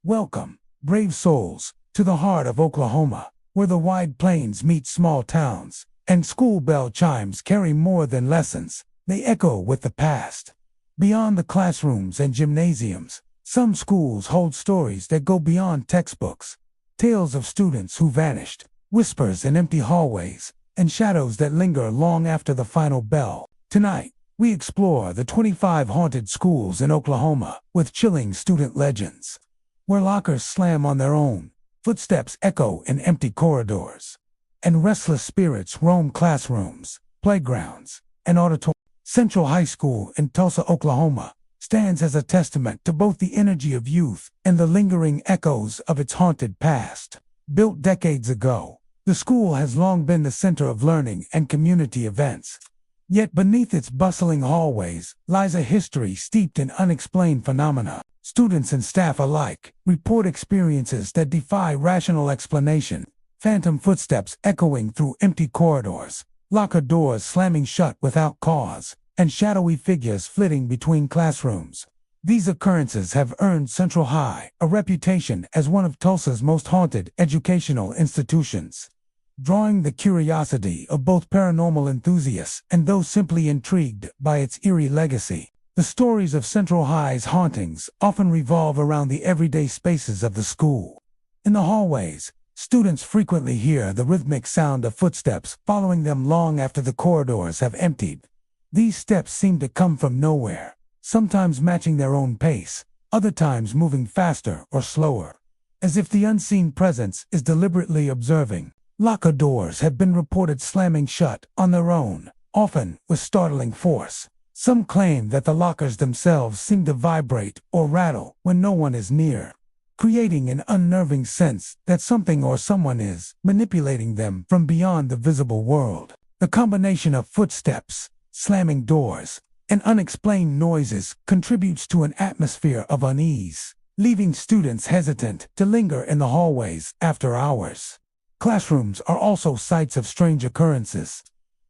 Welcome, brave souls, to the heart of Oklahoma, where the wide plains meet small towns, and school bell chimes carry more than lessons. They echo with the past. Beyond the classrooms and gymnasiums, some schools hold stories that go beyond textbooks. Tales of students who vanished, whispers in empty hallways, and shadows that linger long after the final bell. Tonight, we explore the 25 haunted schools in Oklahoma with chilling student legends, where lockers slam on their own, footsteps echo in empty corridors, and restless spirits roam classrooms, playgrounds, and auditoriums. Central High School in Tulsa, Oklahoma, stands as a testament to both the energy of youth and the lingering echoes of its haunted past. Built decades ago, the school has long been the center of learning and community events. Yet beneath its bustling hallways lies a history steeped in unexplained phenomena. Students and staff alike report experiences that defy rational explanation. Phantom footsteps echoing through empty corridors, locker doors slamming shut without cause, and shadowy figures flitting between classrooms. These occurrences have earned Central High a reputation as one of Tulsa's most haunted educational institutions, drawing the curiosity of both paranormal enthusiasts and those simply intrigued by its eerie legacy. The stories of Central High's hauntings often revolve around the everyday spaces of the school. In the hallways, students frequently hear the rhythmic sound of footsteps following them long after the corridors have emptied. These steps seem to come from nowhere, sometimes matching their own pace, other times moving faster or slower, as if the unseen presence is deliberately observing. Locker doors have been reported slamming shut on their own, often with startling force. Some claim that the lockers themselves seem to vibrate or rattle when no one is near, creating an unnerving sense that something or someone is manipulating them from beyond the visible world. The combination of footsteps, slamming doors, and unexplained noises contributes to an atmosphere of unease, leaving students hesitant to linger in the hallways after hours. Classrooms are also sites of strange occurrences.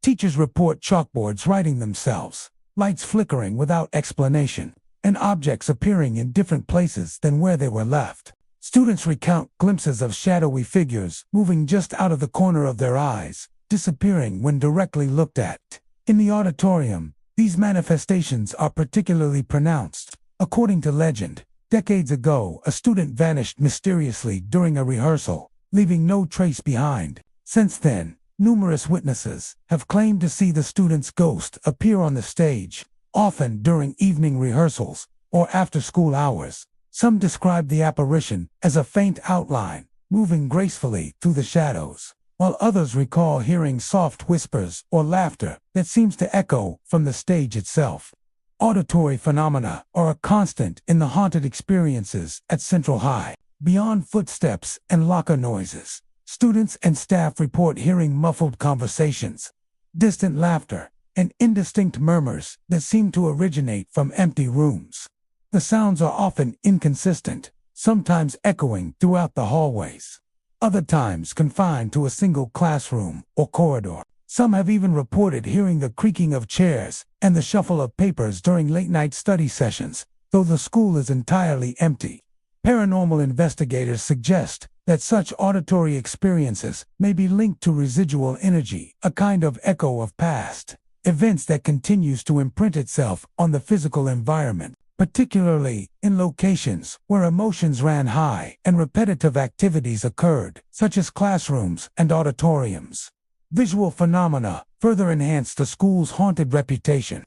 Teachers report chalkboards writing themselves, lights flickering without explanation, and objects appearing in different places than where they were left. Students recount glimpses of shadowy figures moving just out of the corner of their eyes, disappearing when directly looked at. In the auditorium, these manifestations are particularly pronounced. According to legend, decades ago a student vanished mysteriously during a rehearsal, leaving no trace behind. Since then, numerous witnesses have claimed to see the student's ghost appear on the stage, often during evening rehearsals or after school hours. Some describe the apparition as a faint outline, moving gracefully through the shadows, while others recall hearing soft whispers or laughter that seems to echo from the stage itself. Auditory phenomena are a constant in the haunted experiences at Central High. Beyond footsteps and locker noises, students and staff report hearing muffled conversations, distant laughter, and indistinct murmurs that seem to originate from empty rooms. The sounds are often inconsistent, sometimes echoing throughout the hallways, other times confined to a single classroom or corridor. Some have even reported hearing the creaking of chairs and the shuffle of papers during late-night study sessions, though the school is entirely empty. Paranormal investigators suggest that such auditory experiences may be linked to residual energy, a kind of echo of past events that continues to imprint itself on the physical environment, particularly in locations where emotions ran high and repetitive activities occurred, such as classrooms and auditoriums. Visual phenomena further enhance the school's haunted reputation.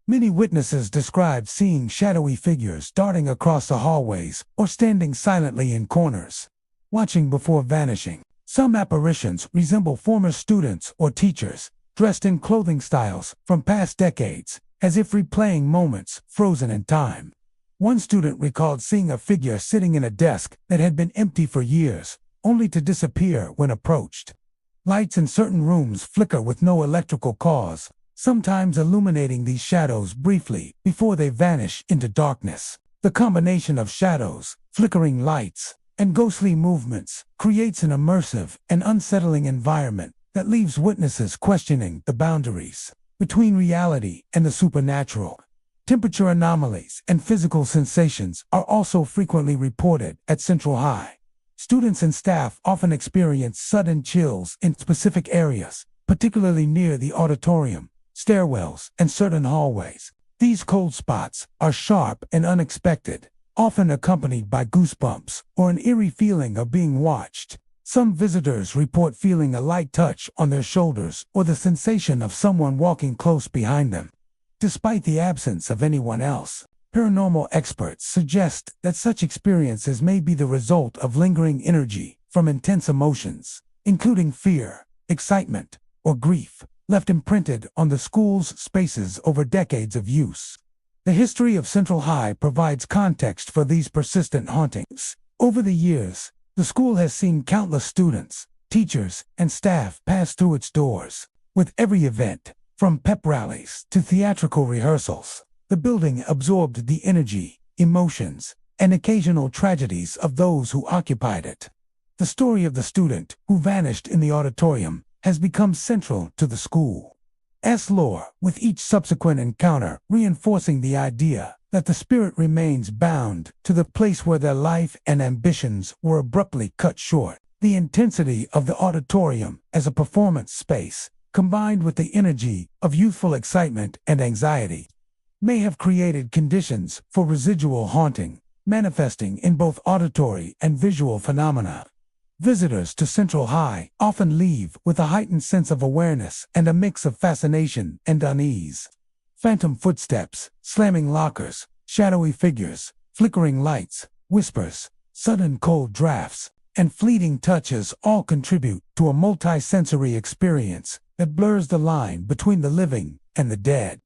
Many witnesses describe seeing shadowy figures darting across the hallways or standing silently in corners, watching before vanishing. Some apparitions resemble former students or teachers, dressed in clothing styles from past decades, as if replaying moments frozen in time. One student recalled seeing a figure sitting in a desk that had been empty for years, only to disappear when approached. Lights in certain rooms flicker with no electrical cause, sometimes illuminating these shadows briefly before they vanish into darkness. The combination of shadows, flickering lights, and ghostly movements creates an immersive and unsettling environment that leaves witnesses questioning the boundaries between reality and the supernatural. Temperature anomalies and physical sensations are also frequently reported at Central High. Students and staff often experience sudden chills in specific areas, particularly near the auditorium, stairwells, and certain hallways. These cold spots are sharp and unexpected, often accompanied by goosebumps or an eerie feeling of being watched. Some visitors report feeling a light touch on their shoulders or the sensation of someone walking close behind them. Despite the absence of anyone else, paranormal experts suggest that such experiences may be the result of lingering energy from intense emotions, including fear, excitement, or grief, left imprinted on the school's spaces over decades of use. The history of Central High provides context for these persistent hauntings. Over the years, the school has seen countless students, teachers, and staff pass through its doors. With every event, from pep rallies to theatrical rehearsals, the building absorbed the energy, emotions, and occasional tragedies of those who occupied it. The story of the student who vanished in the auditorium has become central to the school's lore, with each subsequent encounter reinforcing the idea that the spirit remains bound to the place where their life and ambitions were abruptly cut short. The intensity of the auditorium as a performance space, combined with the energy of youthful excitement and anxiety, may have created conditions for residual haunting, manifesting in both auditory and visual phenomena. Visitors to Central High often leave with a heightened sense of awareness and a mix of fascination and unease. Phantom footsteps, slamming lockers, shadowy figures, flickering lights, whispers, sudden cold drafts, and fleeting touches all contribute to a multi-sensory experience that blurs the line between the living and the dead.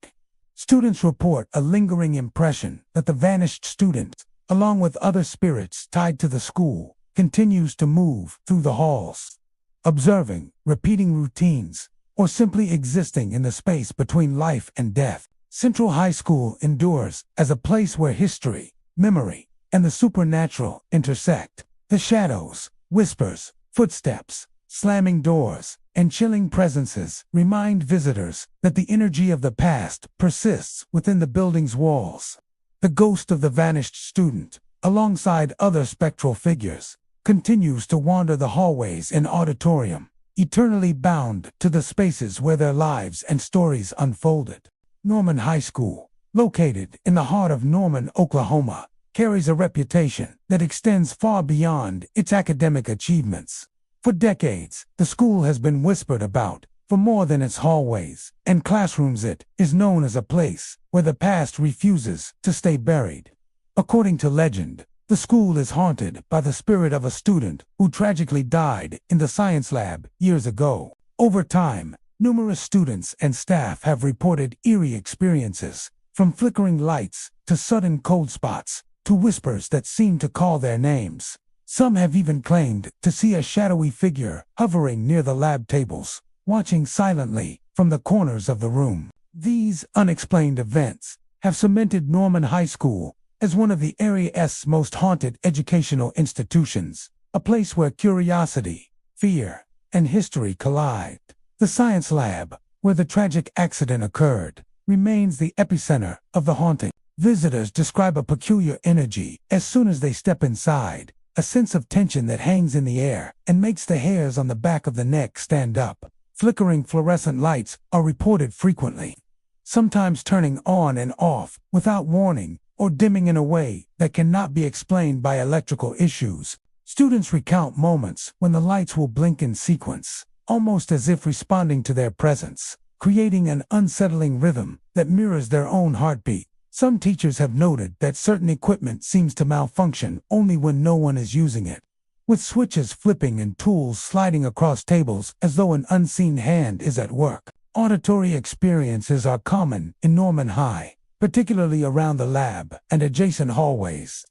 Students report a lingering impression that the vanished student, along with other spirits tied to the school, continues to move through the halls, observing, repeating routines, or simply existing in the space between life and death. Central High School endures as a place where history, memory, and the supernatural intersect. The shadows, whispers, footsteps, slamming doors, and chilling presences remind visitors that the energy of the past persists within the building's walls. The ghost of the vanished student, alongside other spectral figures, continues to wander the hallways and auditorium, eternally bound to the spaces where their lives and stories unfolded. Norman High School, located in the heart of Norman, Oklahoma, carries a reputation that extends far beyond its academic achievements. For decades, the school has been whispered about. For more than its hallways and classrooms, it is known as a place where the past refuses to stay buried. According to legend, the school is haunted by the spirit of a student who tragically died in the science lab years ago. Over time, numerous students and staff have reported eerie experiences, from flickering lights to sudden cold spots to whispers that seem to call their names. Some have even claimed to see a shadowy figure hovering near the lab tables, watching silently from the corners of the room. These unexplained events have cemented Norman High School as one of the area's most haunted educational institutions, a place where curiosity, fear, and history collide. The science lab, where the tragic accident occurred, remains the epicenter of the haunting. Visitors describe a peculiar energy as soon as they step inside, a sense of tension that hangs in the air and makes the hairs on the back of the neck stand up. Flickering fluorescent lights are reported frequently, sometimes turning on and off without warning or dimming in a way that cannot be explained by electrical issues. Students recount moments when the lights will blink in sequence, almost as if responding to their presence, creating an unsettling rhythm that mirrors their own heartbeat. Some teachers have noted that certain equipment seems to malfunction only when no one is using it, with switches flipping and tools sliding across tables as though an unseen hand is at work. Auditory experiences are common in Norman High, particularly around the lab and adjacent hallways.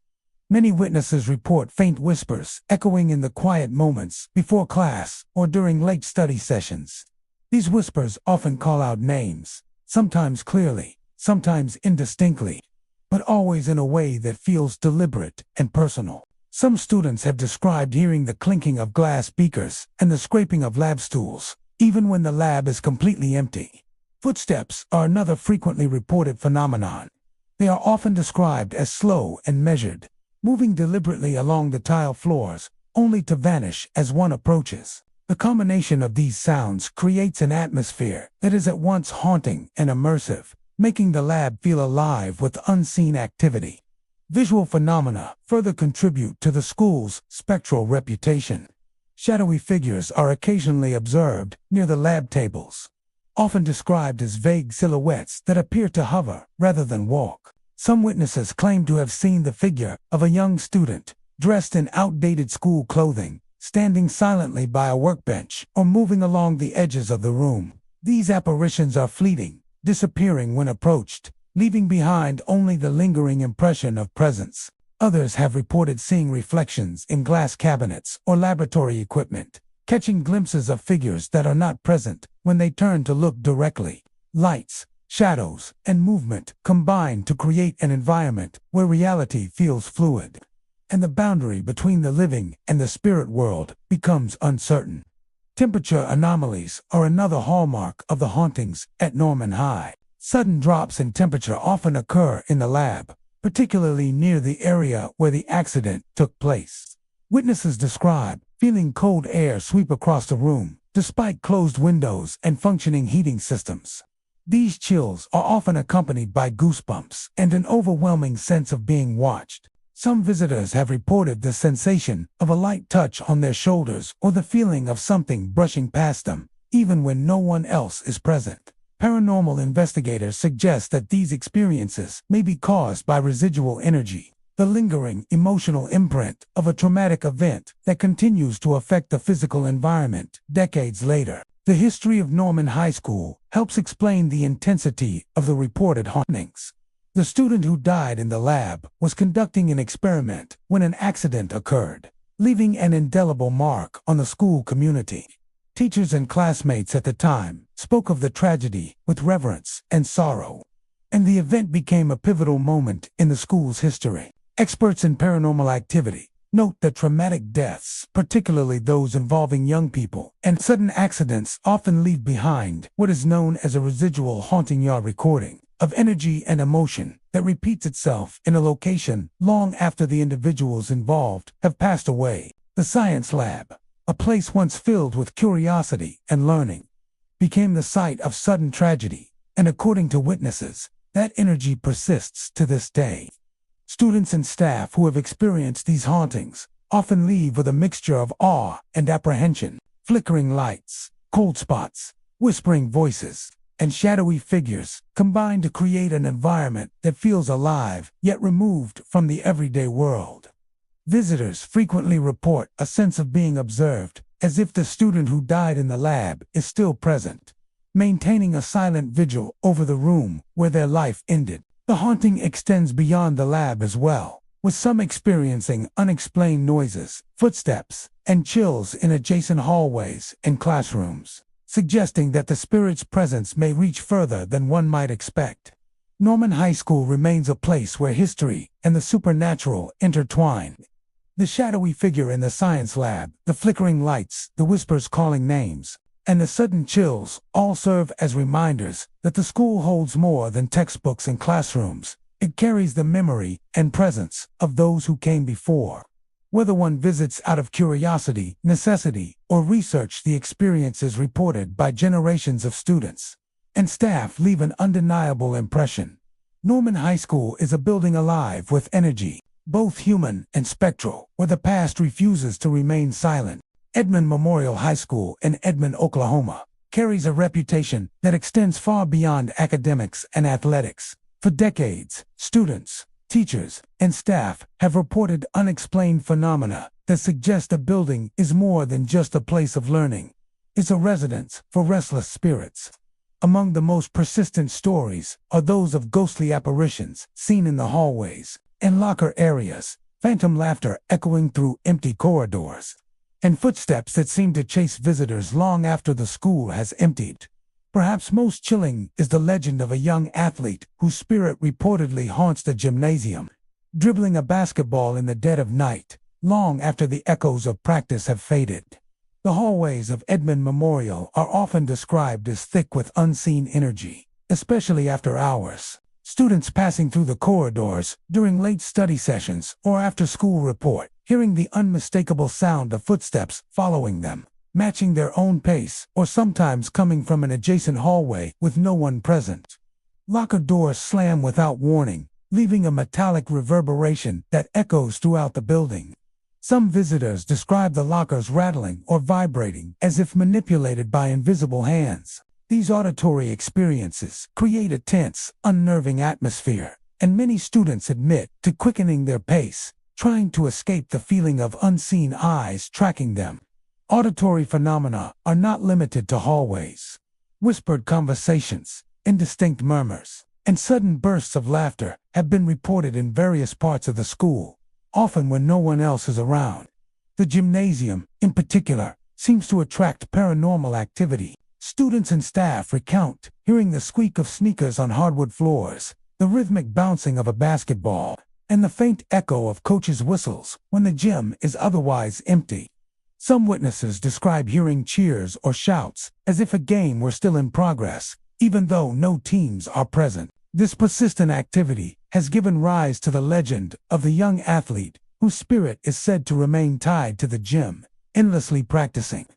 Many witnesses report faint whispers echoing in the quiet moments before class or during late study sessions. These whispers often call out names, sometimes clearly, sometimes indistinctly, but always in a way that feels deliberate and personal. Some students have described hearing the clinking of glass beakers and the scraping of lab stools, even when the lab is completely empty. Footsteps are another frequently reported phenomenon. They are often described as slow and measured, moving deliberately along the tile floors, only to vanish as one approaches. The combination of these sounds creates an atmosphere that is at once haunting and immersive, making the lab feel alive with unseen activity. Visual phenomena further contribute to the school's spectral reputation. Shadowy figures are occasionally observed near the lab tables, often described as vague silhouettes that appear to hover rather than walk. Some witnesses claim to have seen the figure of a young student, dressed in outdated school clothing, standing silently by a workbench or moving along the edges of the room. These apparitions are fleeting, disappearing when approached, leaving behind only the lingering impression of presence. Others have reported seeing reflections in glass cabinets or laboratory equipment, catching glimpses of figures that are not present when they turn to look directly. Lights, shadows, and movement combine to create an environment where reality feels fluid, and the boundary between the living and the spirit world becomes uncertain. Temperature anomalies are another hallmark of the hauntings at Norman High. Sudden drops in temperature often occur in the lab, particularly near the area where the accident took place. Witnesses describe feeling cold air sweep across the room, despite closed windows and functioning heating systems. These chills are often accompanied by goosebumps and an overwhelming sense of being watched. Some visitors have reported the sensation of a light touch on their shoulders or the feeling of something brushing past them, even when no one else is present. Paranormal investigators suggest that these experiences may be caused by residual energy, the lingering emotional imprint of a traumatic event that continues to affect the physical environment decades later. The history of Norman High School helps explain the intensity of the reported hauntings. The student who died in the lab was conducting an experiment when an accident occurred, leaving an indelible mark on the school community. Teachers and classmates at the time spoke of the tragedy with reverence and sorrow, and the event became a pivotal moment in the school's history. Experts in paranormal activity note that traumatic deaths, particularly those involving young people, and sudden accidents often leave behind what is known as a residual haunting yard recording of energy and emotion that repeats itself in a location long after the individuals involved have passed away. The science lab, a place once filled with curiosity and learning, became the site of sudden tragedy, and according to witnesses, that energy persists to this day. Students and staff who have experienced these hauntings often leave with a mixture of awe and apprehension. Flickering lights, cold spots, whispering voices, and shadowy figures combine to create an environment that feels alive yet removed from the everyday world. Visitors frequently report a sense of being observed, as if the student who died in the lab is still present, maintaining a silent vigil over the room where their life ended. The haunting extends beyond the lab as well, with some experiencing unexplained noises, footsteps, and chills in adjacent hallways and classrooms, suggesting that the spirit's presence may reach further than one might expect. Norman High School remains a place where history and the supernatural intertwine. The shadowy figure in the science lab, the flickering lights, the whispers calling names, and the sudden chills all serve as reminders that the school holds more than textbooks and classrooms. It carries the memory and presence of those who came before. Whether one visits out of curiosity, necessity, or research, the experiences reported by generations of students and staff leave an undeniable impression. Norman High School is a building alive with energy, both human and spectral, where the past refuses to remain silent. Edmond Memorial High School in Edmond, Oklahoma, carries a reputation that extends far beyond academics and athletics. For decades, students, teachers, and staff have reported unexplained phenomena that suggest the building is more than just a place of learning. It's a residence for restless spirits. Among the most persistent stories are those of ghostly apparitions seen in the hallways and locker areas, phantom laughter echoing through empty corridors, and footsteps that seem to chase visitors long after the school has emptied. Perhaps most chilling is the legend of a young athlete whose spirit reportedly haunts the gymnasium, dribbling a basketball in the dead of night, long after the echoes of practice have faded. The hallways of Edmond Memorial are often described as thick with unseen energy, especially after hours. Students passing through the corridors during late study sessions or after school report, hearing the unmistakable sound of footsteps following them, matching their own pace, or sometimes coming from an adjacent hallway with no one present. Locker doors slam without warning, leaving a metallic reverberation that echoes throughout the building. Some visitors describe the lockers rattling or vibrating as if manipulated by invisible hands. These auditory experiences create a tense, unnerving atmosphere, and many students admit to quickening their pace, trying to escape the feeling of unseen eyes tracking them. Auditory phenomena are not limited to hallways. Whispered conversations, indistinct murmurs, and sudden bursts of laughter have been reported in various parts of the school, often when no one else is around. The gymnasium, in particular, seems to attract paranormal activity. Students and staff recount hearing the squeak of sneakers on hardwood floors, the rhythmic bouncing of a basketball, and the faint echo of coaches' whistles when the gym is otherwise empty. Some witnesses describe hearing cheers or shouts as if a game were still in progress, even though no teams are present. This persistent activity has given rise to the legend of the young athlete whose spirit is said to remain tied to the gym, endlessly practicing,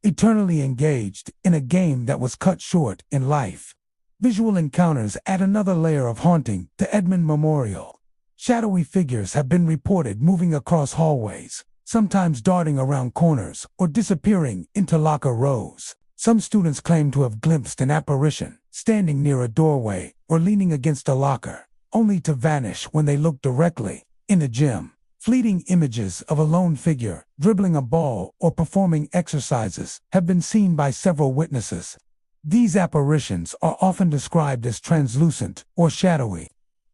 eternally engaged in a game that was cut short in life. Visual encounters add another layer of haunting to Edmond Memorial. Shadowy figures have been reported moving across hallways, sometimes darting around corners or disappearing into locker rows. Some students claim to have glimpsed an apparition, standing near a doorway or leaning against a locker, only to vanish when they look directly in the gym. Fleeting images of a lone figure, dribbling a ball or performing exercises have been seen by several witnesses. These apparitions are often described as translucent or shadowy,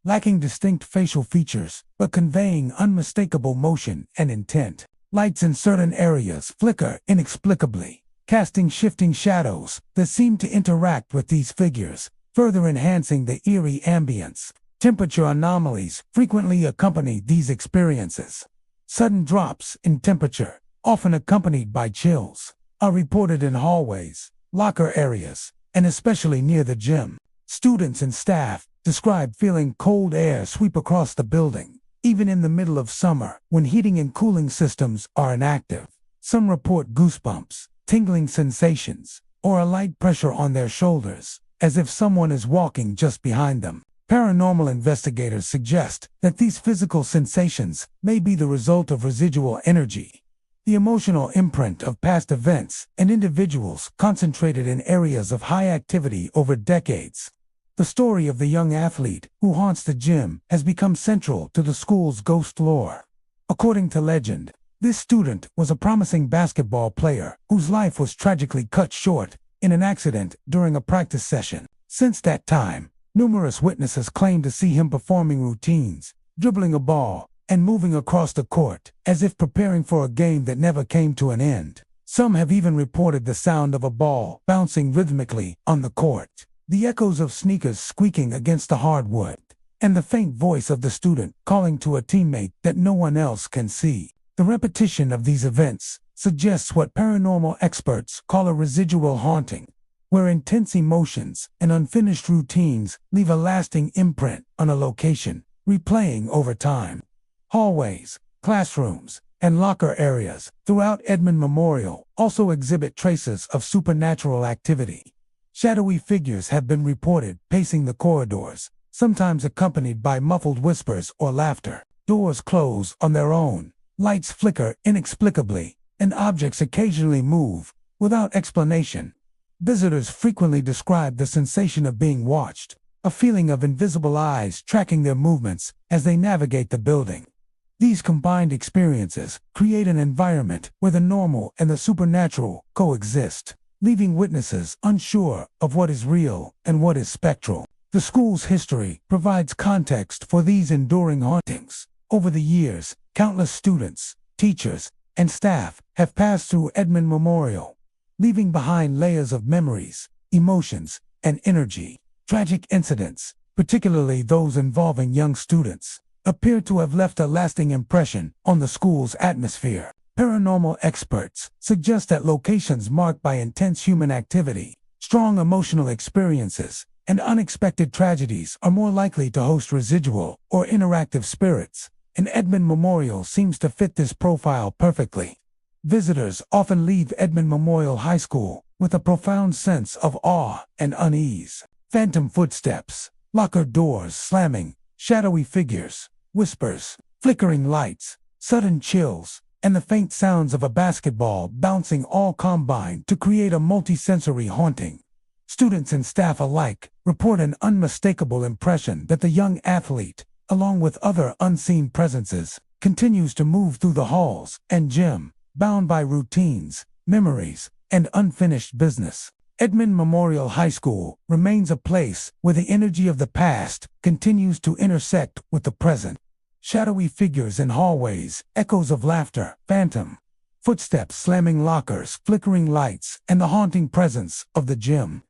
lacking distinct facial features, but conveying unmistakable motion and intent. Lights in certain areas flicker inexplicably, casting shifting shadows that seem to interact with these figures, further enhancing the eerie ambience. Temperature anomalies frequently accompany these experiences. Sudden drops in temperature, often accompanied by chills, are reported in hallways, locker areas, and especially near the gym. Students and staff describe feeling cold air sweep across the building, even in the middle of summer when heating and cooling systems are inactive. Some report goosebumps, tingling sensations, or a light pressure on their shoulders, as if someone is walking just behind them. Paranormal investigators suggest that these physical sensations may be the result of residual energy, the emotional imprint of past events and individuals concentrated in areas of high activity over decades. The story of the young athlete who haunts the gym has become central to the school's ghost lore. According to legend, this student was a promising basketball player whose life was tragically cut short in an accident during a practice session. Since that time, numerous witnesses claim to see him performing routines, dribbling a ball, and moving across the court, as if preparing for a game that never came to an end. Some have even reported the sound of a ball bouncing rhythmically on the court, the echoes of sneakers squeaking against the hardwood, and the faint voice of the student calling to a teammate that no one else can see. The repetition of these events suggests what paranormal experts call a residual haunting, where intense emotions and unfinished routines leave a lasting imprint on a location, replaying over time. Hallways, classrooms, and locker areas throughout Edmond Memorial also exhibit traces of supernatural activity. Shadowy figures have been reported pacing the corridors, sometimes accompanied by muffled whispers or laughter. Doors close on their own, lights flicker inexplicably, and objects occasionally move without explanation. Visitors frequently describe the sensation of being watched, a feeling of invisible eyes tracking their movements as they navigate the building. These combined experiences create an environment where the normal and the supernatural coexist, leaving witnesses unsure of what is real and what is spectral. The school's history provides context for these enduring hauntings. Over the years, countless students, teachers, and staff have passed through Edmond Memorial, leaving behind layers of memories, emotions, and energy. Tragic incidents, particularly those involving young students, appear to have left a lasting impression on the school's atmosphere. Paranormal experts suggest that locations marked by intense human activity, strong emotional experiences, and unexpected tragedies are more likely to host residual or interactive spirits, and Edmond Memorial seems to fit this profile perfectly. Visitors often leave Edmond Memorial High School with a profound sense of awe and unease. Phantom footsteps, locker doors slamming, shadowy figures, whispers, flickering lights, sudden chills, and the faint sounds of a basketball bouncing all combine to create a multisensory haunting. Students and staff alike report an unmistakable impression that the young athlete, along with other unseen presences, continues to move through the halls and gym, bound by routines, memories, and unfinished business. Edmond Memorial High School remains a place where the energy of the past continues to intersect with the present. Shadowy figures in hallways, echoes of laughter, phantom footsteps slamming lockers, flickering lights, and the haunting presence of the gym.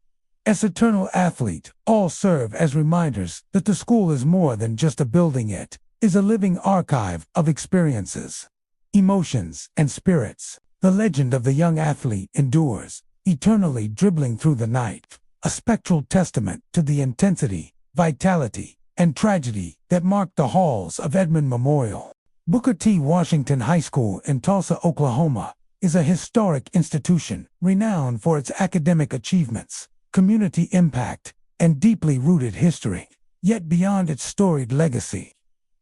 As eternal athlete, all serve as reminders that the school is more than just a building. It is a living archive of experiences, emotions, and spirits. The legend of the young athlete endures, eternally dribbling through the night, a spectral testament to the intensity, vitality, and tragedy that marked the halls of Edmond Memorial. Booker T. Washington High School in Tulsa, Oklahoma, is a historic institution renowned for its academic achievements, community impact, and deeply rooted history. Yet beyond its storied legacy,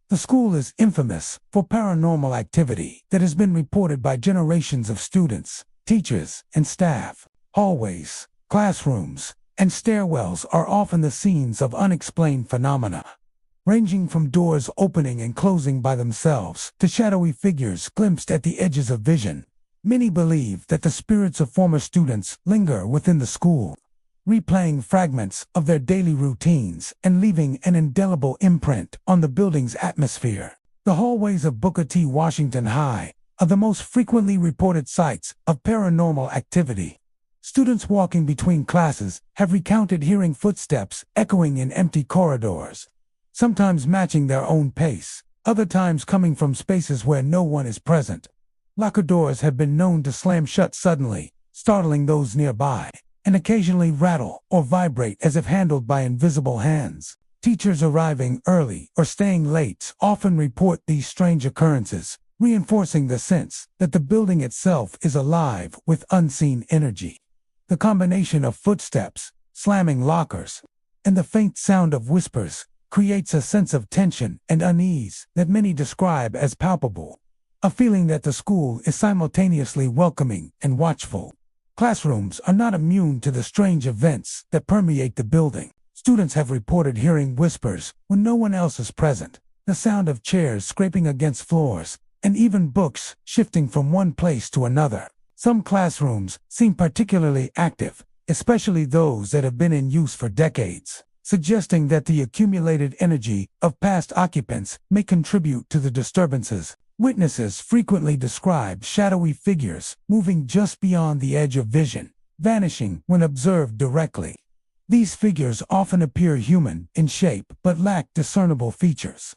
the school is infamous for paranormal activity that has been reported by generations of students, teachers, and staff. Hallways, classrooms, and stairwells are often the scenes of unexplained phenomena, ranging from doors opening and closing by themselves to shadowy figures glimpsed at the edges of vision. Many believe that the spirits of former students linger within the school, replaying fragments of their daily routines and leaving an indelible imprint on the building's atmosphere. The hallways of Booker T. Washington High are the most frequently reported sites of paranormal activity. Students walking between classes have recounted hearing footsteps echoing in empty corridors, sometimes matching their own pace, other times coming from spaces where no one is present. Locker doors have been known to slam shut suddenly, startling those nearby, and occasionally rattle or vibrate as if handled by invisible hands. Teachers arriving early or staying late often report these strange occurrences, reinforcing the sense that the building itself is alive with unseen energy. The combination of footsteps, slamming lockers, and the faint sound of whispers creates a sense of tension and unease that many describe as palpable, a feeling that the school is simultaneously welcoming and watchful. Classrooms are not immune to the strange events that permeate the building. Students have reported hearing whispers when no one else is present, the sound of chairs scraping against floors, and even books shifting from one place to another. Some classrooms seem particularly active, especially those that have been in use for decades, suggesting that the accumulated energy of past occupants may contribute to the disturbances. Witnesses frequently describe shadowy figures moving just beyond the edge of vision, vanishing when observed directly. These figures often appear human in shape but lack discernible features,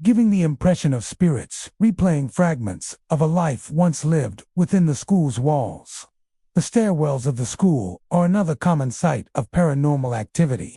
giving the impression of spirits replaying fragments of a life once lived within the school's walls. The stairwells of the school are another common site of paranormal activity.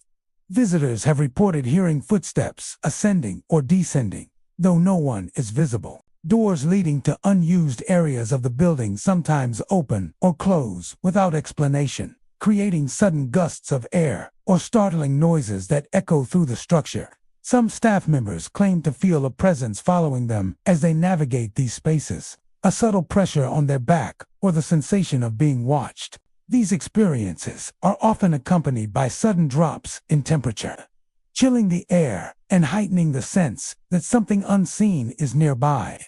Visitors have reported hearing footsteps ascending or descending, though no one is visible. Doors leading to unused areas of the building sometimes open or close without explanation, creating sudden gusts of air or startling noises that echo through the structure. Some staff members claim to feel a presence following them as they navigate these spaces, a subtle pressure on their back or the sensation of being watched. These experiences are often accompanied by sudden drops in temperature, chilling the air and heightening the sense that something unseen is nearby.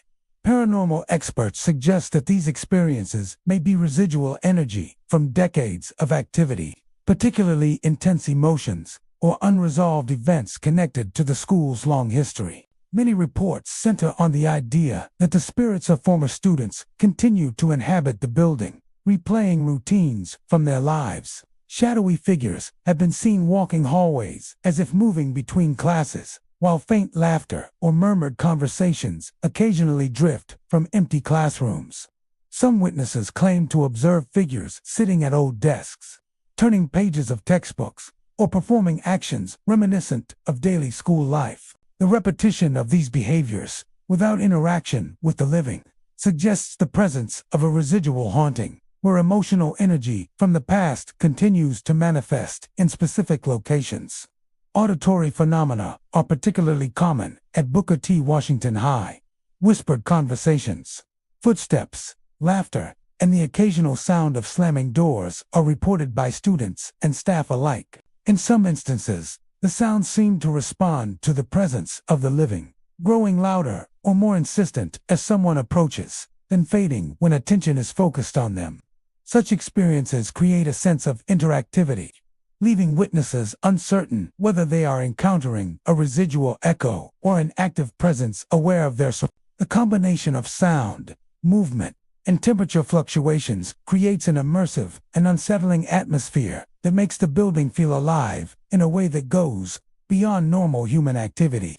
Paranormal experts suggest that these experiences may be residual energy from decades of activity, particularly intense emotions or unresolved events connected to the school's long history. Many reports center on the idea that the spirits of former students continue to inhabit the building, replaying routines from their lives. Shadowy figures have been seen walking hallways as if moving between classes, while faint laughter or murmured conversations occasionally drift from empty classrooms. Some witnesses claim to observe figures sitting at old desks, turning pages of textbooks, or performing actions reminiscent of daily school life. The repetition of these behaviors, without interaction with the living, suggests the presence of a residual haunting, where emotional energy from the past continues to manifest in specific locations. Auditory phenomena are particularly common at Booker T. Washington High. Whispered conversations, footsteps, laughter, and the occasional sound of slamming doors are reported by students and staff alike. In some instances, the sounds seem to respond to the presence of the living, growing louder or more insistent as someone approaches, then fading when attention is focused on them. Such experiences create a sense of interactivity, leaving witnesses uncertain whether they are encountering a residual echo or an active presence aware of their surroundings. The combination of sound, movement, and temperature fluctuations creates an immersive and unsettling atmosphere that makes the building feel alive in a way that goes beyond normal human activity.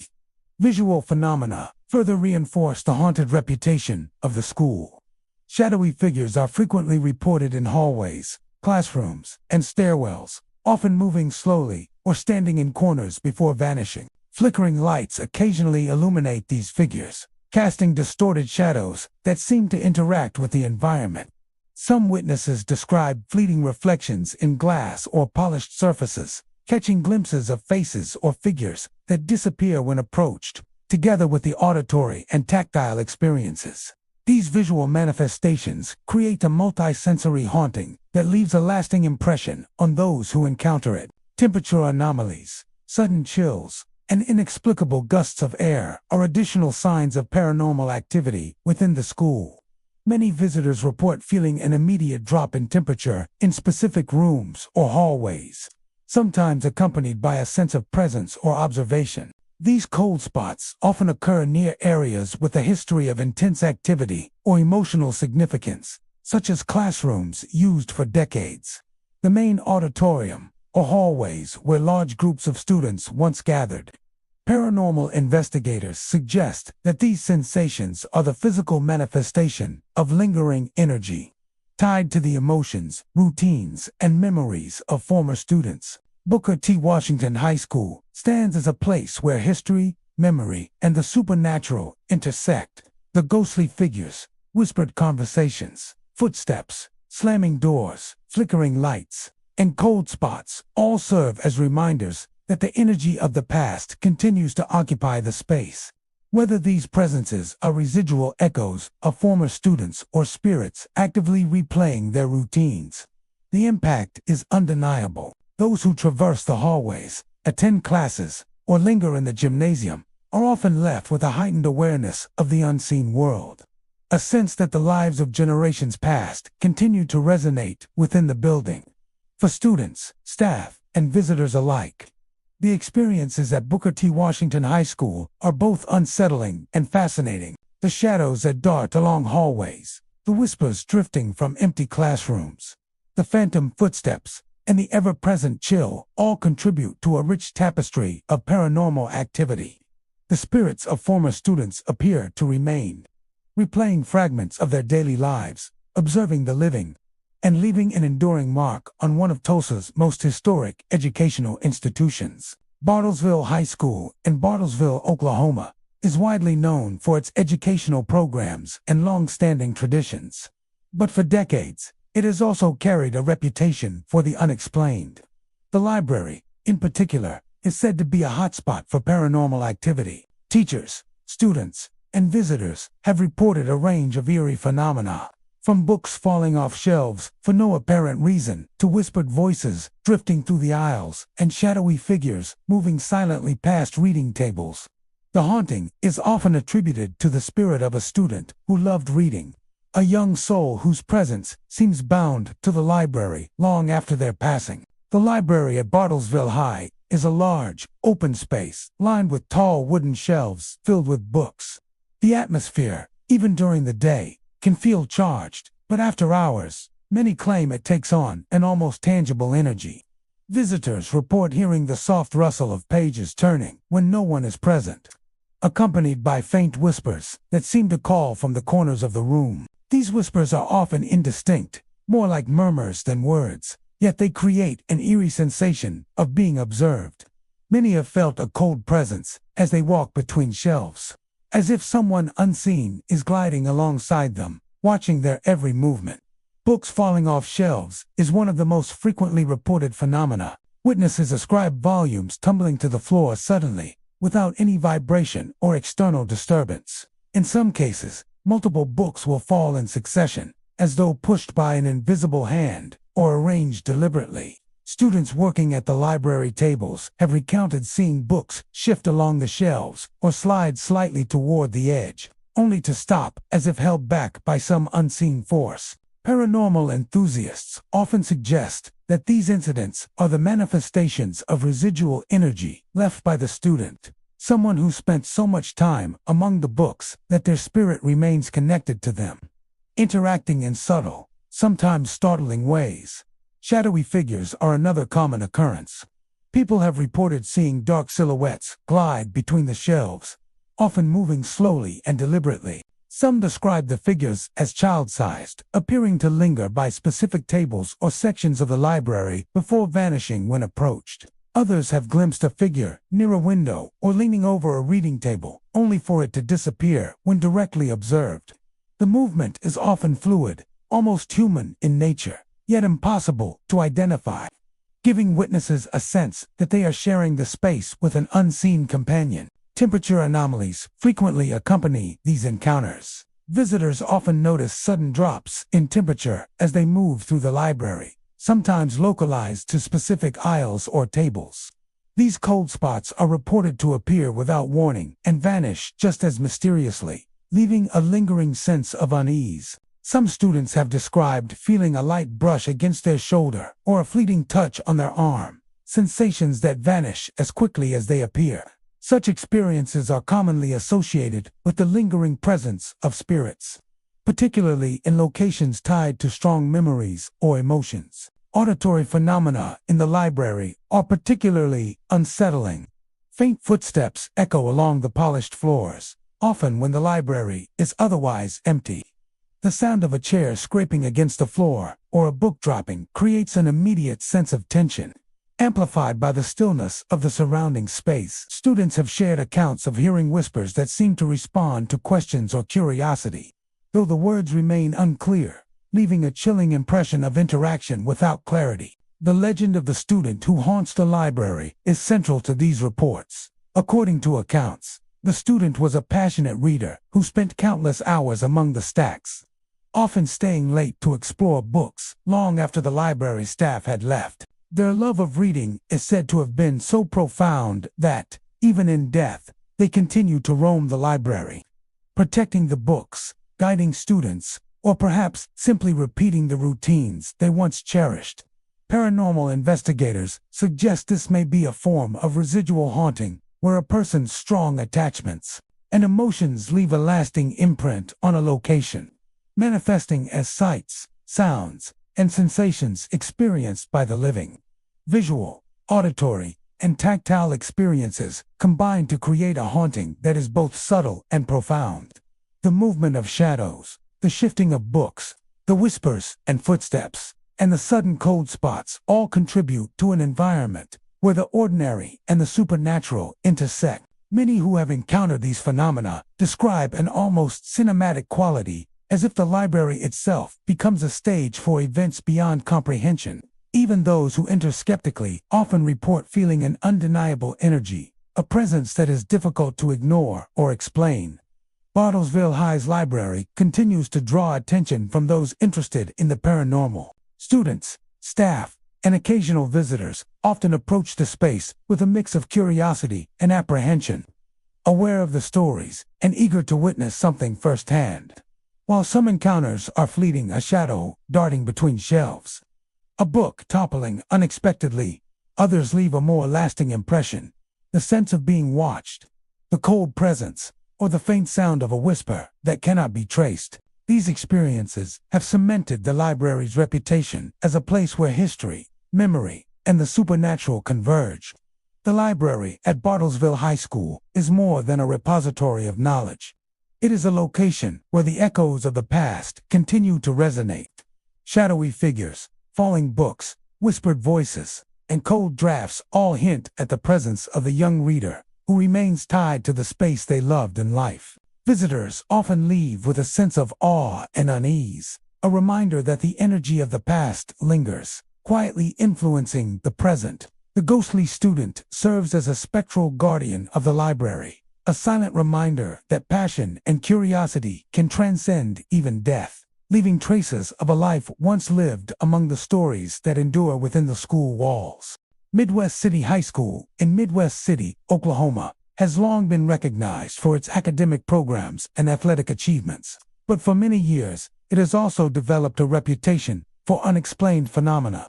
Visual phenomena further reinforce the haunted reputation of the school. Shadowy figures are frequently reported in hallways, classrooms, and stairwells, often moving slowly or standing in corners before vanishing. Flickering lights occasionally illuminate these figures, casting distorted shadows that seem to interact with the environment. Some witnesses describe fleeting reflections in glass or polished surfaces, catching glimpses of faces or figures that disappear when approached, together with the auditory and tactile experiences. These visual manifestations create a multi-sensory haunting that leaves a lasting impression on those who encounter it. Temperature anomalies, sudden chills, and inexplicable gusts of air are additional signs of paranormal activity within the school. Many visitors report feeling an immediate drop in temperature in specific rooms or hallways, sometimes accompanied by a sense of presence or observation. These cold spots often occur near areas with a history of intense activity or emotional significance, such as classrooms used for decades. The main auditorium, or hallways where large groups of students once gathered. Paranormal investigators suggest that these sensations are the physical manifestation of lingering energy, tied to the emotions, routines, and memories of former students. Booker T. Washington High School stands as a place where history, memory, and the supernatural intersect. The ghostly figures, whispered conversations, footsteps, slamming doors, flickering lights, and cold spots all serve as reminders that the energy of the past continues to occupy the space. Whether these presences are residual echoes of former students or spirits actively replaying their routines, the impact is undeniable. Those who traverse the hallways, attend classes, or linger in the gymnasium are often left with a heightened awareness of the unseen world, a sense that the lives of generations past continue to resonate within the building. For students, staff, and visitors alike, the experiences at Booker T. Washington High School are both unsettling and fascinating. The shadows that dart along hallways, the whispers drifting from empty classrooms, the phantom footsteps, and the ever-present chill all contribute to a rich tapestry of paranormal activity. The spirits of former students appear to remain, replaying fragments of their daily lives, observing the living, and leaving an enduring mark on one of Tulsa's most historic educational institutions. Bartlesville High School in Bartlesville, Oklahoma, is widely known for its educational programs and long-standing traditions. But for decades, it has also carried a reputation for the unexplained. The library, in particular, is said to be a hotspot for paranormal activity. Teachers, students, and visitors have reported a range of eerie phenomena, from books falling off shelves for no apparent reason to whispered voices drifting through the aisles and shadowy figures moving silently past reading tables. The haunting is often attributed to the spirit of a student who loved reading, a young soul whose presence seems bound to the library long after their passing. The library at Bartlesville High is a large, open space lined with tall wooden shelves filled with books. The atmosphere, even during the day, can feel charged, but after hours, many claim it takes on an almost tangible energy. Visitors report hearing the soft rustle of pages turning when no one is present, accompanied by faint whispers that seem to call from the corners of the room. These whispers are often indistinct, more like murmurs than words, yet they create an eerie sensation of being observed. Many have felt a cold presence as they walk between shelves, as if someone unseen is gliding alongside them, watching their every movement. Books falling off shelves is one of the most frequently reported phenomena. Witnesses ascribe volumes tumbling to the floor suddenly, without any vibration or external disturbance. In some cases, multiple books will fall in succession, as though pushed by an invisible hand or arranged deliberately. Students working at the library tables have recounted seeing books shift along the shelves or slide slightly toward the edge, only to stop as if held back by some unseen force. Paranormal enthusiasts often suggest that these incidents are the manifestations of residual energy left by the student, someone who spent so much time among the books that their spirit remains connected to them, interacting in subtle, sometimes startling ways. Shadowy figures are another common occurrence. People have reported seeing dark silhouettes glide between the shelves, often moving slowly and deliberately. Some describe the figures as child-sized, appearing to linger by specific tables or sections of the library before vanishing when approached. Others have glimpsed a figure near a window or leaning over a reading table, only for it to disappear when directly observed. The movement is often fluid, almost human in nature, yet impossible to identify, giving witnesses a sense that they are sharing the space with an unseen companion. Temperature anomalies frequently accompany these encounters. Visitors often notice sudden drops in temperature as they move through the library, sometimes localized to specific aisles or tables. These cold spots are reported to appear without warning and vanish just as mysteriously, leaving a lingering sense of unease. Some students have described feeling a light brush against their shoulder or a fleeting touch on their arm, sensations that vanish as quickly as they appear. Such experiences are commonly associated with the lingering presence of spirits, particularly in locations tied to strong memories or emotions. Auditory phenomena in the library are particularly unsettling. Faint footsteps echo along the polished floors, often when the library is otherwise empty. The sound of a chair scraping against the floor or a book dropping creates an immediate sense of tension, amplified by the stillness of the surrounding space. Students have shared accounts of hearing whispers that seem to respond to questions or curiosity, though the words remain unclear, leaving a chilling impression of interaction without clarity. The legend of the student who haunts the library is central to these reports. According to accounts, the student was a passionate reader who spent countless hours among the stacks, often staying late to explore books long after the library staff had left. Their love of reading is said to have been so profound that, even in death, they continued to roam the library, protecting the books, guiding students, or perhaps simply repeating the routines they once cherished. Paranormal investigators suggest this may be a form of residual haunting, where a person's strong attachments and emotions leave a lasting imprint on a location, manifesting as sights, sounds, and sensations experienced by the living. Visual, auditory, and tactile experiences combine to create a haunting that is both subtle and profound. The movement of shadows, the shifting of books, the whispers and footsteps, and the sudden cold spots all contribute to an environment where the ordinary and the supernatural intersect. Many who have encountered these phenomena describe an almost cinematic quality, as if the library itself becomes a stage for events beyond comprehension. Even those who enter skeptically often report feeling an undeniable energy, a presence that is difficult to ignore or explain. Bartlesville High's library continues to draw attention from those interested in the paranormal. Students, staff, and occasional visitors often approach the space with a mix of curiosity and apprehension, aware of the stories and eager to witness something firsthand. While some encounters are fleeting, a shadow darting between shelves, a book toppling unexpectedly, others leave a more lasting impression. The sense of being watched, the cold presence, or the faint sound of a whisper that cannot be traced. These experiences have cemented the library's reputation as a place where history, memory, and the supernatural converge. The library at Bartlesville High School is more than a repository of knowledge. It is a location where the echoes of the past continue to resonate. Shadowy figures, falling books, whispered voices, and cold drafts all hint at the presence of the young reader, who remains tied to the space they loved in life. Visitors often leave with a sense of awe and unease, a reminder that the energy of the past lingers, quietly influencing the present. The ghostly student serves as a spectral guardian of the library, a silent reminder that passion and curiosity can transcend even death, leaving traces of a life once lived among the stories that endure within the school walls. Midwest City High School in Midwest City, Oklahoma, has long been recognized for its academic programs and athletic achievements, but for many years, it has also developed a reputation for unexplained phenomena.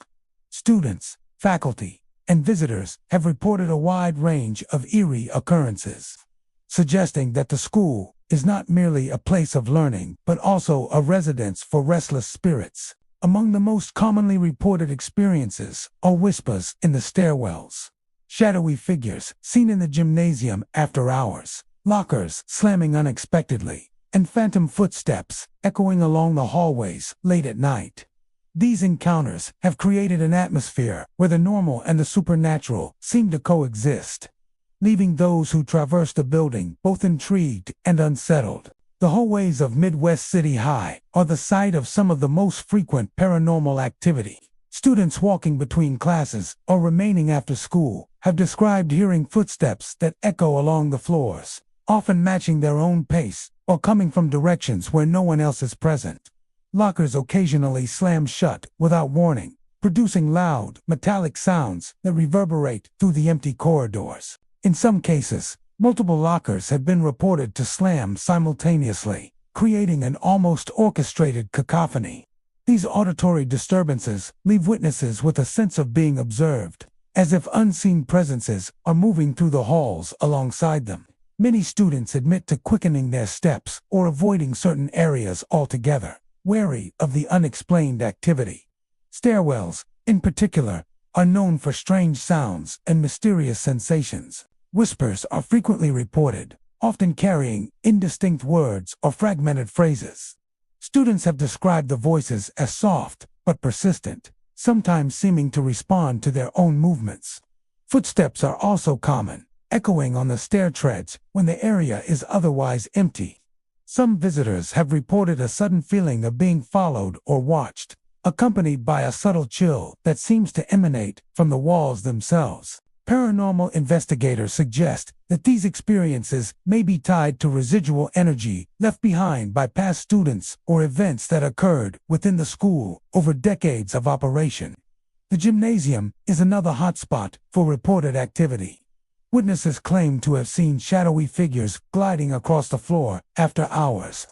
Students, faculty, and visitors have reported a wide range of eerie occurrences, suggesting that the school is not merely a place of learning, but also a residence for restless spirits. Among the most commonly reported experiences are whispers in the stairwells, shadowy figures seen in the gymnasium after hours, lockers slamming unexpectedly, and phantom footsteps echoing along the hallways late at night. These encounters have created an atmosphere where the normal and the supernatural seem to coexist, leaving those who traverse the building both intrigued and unsettled. The hallways of Midwest City High are the site of some of the most frequent paranormal activity. Students walking between classes or remaining after school have described hearing footsteps that echo along the floors, often matching their own pace or coming from directions where no one else is present. Lockers occasionally slam shut without warning, producing loud, metallic sounds that reverberate through the empty corridors. In some cases, multiple lockers have been reported to slam simultaneously, creating an almost orchestrated cacophony. These auditory disturbances leave witnesses with a sense of being observed, as if unseen presences are moving through the halls alongside them. Many students admit to quickening their steps or avoiding certain areas altogether, wary of the unexplained activity. Stairwells, in particular, are known for strange sounds and mysterious sensations. Whispers are frequently reported, often carrying indistinct words or fragmented phrases. Students have described the voices as soft but persistent, sometimes seeming to respond to their own movements. Footsteps are also common, echoing on the stair treads when the area is otherwise empty. Some visitors have reported a sudden feeling of being followed or watched, accompanied by a subtle chill that seems to emanate from the walls themselves. Paranormal investigators suggest that these experiences may be tied to residual energy left behind by past students or events that occurred within the school over decades of operation. The gymnasium is another hotspot for reported activity. Witnesses claim to have seen shadowy figures gliding across the floor after hours,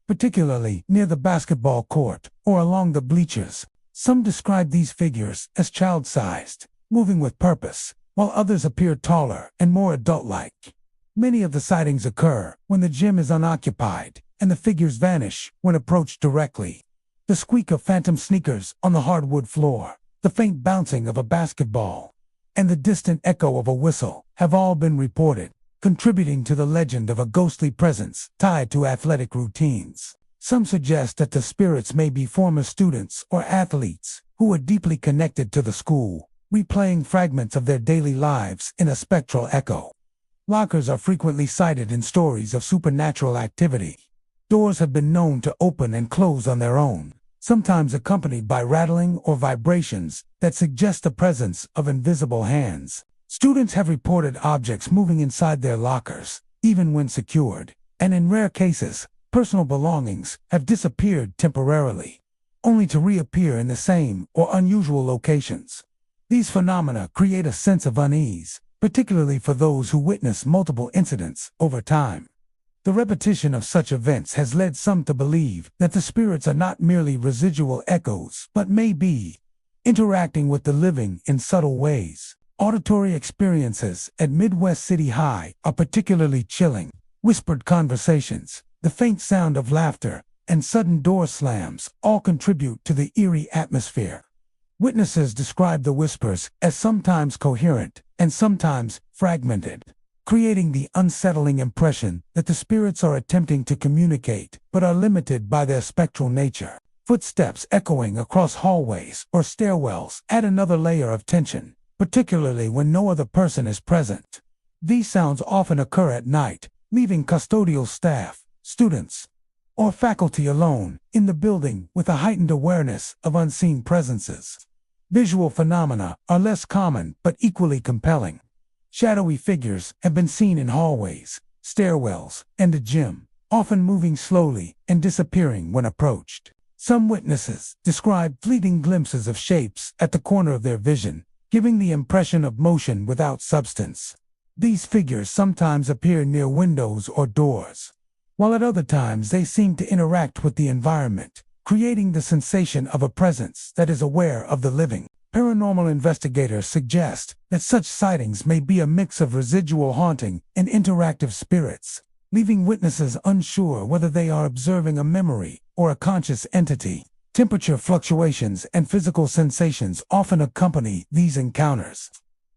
particularly near the basketball court or along the bleachers. Some describe these figures as child-sized, moving with purpose, while others appear taller and more adult-like. Many of the sightings occur when the gym is unoccupied, and the figures vanish when approached directly. The squeak of phantom sneakers on the hardwood floor, the faint bouncing of a basketball, and the distant echo of a whistle have all been reported, contributing to the legend of a ghostly presence tied to athletic routines. Some suggest that the spirits may be former students or athletes who are deeply connected to the school, replaying fragments of their daily lives in a spectral echo. Lockers are frequently cited in stories of supernatural activity. Doors have been known to open and close on their own, sometimes accompanied by rattling or vibrations that suggest the presence of invisible hands. Students have reported objects moving inside their lockers, even when secured, and in rare cases, personal belongings have disappeared temporarily, only to reappear in the same or unusual locations. These phenomena create a sense of unease, particularly for those who witness multiple incidents over time. The repetition of such events has led some to believe that the spirits are not merely residual echoes, but may be interacting with the living in subtle ways. Auditory experiences at Midwest City High are particularly chilling. Whispered conversations, the faint sound of laughter, and sudden door slams all contribute to the eerie atmosphere. Witnesses describe the whispers as sometimes coherent and sometimes fragmented, creating the unsettling impression that the spirits are attempting to communicate but are limited by their spectral nature. Footsteps echoing across hallways or stairwells add another layer of tension, particularly when no other person is present. These sounds often occur at night, leaving custodial staff, students, or faculty alone in the building with a heightened awareness of unseen presences. Visual phenomena are less common but equally compelling. Shadowy figures have been seen in hallways, stairwells, and a gym, often moving slowly and disappearing when approached. Some witnesses describe fleeting glimpses of shapes at the corner of their vision, giving the impression of motion without substance. These figures sometimes appear near windows or doors, while at other times they seem to interact with the environment, creating the sensation of a presence that is aware of the living. Paranormal investigators suggest that such sightings may be a mix of residual haunting and interactive spirits, leaving witnesses unsure whether they are observing a memory or a conscious entity. Temperature fluctuations and physical sensations often accompany these encounters.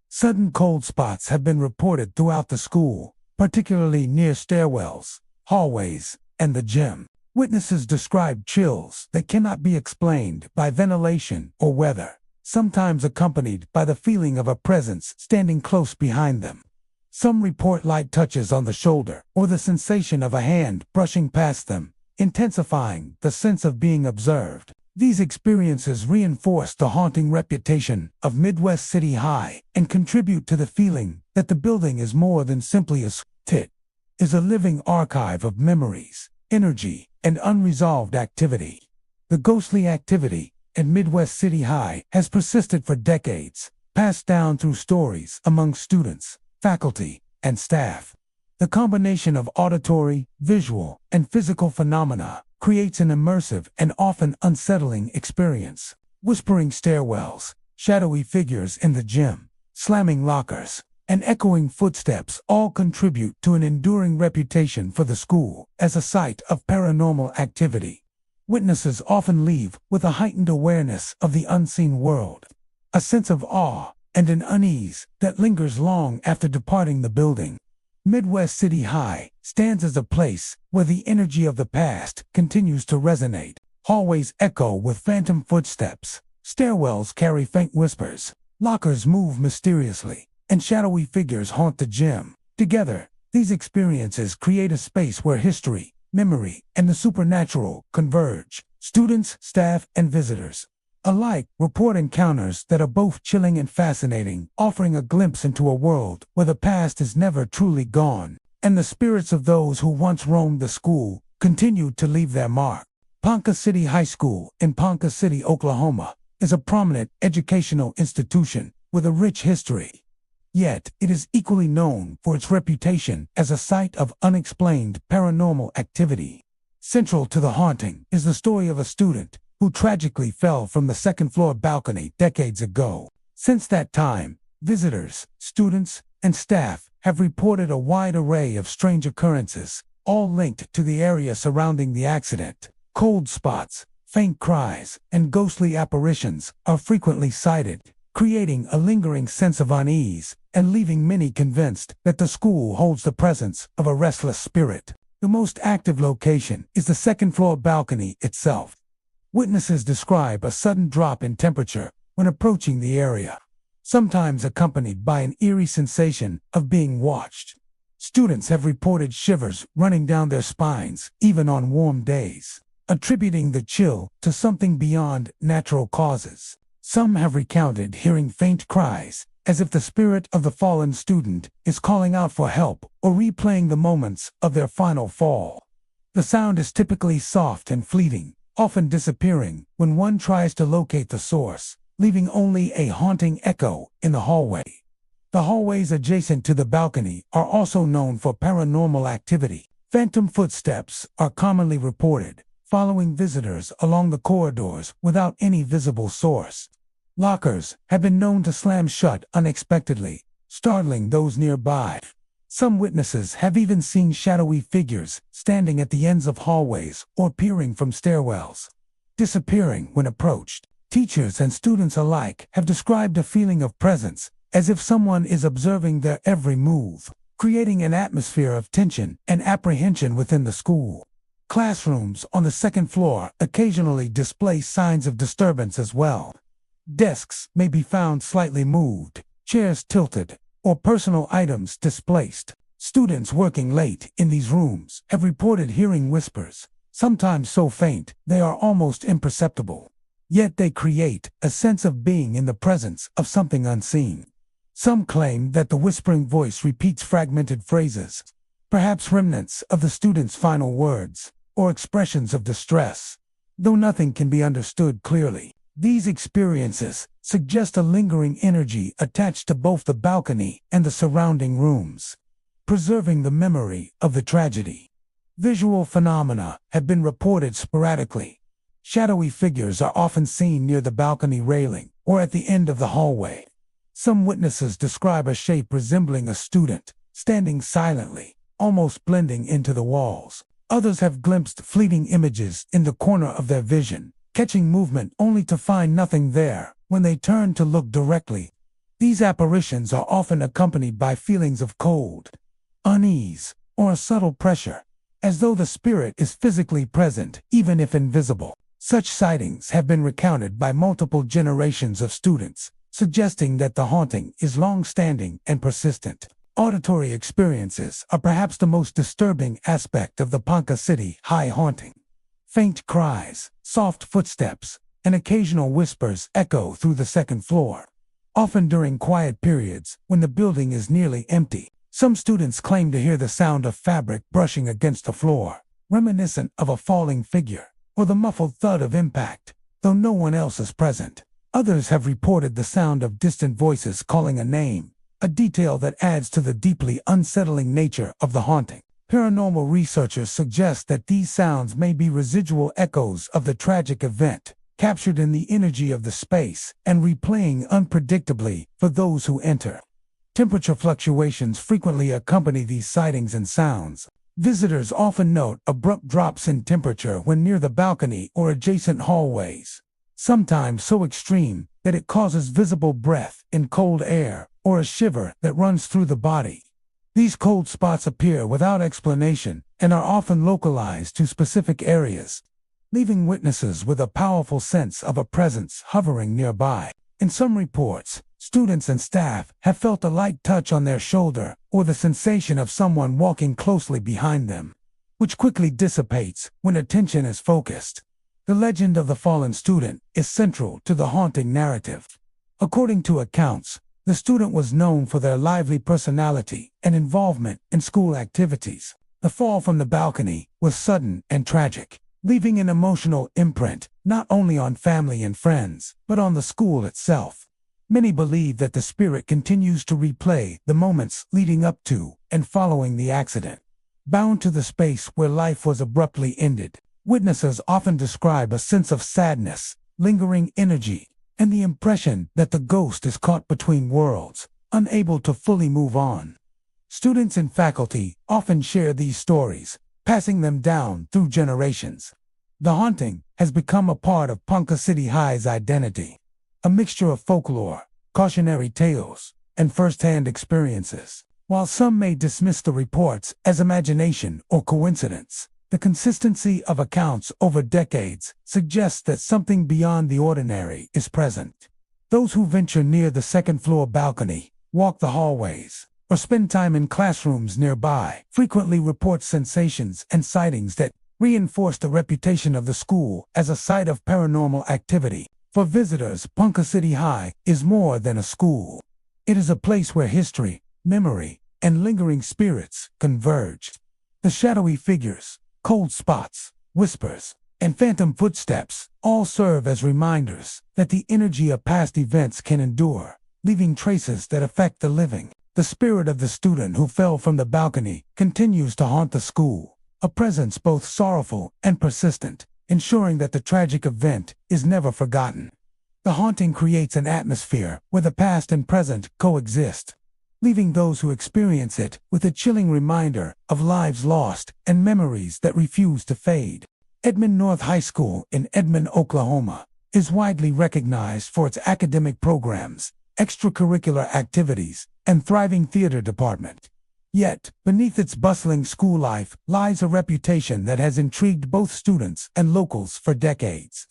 Sudden cold spots have been reported throughout the school, particularly near stairwells, hallways, and the gym. Witnesses describe chills that cannot be explained by ventilation or weather, sometimes accompanied by the feeling of a presence standing close behind them. Some report light touches on the shoulder or the sensation of a hand brushing past them, intensifying the sense of being observed. These experiences reinforce the haunting reputation of Midwest City High and contribute to the feeling that the building is more than simply a school. It is a living archive of memories, energy, and unresolved activity. The ghostly activity at Midwest City High has persisted for decades, passed down through stories among students, faculty, and staff. The combination of auditory, visual, and physical phenomena creates an immersive and often unsettling experience. Whispering stairwells, shadowy figures in the gym, slamming lockers, and echoing footsteps all contribute to an enduring reputation for the school as a site of paranormal activity. Witnesses often leave with a heightened awareness of the unseen world, a sense of awe and an unease that lingers long after departing the building. Midwest City High stands as a place where the energy of the past continues to resonate. Hallways echo with phantom footsteps, stairwells carry faint whispers, lockers move mysteriously, and shadowy figures haunt the gym. Together, these experiences create a space where history, memory, and the supernatural converge. Students, staff, and visitors alike report encounters that are both chilling and fascinating, offering a glimpse into a world where the past is never truly gone, and the spirits of those who once roamed the school continue to leave their mark. Ponca City High School in Ponca City, Oklahoma, is a prominent educational institution with a rich history. Yet, it is equally known for its reputation as a site of unexplained paranormal activity. Central to the haunting is the story of a student who tragically fell from the second-floor balcony decades ago. Since that time, visitors, students, and staff have reported a wide array of strange occurrences, all linked to the area surrounding the accident. Cold spots, faint cries, and ghostly apparitions are frequently cited, creating a lingering sense of unease and leaving many convinced that the school holds the presence of a restless spirit. The most active location is the second-floor balcony itself. Witnesses describe a sudden drop in temperature when approaching the area, sometimes accompanied by an eerie sensation of being watched. Students have reported shivers running down their spines, even on warm days, attributing the chill to something beyond natural causes. Some have recounted hearing faint cries, as if the spirit of the fallen student is calling out for help or replaying the moments of their final fall. The sound is typically soft and fleeting, often disappearing when one tries to locate the source, leaving only a haunting echo in the hallway. The hallways adjacent to the balcony are also known for paranormal activity. Phantom footsteps are commonly reported, following visitors along the corridors without any visible source. Lockers have been known to slam shut unexpectedly, startling those nearby. Some witnesses have even seen shadowy figures standing at the ends of hallways or peering from stairwells, disappearing when approached. Teachers and students alike have described a feeling of presence, as if someone is observing their every move, creating an atmosphere of tension and apprehension within the school. Classrooms on the second floor occasionally display signs of disturbance as well. Desks may be found slightly moved, chairs tilted, or personal items displaced. Students working late in these rooms have reported hearing whispers, sometimes so faint they are almost imperceptible. Yet they create a sense of being in the presence of something unseen. Some claim that the whispering voice repeats fragmented phrases, perhaps remnants of the student's final words, or expressions of distress. Though nothing can be understood clearly, these experiences suggest a lingering energy attached to both the balcony and the surrounding rooms, preserving the memory of the tragedy. Visual phenomena have been reported sporadically. Shadowy figures are often seen near the balcony railing or at the end of the hallway. Some witnesses describe a shape resembling a student, standing silently, almost blending into the walls. Others have glimpsed fleeting images in the corner of their vision, catching movement only to find nothing there when they turn to look directly. These apparitions are often accompanied by feelings of cold, unease, or a subtle pressure, as though the spirit is physically present even if invisible. Such sightings have been recounted by multiple generations of students, suggesting that the haunting is long-standing and persistent. Auditory experiences are perhaps the most disturbing aspect of the Ponca City High haunting. Faint cries, soft footsteps, and occasional whispers echo through the second floor, often during quiet periods when the building is nearly empty. Some students claim to hear the sound of fabric brushing against the floor, reminiscent of a falling figure, or the muffled thud of impact, though no one else is present. Others have reported the sound of distant voices calling a name, a detail that adds to the deeply unsettling nature of the haunting. Paranormal researchers suggest that these sounds may be residual echoes of the tragic event, captured in the energy of the space and replaying unpredictably for those who enter. Temperature fluctuations frequently accompany these sightings and sounds. Visitors often note abrupt drops in temperature when near the balcony or adjacent hallways, sometimes so extreme that it causes visible breath in cold air or a shiver that runs through the body. These cold spots appear without explanation and are often localized to specific areas, leaving witnesses with a powerful sense of a presence hovering nearby. In some reports, students and staff have felt a light touch on their shoulder or the sensation of someone walking closely behind them, which quickly dissipates when attention is focused. The legend of the fallen student is central to the haunting narrative. According to accounts, the student was known for their lively personality and involvement in school activities. The fall from the balcony was sudden and tragic, leaving an emotional imprint not only on family and friends, but on the school itself. Many believe that the spirit continues to replay the moments leading up to and following the accident. Bound to the space where life was abruptly ended, witnesses often describe a sense of sadness, lingering energy, and the impression that the ghost is caught between worlds, unable to fully move on. Students and faculty often share these stories, passing them down through generations. The haunting has become a part of Ponca City High's identity, a mixture of folklore, cautionary tales, and first-hand experiences. While some may dismiss the reports as imagination or coincidence, the consistency of accounts over decades suggests that something beyond the ordinary is present. Those who venture near the second-floor balcony, walk the hallways, or spend time in classrooms nearby frequently report sensations and sightings that reinforce the reputation of the school as a site of paranormal activity. For visitors, Ponca City High is more than a school. It is a place where history, memory, and lingering spirits converge. The shadowy figures, cold spots, whispers, and phantom footsteps all serve as reminders that the energy of past events can endure, leaving traces that affect the living. The spirit of the student who fell from the balcony continues to haunt the school, a presence both sorrowful and persistent, ensuring that the tragic event is never forgotten. The haunting creates an atmosphere where the past and present coexist, leaving those who experience it with a chilling reminder of lives lost and memories that refuse to fade. Edmond North High School in Edmond, Oklahoma, is widely recognized for its academic programs, extracurricular activities, and thriving theater department. Yet, beneath its bustling school life lies a reputation that has intrigued both students and locals for decades.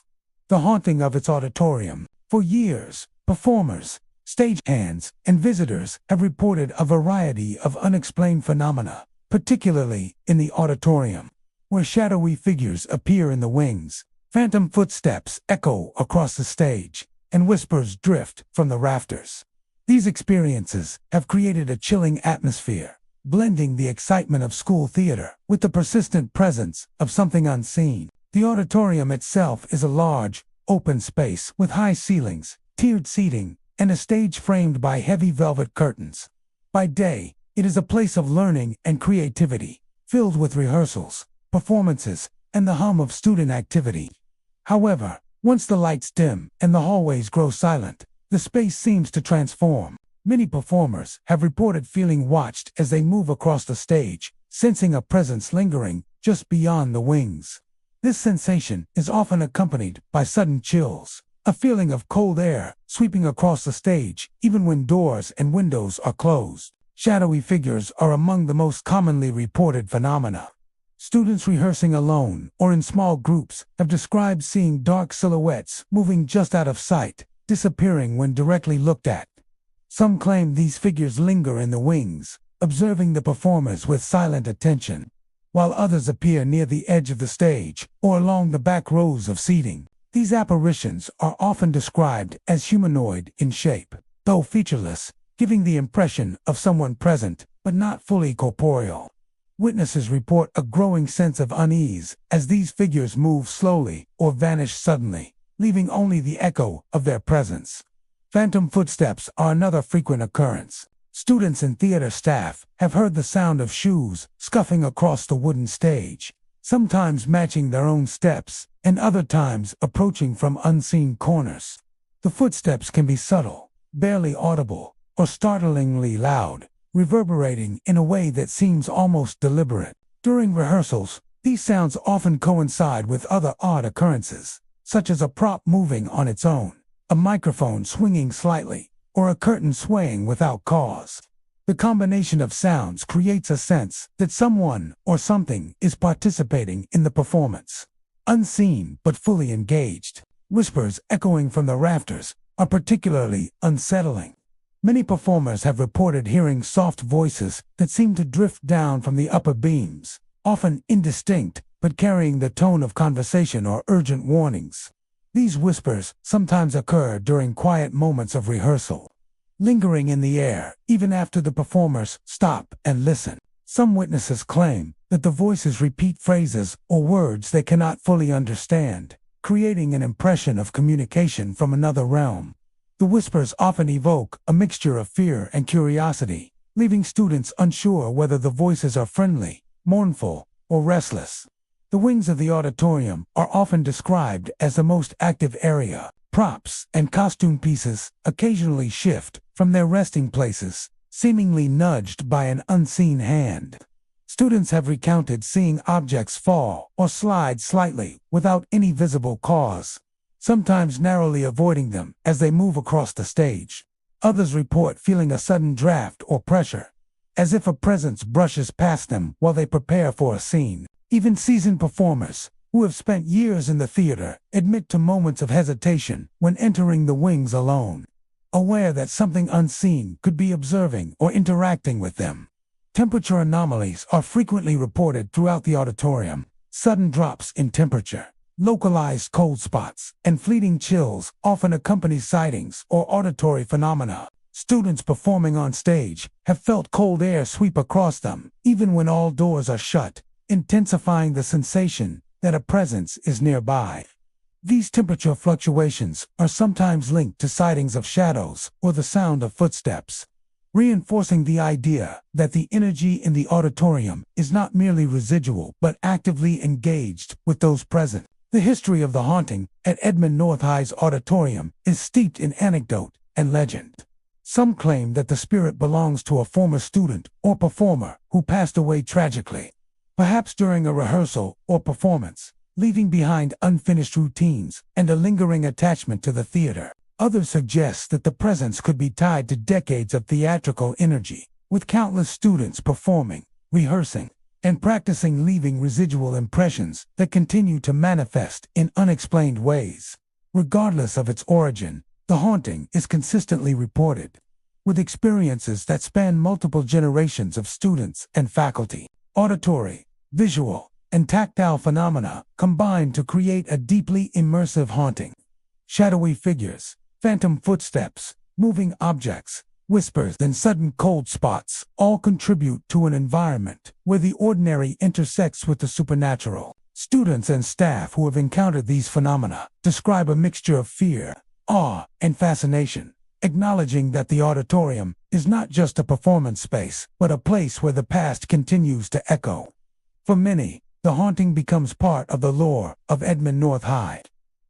The haunting of its auditorium. For years, performers, stagehands, and visitors have reported a variety of unexplained phenomena, particularly in the auditorium, where shadowy figures appear in the wings, phantom footsteps echo across the stage, and whispers drift from the rafters. These experiences have created a chilling atmosphere, blending the excitement of school theater with the persistent presence of something unseen. The auditorium itself is a large, open space with high ceilings, tiered seating, and a stage framed by heavy velvet curtains. By day, it is a place of learning and creativity, filled with rehearsals, performances, and the hum of student activity. However, once the lights dim and the hallways grow silent, the space seems to transform. Many performers have reported feeling watched as they move across the stage, sensing a presence lingering just beyond the wings. This sensation is often accompanied by sudden chills, a feeling of cold air sweeping across the stage even when doors and windows are closed. Shadowy figures are among the most commonly reported phenomena. Students rehearsing alone or in small groups have described seeing dark silhouettes moving just out of sight, disappearing when directly looked at. Some claim these figures linger in the wings, observing the performers with silent attention, while others appear near the edge of the stage or along the back rows of seating. These apparitions are often described as humanoid in shape, though featureless, giving the impression of someone present but not fully corporeal. Witnesses report a growing sense of unease as these figures move slowly or vanish suddenly, leaving only the echo of their presence. Phantom footsteps are another frequent occurrence. Students and theater staff have heard the sound of shoes scuffing across the wooden stage, sometimes matching their own steps, and other times approaching from unseen corners. The footsteps can be subtle, barely audible, or startlingly loud, reverberating in a way that seems almost deliberate. During rehearsals, these sounds often coincide with other odd occurrences, such as a prop moving on its own, a microphone swinging slightly, or a curtain swaying without cause. The combination of sounds creates a sense that someone or something is participating in the performance. Unseen but fully engaged, whispers echoing from the rafters are particularly unsettling. Many performers have reported hearing soft voices that seem to drift down from the upper beams, often indistinct but carrying the tone of conversation or urgent warnings. These whispers sometimes occur during quiet moments of rehearsal, lingering in the air even after the performers stop and listen. Some witnesses claim that the voices repeat phrases or words they cannot fully understand, creating an impression of communication from another realm. The whispers often evoke a mixture of fear and curiosity, leaving students unsure whether the voices are friendly, mournful, or restless. The wings of the auditorium are often described as the most active area. Props and costume pieces occasionally shift from their resting places, seemingly nudged by an unseen hand. Students have recounted seeing objects fall or slide slightly without any visible cause, sometimes narrowly avoiding them as they move across the stage. Others report feeling a sudden draft or pressure, as if a presence brushes past them while they prepare for a scene. Even seasoned performers, who have spent years in the theater, admit to moments of hesitation when entering the wings alone, aware that something unseen could be observing or interacting with them. Temperature anomalies are frequently reported throughout the auditorium. Sudden drops in temperature, localized cold spots, and fleeting chills often accompany sightings or auditory phenomena. Students performing on stage have felt cold air sweep across them, even when all doors are shut, intensifying the sensation that a presence is nearby. These temperature fluctuations are sometimes linked to sightings of shadows or the sound of footsteps, reinforcing the idea that the energy in the auditorium is not merely residual but actively engaged with those present. The history of the haunting at Edmond North High's auditorium is steeped in anecdote and legend. Some claim that the spirit belongs to a former student or performer who passed away tragically, perhaps during a rehearsal or performance, leaving behind unfinished routines and a lingering attachment to the theater. Others suggest that the presence could be tied to decades of theatrical energy, with countless students performing, rehearsing, and practicing, leaving residual impressions that continue to manifest in unexplained ways. Regardless of its origin, the haunting is consistently reported, with experiences that span multiple generations of students and faculty. Auditory, visual, and tactile phenomena combine to create a deeply immersive haunting. Shadowy figures, phantom footsteps, moving objects, whispers, and sudden cold spots all contribute to an environment where the ordinary intersects with the supernatural. Students and staff who have encountered these phenomena describe a mixture of fear, awe, and fascination, acknowledging that the auditorium is not just a performance space, but a place where the past continues to echo. For many, the haunting becomes part of the lore of Edmond North High,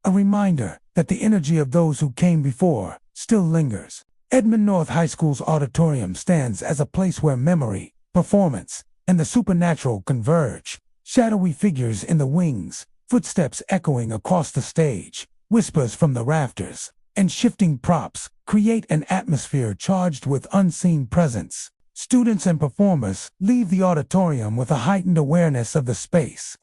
a reminder that the energy of those who came before still lingers. Edmond North High School's auditorium stands as a place where memory, performance, and the supernatural converge. Shadowy figures in the wings, footsteps echoing across the stage, whispers from the rafters, and shifting props create an atmosphere charged with unseen presence. Students and performers leave the auditorium with a heightened awareness of the space,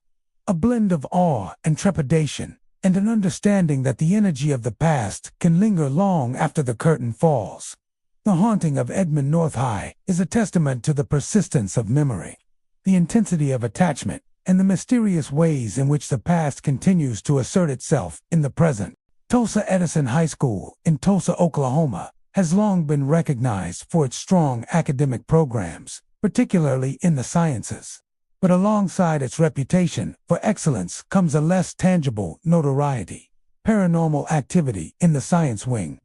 a blend of awe and trepidation, and an understanding that the energy of the past can linger long after the curtain falls. The haunting of Edmond North High is a testament to the persistence of memory, the intensity of attachment, and the mysterious ways in which the past continues to assert itself in the present. Tulsa Edison High School in Tulsa, Oklahoma, has long been recognized for its strong academic programs, particularly in the sciences. But alongside its reputation for excellence comes a less tangible notoriety: paranormal activity in the science wing.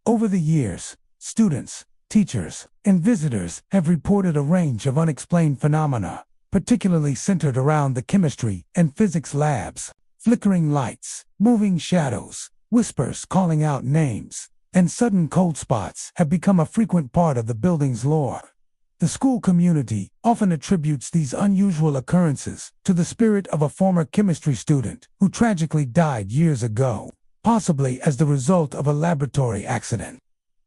Over the years, students, teachers, and visitors have reported a range of unexplained phenomena, particularly centered around the chemistry and physics labs. Flickering lights, moving shadows, whispers calling out names, and sudden cold spots have become a frequent part of the building's lore. The school community often attributes these unusual occurrences to the spirit of a former chemistry student who tragically died years ago, possibly as the result of a laboratory accident.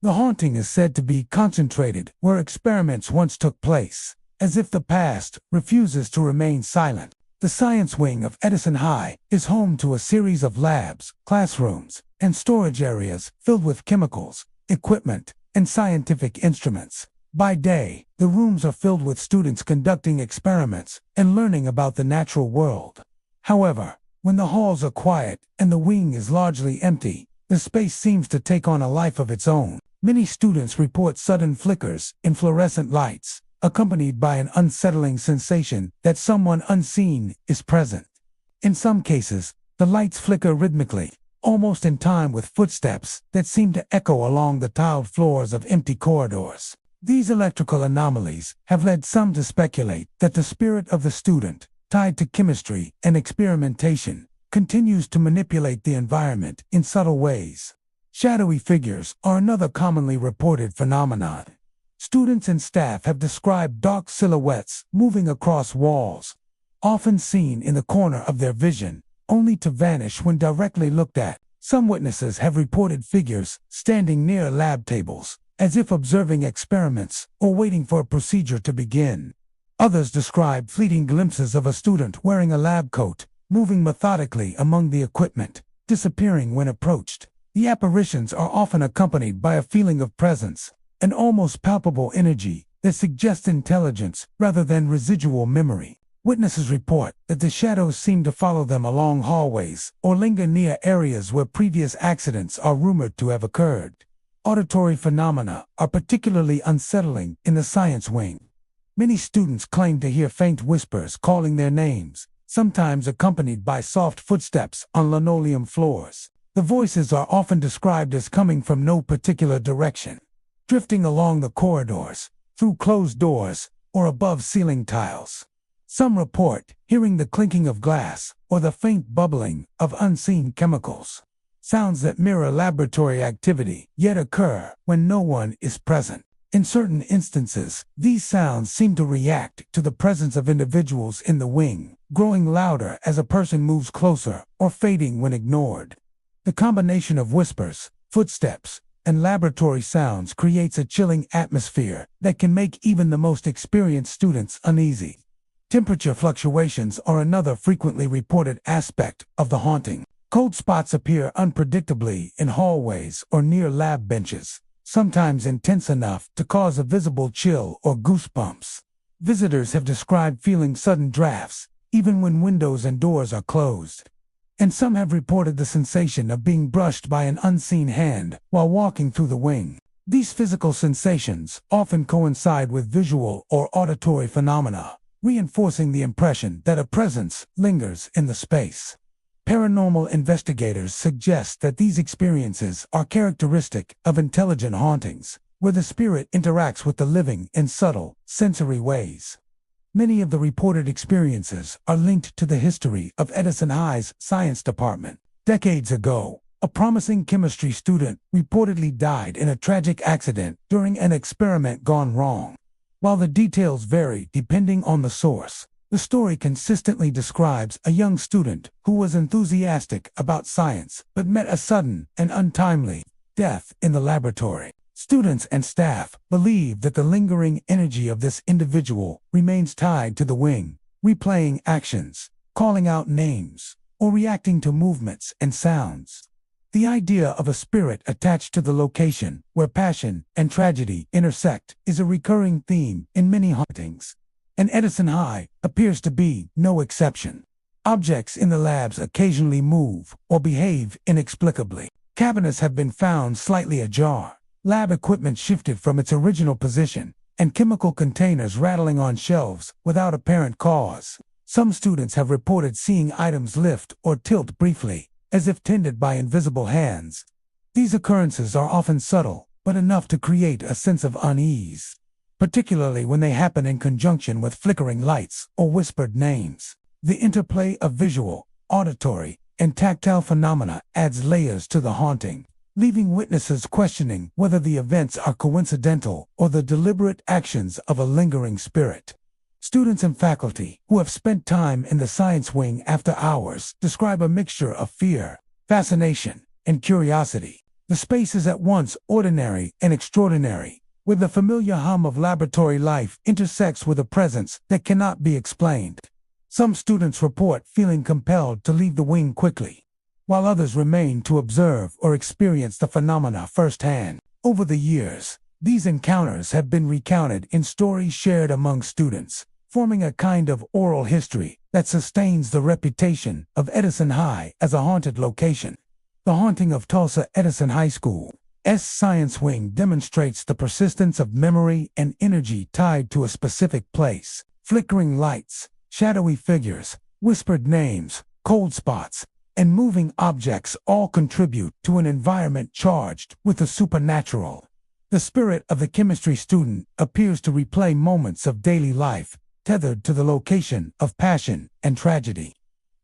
The haunting is said to be concentrated where experiments once took place, as if the past refuses to remain silent. The science wing of Edison High is home to a series of labs, classrooms, and storage areas filled with chemicals, equipment, and scientific instruments. By day, the rooms are filled with students conducting experiments and learning about the natural world. However, when the halls are quiet and the wing is largely empty, the space seems to take on a life of its own. Many students report sudden flickers in fluorescent lights, accompanied by an unsettling sensation that someone unseen is present. In some cases, the lights flicker rhythmically, almost in time with footsteps that seem to echo along the tiled floors of empty corridors. These electrical anomalies have led some to speculate that the spirit of the student, tied to chemistry and experimentation, continues to manipulate the environment in subtle ways. Shadowy figures are another commonly reported phenomenon. Students and staff have described dark silhouettes moving across walls, often seen in the corner of their vision, only to vanish when directly looked at. Some witnesses have reported figures standing near lab tables, as if observing experiments or waiting for a procedure to begin. Others describe fleeting glimpses of a student wearing a lab coat, moving methodically among the equipment, disappearing when approached. The apparitions are often accompanied by a feeling of presence, an almost palpable energy that suggests intelligence rather than residual memory. Witnesses report that the shadows seem to follow them along hallways or linger near areas where previous accidents are rumored to have occurred. Auditory phenomena are particularly unsettling in the science wing. Many students claim to hear faint whispers calling their names, sometimes accompanied by soft footsteps on linoleum floors. The voices are often described as coming from no particular direction, drifting along the corridors, through closed doors, or above ceiling tiles. Some report hearing the clinking of glass or the faint bubbling of unseen chemicals. Sounds that mirror laboratory activity, yet occur when no one is present. In certain instances, these sounds seem to react to the presence of individuals in the wing, growing louder as a person moves closer or fading when ignored. The combination of whispers, footsteps, and laboratory sounds creates a chilling atmosphere that can make even the most experienced students uneasy. Temperature fluctuations are another frequently reported aspect of the haunting. Cold spots appear unpredictably in hallways or near lab benches, sometimes intense enough to cause a visible chill or goosebumps. Visitors have described feeling sudden drafts, even when windows and doors are closed. And some have reported the sensation of being brushed by an unseen hand while walking through the wing. These physical sensations often coincide with visual or auditory phenomena, reinforcing the impression that a presence lingers in the space. Paranormal investigators suggest that these experiences are characteristic of intelligent hauntings, where the spirit interacts with the living in subtle, sensory ways. Many of the reported experiences are linked to the history of Edison High's science department. Decades ago, a promising chemistry student reportedly died in a tragic accident during an experiment gone wrong. While the details vary depending on the source, the story consistently describes a young student who was enthusiastic about science but met a sudden and untimely death in the laboratory. Students and staff believe that the lingering energy of this individual remains tied to the wing, replaying actions, calling out names, or reacting to movements and sounds. The idea of a spirit attached to the location where passion and tragedy intersect is a recurring theme in many hauntings, and Edison High appears to be no exception. Objects in the labs occasionally move or behave inexplicably. Cabinets have been found slightly ajar, lab equipment shifted from its original position, and chemical containers rattling on shelves without apparent cause. Some students have reported seeing items lift or tilt briefly, as if tended by invisible hands. These occurrences are often subtle, but enough to create a sense of unease, particularly when they happen in conjunction with flickering lights or whispered names. The interplay of visual, auditory, and tactile phenomena adds layers to the haunting, leaving witnesses questioning whether the events are coincidental or the deliberate actions of a lingering spirit. Students and faculty who have spent time in the science wing after hours describe a mixture of fear, fascination, and curiosity. The space is at once ordinary and extraordinary, where the familiar hum of laboratory life intersects with a presence that cannot be explained. Some students report feeling compelled to leave the wing quickly, while others remain to observe or experience the phenomena firsthand. Over the years, these encounters have been recounted in stories shared among students, forming a kind of oral history that sustains the reputation of Edison High as a haunted location. The haunting of Tulsa Edison High School's science wing demonstrates the persistence of memory and energy tied to a specific place. Flickering lights, shadowy figures, whispered names, cold spots, and moving objects all contribute to an environment charged with the supernatural. The spirit of the chemistry student appears to replay moments of daily life, tethered to the location of passion and tragedy.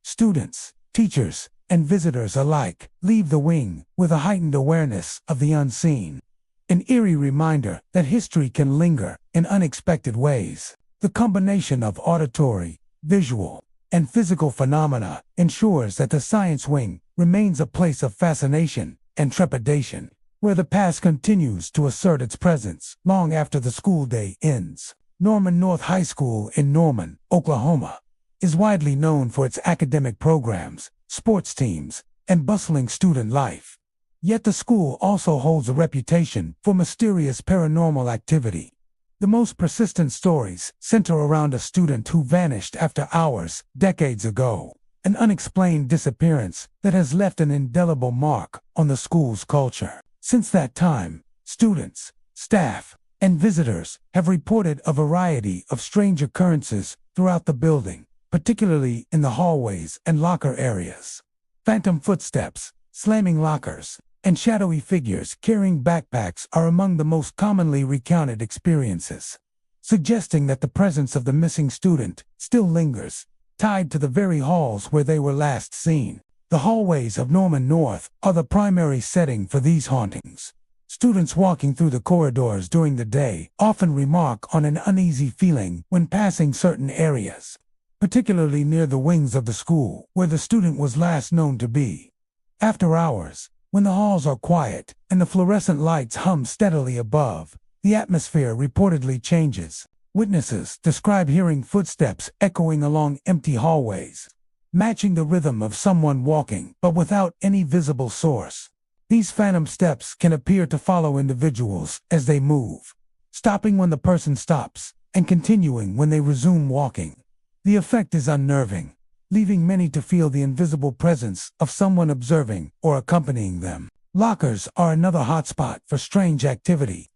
Students, teachers, and visitors alike leave the wing with a heightened awareness of the unseen, an eerie reminder that history can linger in unexpected ways. The combination of auditory, visual, and physical phenomena ensures that the science wing remains a place of fascination and trepidation, where the past continues to assert its presence long after the school day ends. Norman North High School in Norman, Oklahoma, is widely known for its academic programs, sports teams, and bustling student life. Yet the school also holds a reputation for mysterious paranormal activity. The most persistent stories center around a student who vanished after hours decades ago, an unexplained disappearance that has left an indelible mark on the school's culture. Since that time, students, staff, and visitors have reported a variety of strange occurrences throughout the building, particularly in the hallways and locker areas. Phantom footsteps, slamming lockers, and shadowy figures carrying backpacks are among the most commonly recounted experiences, suggesting that the presence of the missing student still lingers, tied to the very halls where they were last seen. The hallways of Norman North are the primary setting for these hauntings. Students walking through the corridors during the day often remark on an uneasy feeling when passing certain areas, particularly near the wings of the school where the student was last known to be. After hours, When the halls are quiet and the fluorescent lights hum steadily above, the atmosphere reportedly changes. Witnesses describe hearing footsteps echoing along empty hallways, matching the rhythm of someone walking but without any visible source. These phantom steps can appear to follow individuals as they move, stopping when the person stops and continuing when they resume walking. The effect is unnerving, leaving many to feel the invisible presence of someone observing or accompanying them. Lockers are another hotspot for strange activity.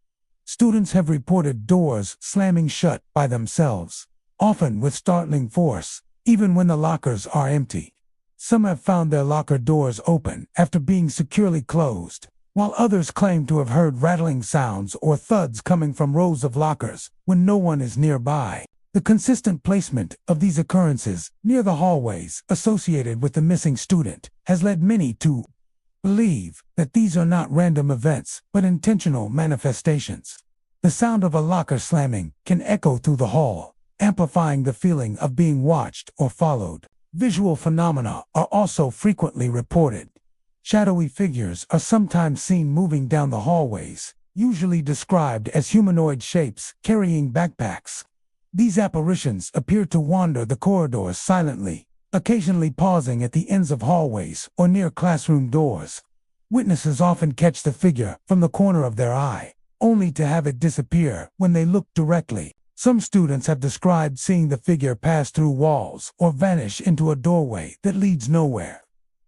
Students have reported doors slamming shut by themselves, often with startling force, even when the lockers are empty. Some have found their locker doors open after being securely closed, while others claim to have heard rattling sounds or thuds coming from rows of lockers when no one is nearby. The consistent placement of these occurrences near the hallways associated with the missing student has led many to believe that these are not random events but intentional manifestations. The sound of a locker slamming can echo through the hall, amplifying the feeling of being watched or followed. Visual phenomena are also frequently reported. Shadowy figures are sometimes seen moving down the hallways, usually described as humanoid shapes carrying backpacks. These apparitions appear to wander the corridors silently, occasionally pausing at the ends of hallways or near classroom doors. Witnesses often catch the figure from the corner of their eye, only to have it disappear when they look directly. Some students have described seeing the figure pass through walls or vanish into a doorway that leads nowhere,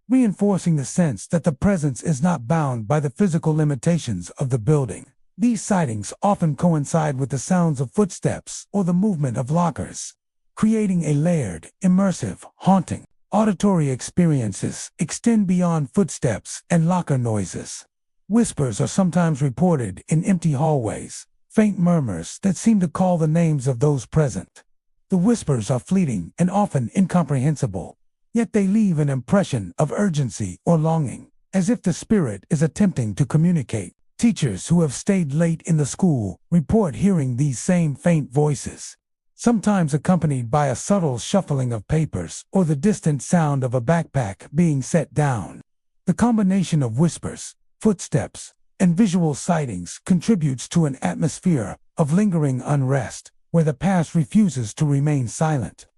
reinforcing the sense that the presence is not bound by the physical limitations of the building. These sightings often coincide with the sounds of footsteps or the movement of lockers, creating a layered, immersive, haunting. Auditory experiences extend beyond footsteps and locker noises. Whispers are sometimes reported in empty hallways, faint murmurs that seem to call the names of those present. The whispers are fleeting and often incomprehensible, yet they leave an impression of urgency or longing, as if the spirit is attempting to communicate. Teachers who have stayed late in the school report hearing these same faint voices, sometimes accompanied by a subtle shuffling of papers or the distant sound of a backpack being set down. The combination of whispers, footsteps, and visual sightings contributes to an atmosphere of lingering unrest, where the past refuses to remain silent.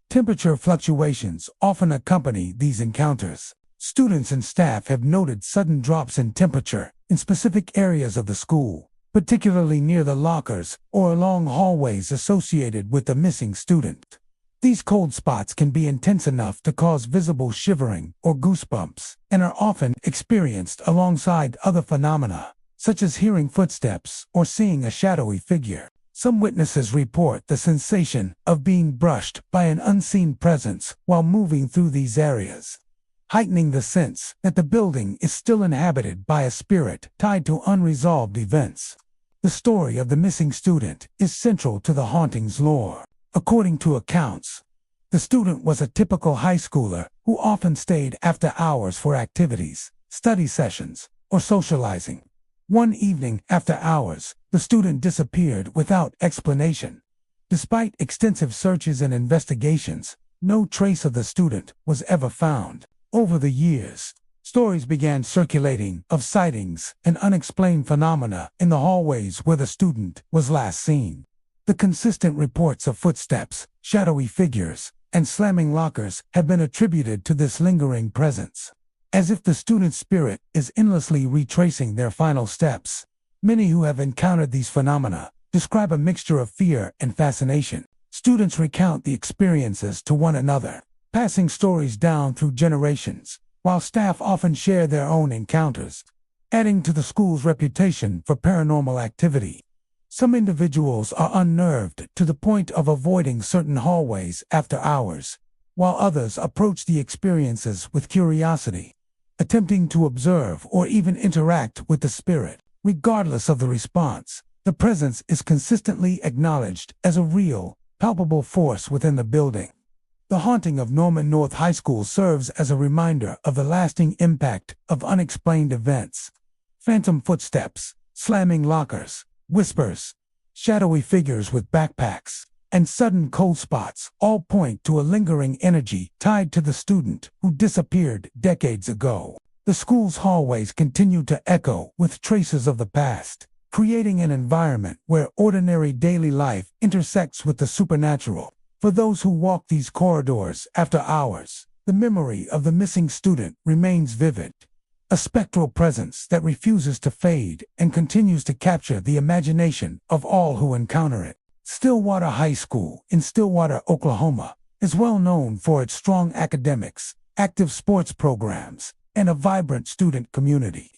Temperature fluctuations often accompany these encounters. Students and staff have noted sudden drops in temperature in specific areas of the school, particularly near the lockers or along hallways associated with the missing student. These cold spots can be intense enough to cause visible shivering or goosebumps, and are often experienced alongside other phenomena, such as hearing footsteps or seeing a shadowy figure. Some witnesses report the sensation of being brushed by an unseen presence while moving through these areas, heightening the sense that the building is still inhabited by a spirit tied to unresolved events. The story of the missing student is central to the Hauntings lore. According to accounts, the student was a typical high schooler who often stayed after hours for activities, study sessions, or socializing. One evening after hours, the student disappeared without explanation. Despite extensive searches and investigations, no trace of the student was ever found. Over the years, stories began circulating of sightings and unexplained phenomena in the hallways where the student was last seen. The consistent reports of footsteps, shadowy figures, and slamming lockers have been attributed to this lingering presence, as if the student's spirit is endlessly retracing their final steps. Many who have encountered these phenomena describe a mixture of fear and fascination. Students recount the experiences to one another, passing stories down through generations, while staff often share their own encounters, adding to the school's reputation for paranormal activity. Some individuals are unnerved to the point of avoiding certain hallways after hours, while others approach the experiences with curiosity, attempting to observe or even interact with the spirit. Regardless of the response, the presence is consistently acknowledged as a real, palpable force within the building. The haunting of Norman North High School serves as a reminder of the lasting impact of unexplained events. Phantom footsteps, slamming lockers, whispers, shadowy figures with backpacks, and sudden cold spots all point to a lingering energy tied to the student who disappeared decades ago. The school's hallways continue to echo with traces of the past, creating an environment where ordinary daily life intersects with the supernatural. For those who walk these corridors after hours, the memory of the missing student remains vivid, a spectral presence that refuses to fade and continues to capture the imagination of all who encounter it. Stillwater High School in Stillwater, Oklahoma, is well known for its strong academics, active sports programs, and a vibrant student community.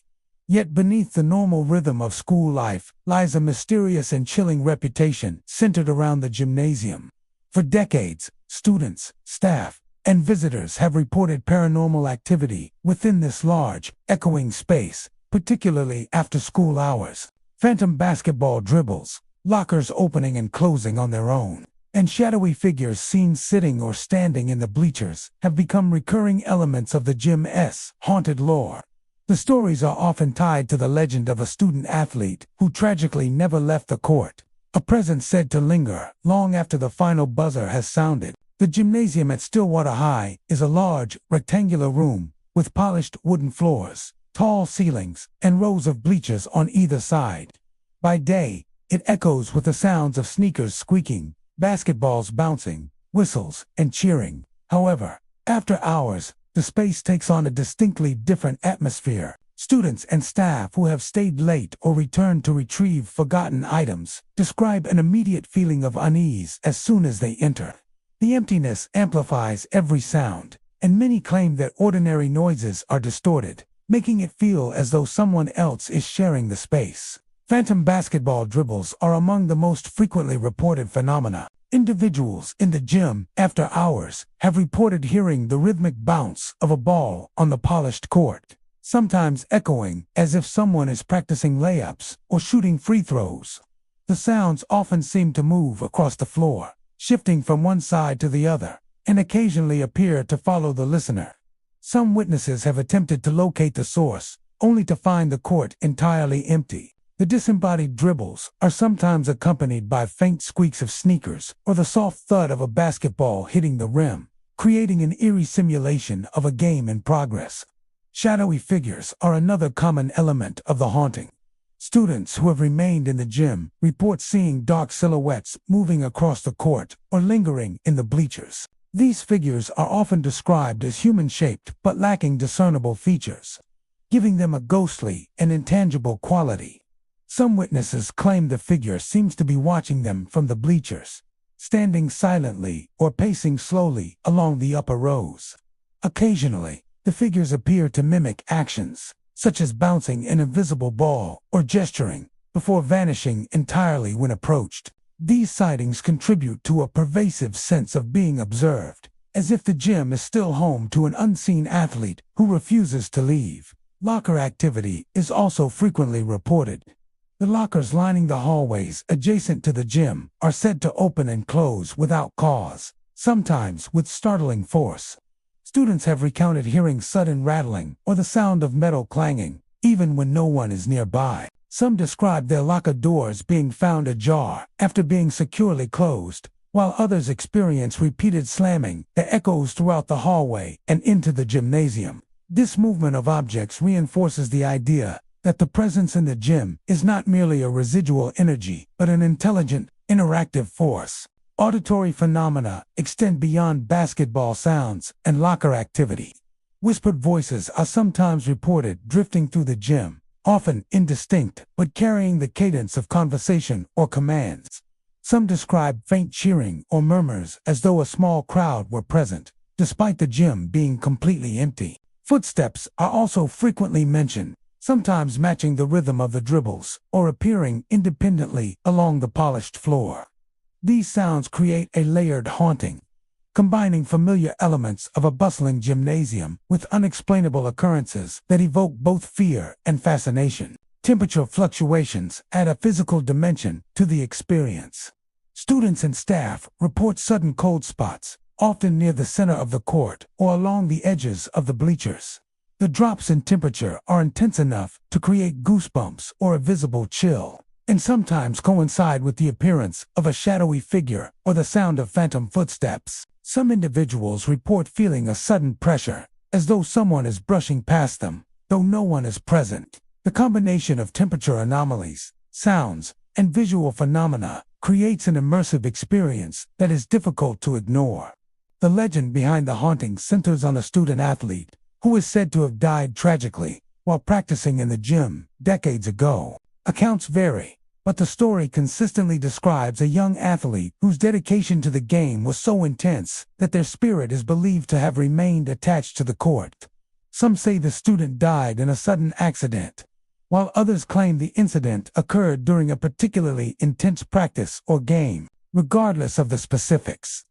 Yet beneath the normal rhythm of school life lies a mysterious and chilling reputation centered around the gymnasium. For decades, students, staff, and visitors have reported paranormal activity within this large, echoing space, particularly after school hours. Phantom basketball dribbles, lockers opening and closing on their own, and shadowy figures seen sitting or standing in the bleachers have become recurring elements of the gym's haunted lore. The stories are often tied to the legend of a student athlete who tragically never left the court, a presence said to linger long after the final buzzer has sounded. The gymnasium at Stillwater High is a large, rectangular room with polished wooden floors, tall ceilings, and rows of bleachers on either side. By day, it echoes with the sounds of sneakers squeaking, basketballs bouncing, whistles, and cheering. However, after hours, the space takes on a distinctly different atmosphere. Students and staff who have stayed late or returned to retrieve forgotten items describe an immediate feeling of unease as soon as they enter. The emptiness amplifies every sound, and many claim that ordinary noises are distorted, making it feel as though someone else is sharing the space. Phantom basketball dribbles are among the most frequently reported phenomena. Individuals in the gym, after hours, have reported hearing the rhythmic bounce of a ball on the polished court, sometimes echoing as if someone is practicing layups or shooting free throws. The sounds often seem to move across the floor, shifting from one side to the other, and occasionally appear to follow the listener. Some witnesses have attempted to locate the source, only to find the court entirely empty. The disembodied dribbles are sometimes accompanied by faint squeaks of sneakers or the soft thud of a basketball hitting the rim, creating an eerie simulation of a game in progress. Shadowy figures are another common element of the haunting. Students who have remained in the gym report seeing dark silhouettes moving across the court or lingering in the bleachers. These figures are often described as human-shaped but lacking discernible features, giving them a ghostly and intangible quality. Some witnesses claim the figure seems to be watching them from the bleachers, standing silently or pacing slowly along the upper rows. Occasionally, the figures appear to mimic actions, such as bouncing an invisible ball or gesturing, before vanishing entirely when approached. These sightings contribute to a pervasive sense of being observed, as if the gym is still home to an unseen athlete who refuses to leave. Locker activity is also frequently reported. The lockers lining the hallways adjacent to the gym are said to open and close without cause, sometimes with startling force. Students have recounted hearing sudden rattling or the sound of metal clanging, even when no one is nearby. Some describe their locker doors being found ajar after being securely closed, while others experience repeated slamming that echoes throughout the hallway and into the gymnasium. This movement of objects reinforces the idea that the presence in the gym is not merely a residual energy, but an intelligent, interactive force. Auditory phenomena extend beyond basketball sounds and locker activity. Whispered voices are sometimes reported drifting through the gym, often indistinct but carrying the cadence of conversation or commands. Some describe faint cheering or murmurs as though a small crowd were present, despite the gym being completely empty. Footsteps are also frequently mentioned, sometimes matching the rhythm of the dribbles or appearing independently along the polished floor. These sounds create a layered haunting, combining familiar elements of a bustling gymnasium with unexplainable occurrences that evoke both fear and fascination. Temperature fluctuations add a physical dimension to the experience. Students and staff report sudden cold spots, often near the center of the court or along the edges of the bleachers. The drops in temperature are intense enough to create goosebumps or a visible chill, and sometimes coincide with the appearance of a shadowy figure or the sound of phantom footsteps. Some individuals report feeling a sudden pressure, as though someone is brushing past them, though no one is present. The combination of temperature anomalies, sounds, and visual phenomena creates an immersive experience that is difficult to ignore. The legend behind the haunting centers on a student-athlete who is said to have died tragically while practicing in the gym decades ago. Accounts vary, but the story consistently describes a young athlete whose dedication to the game was so intense that their spirit is believed to have remained attached to the court. Some say the student died in a sudden accident, while others claim the incident occurred during a particularly intense practice or game. Regardless of the specifics,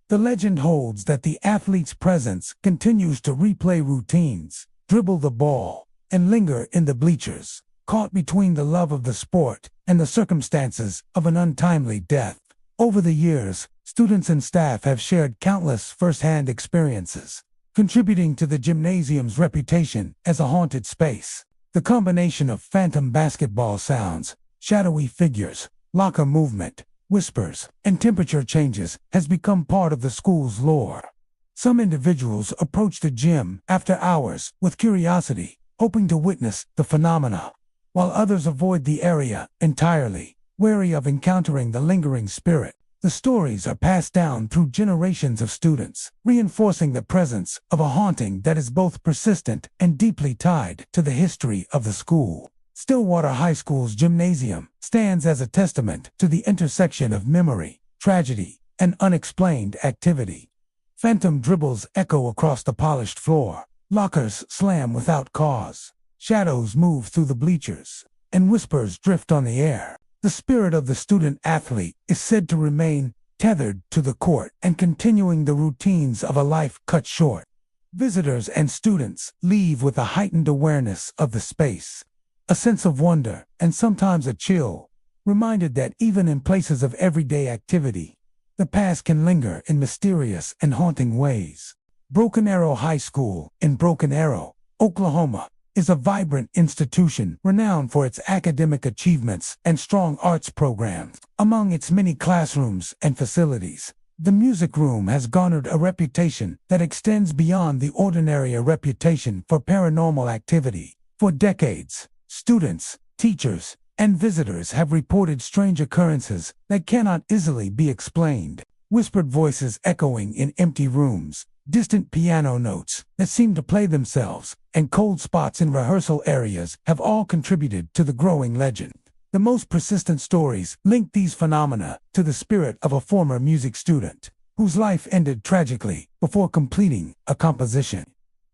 the legend holds that the athlete's presence continues to replay routines, dribble the ball, and linger in the bleachers, caught between the love of the sport and the circumstances of an untimely death. Over the years, students and staff have shared countless first-hand experiences, contributing to the gymnasium's reputation as a haunted space. The combination of phantom basketball sounds, shadowy figures, locker movement, whispers, and temperature changes has become part of the school's lore. Some individuals approach the gym after hours with curiosity, hoping to witness the phenomena, while others avoid the area entirely, wary of encountering the lingering spirit. The stories are passed down through generations of students, reinforcing the presence of a haunting that is both persistent and deeply tied to the history of the school. Stillwater High School's gymnasium stands as a testament to the intersection of memory, tragedy, and unexplained activity. Phantom dribbles echo across the polished floor, lockers slam without cause, shadows move through the bleachers, and whispers drift on the air. The spirit of the student-athlete is said to remain tethered to the court and continuing the routines of a life cut short. Visitors and students leave with a heightened awareness of the space, a sense of wonder, and sometimes a chill, reminded that even in places of everyday activity, the past can linger in mysterious and haunting ways. Broken Arrow High School in Broken Arrow, Oklahoma, is a vibrant institution renowned for its academic achievements and strong arts programs. Among its many classrooms and facilities, the music room has garnered a reputation that extends beyond the ordinary. A reputation for paranormal activity. For decades, students, teachers, and visitors have reported strange occurrences that cannot easily be explained. Whispered voices echoing in empty rooms, distant piano notes that seem to play themselves, and cold spots in rehearsal areas have all contributed to the growing legend. The most persistent stories link these phenomena to the spirit of a former music student whose life ended tragically before completing a composition,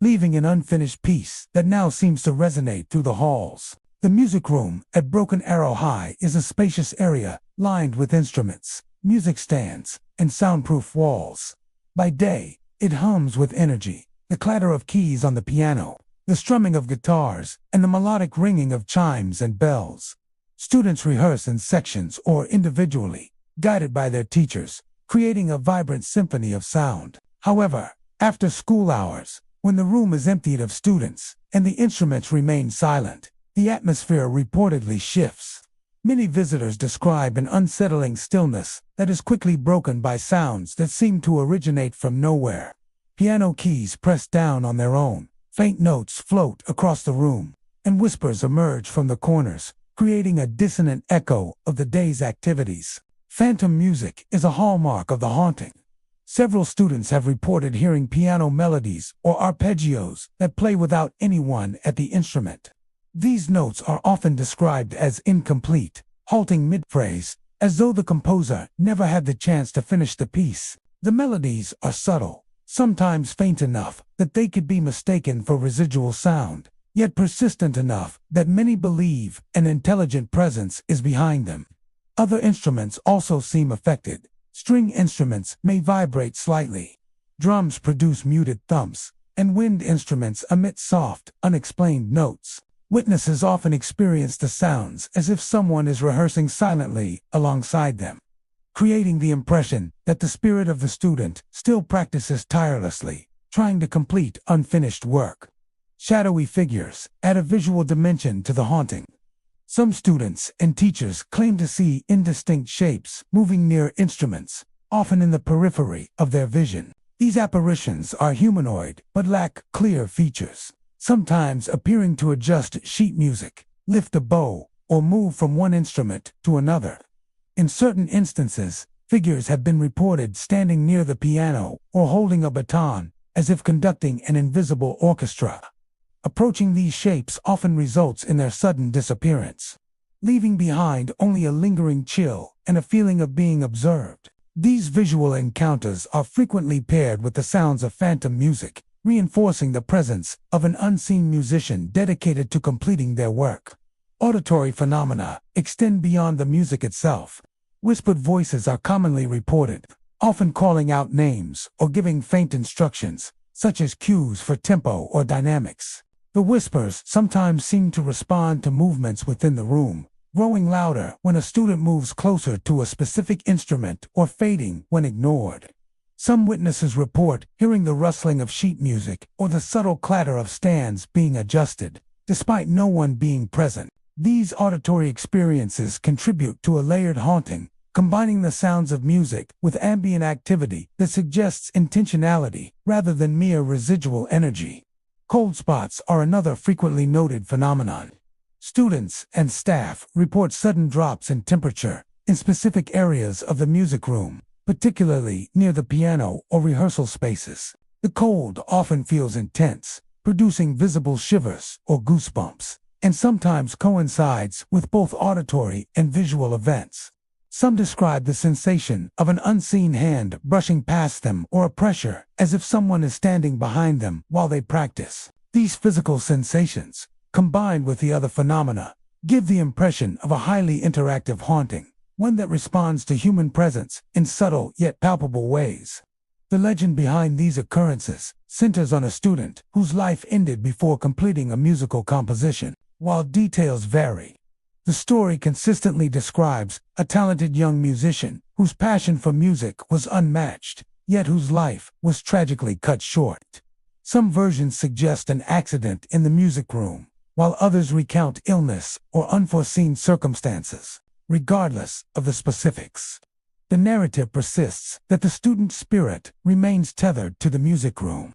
leaving an unfinished piece that now seems to resonate through the halls. The music room at Broken Arrow High is a spacious area lined with instruments, music stands, and soundproof walls. By day, it hums with energy, the clatter of keys on the piano, the strumming of guitars, and the melodic ringing of chimes and bells. Students rehearse in sections or individually, guided by their teachers, creating a vibrant symphony of sound. However, after school hours, when the room is emptied of students and the instruments remain silent, the atmosphere reportedly shifts. Many visitors describe an unsettling stillness that is quickly broken by sounds that seem to originate from nowhere. Piano keys press down on their own, faint notes float across the room, and whispers emerge from the corners, creating a dissonant echo of the day's activities. Phantom music is a hallmark of the haunting. Several students have reported hearing piano melodies or arpeggios that play without anyone at the instrument. These notes are often described as incomplete, halting mid-phrase, as though the composer never had the chance to finish the piece. The melodies are subtle, sometimes faint enough that they could be mistaken for residual sound, yet persistent enough that many believe an intelligent presence is behind them. Other instruments also seem affected. String instruments may vibrate slightly. Drums produce muted thumps, and wind instruments emit soft, unexplained notes. Witnesses often experience the sounds as if someone is rehearsing silently alongside them, creating the impression that the spirit of the student still practices tirelessly, trying to complete unfinished work. Shadowy figures add a visual dimension to the haunting. Some students and teachers claim to see indistinct shapes moving near instruments, often in the periphery of their vision. These apparitions are humanoid but lack clear features. sometimes appearing to adjust sheet music, lift a bow, or move from one instrument to another. In certain instances, figures have been reported standing near the piano or holding a baton, as if conducting an invisible orchestra. Approaching these shapes often results in their sudden disappearance, leaving behind only a lingering chill and a feeling of being observed. These visual encounters are frequently paired with the sounds of phantom music, reinforcing the presence of an unseen musician dedicated to completing their work. Auditory phenomena extend beyond the music itself. Whispered voices are commonly reported, often calling out names or giving faint instructions, such as cues for tempo or dynamics. The whispers sometimes seem to respond to movements within the room, growing louder when a student moves closer to a specific instrument or fading when ignored. Some witnesses report hearing the rustling of sheet music or the subtle clatter of stands being adjusted, despite no one being present. These auditory experiences contribute to a layered haunting, combining the sounds of music with ambient activity that suggests intentionality rather than mere residual energy. Cold spots are another frequently noted phenomenon. Students and staff report sudden drops in temperature in specific areas of the music room, particularly near the piano or rehearsal spaces. The cold often feels intense, producing visible shivers or goosebumps, and sometimes coincides with both auditory and visual events. Some describe the sensation of an unseen hand brushing past them or a pressure as if someone is standing behind them while they practice. These physical sensations, combined with the other phenomena, give the impression of a highly interactive haunting, one that responds to human presence in subtle yet palpable ways. The legend behind these occurrences centers on a student whose life ended before completing a musical composition. While details vary, the story consistently describes a talented young musician whose passion for music was unmatched, yet whose life was tragically cut short. Some versions suggest an accident in the music room, while others recount illness or unforeseen circumstances. Regardless of the specifics, the narrative persists that the student's spirit remains tethered to the music room,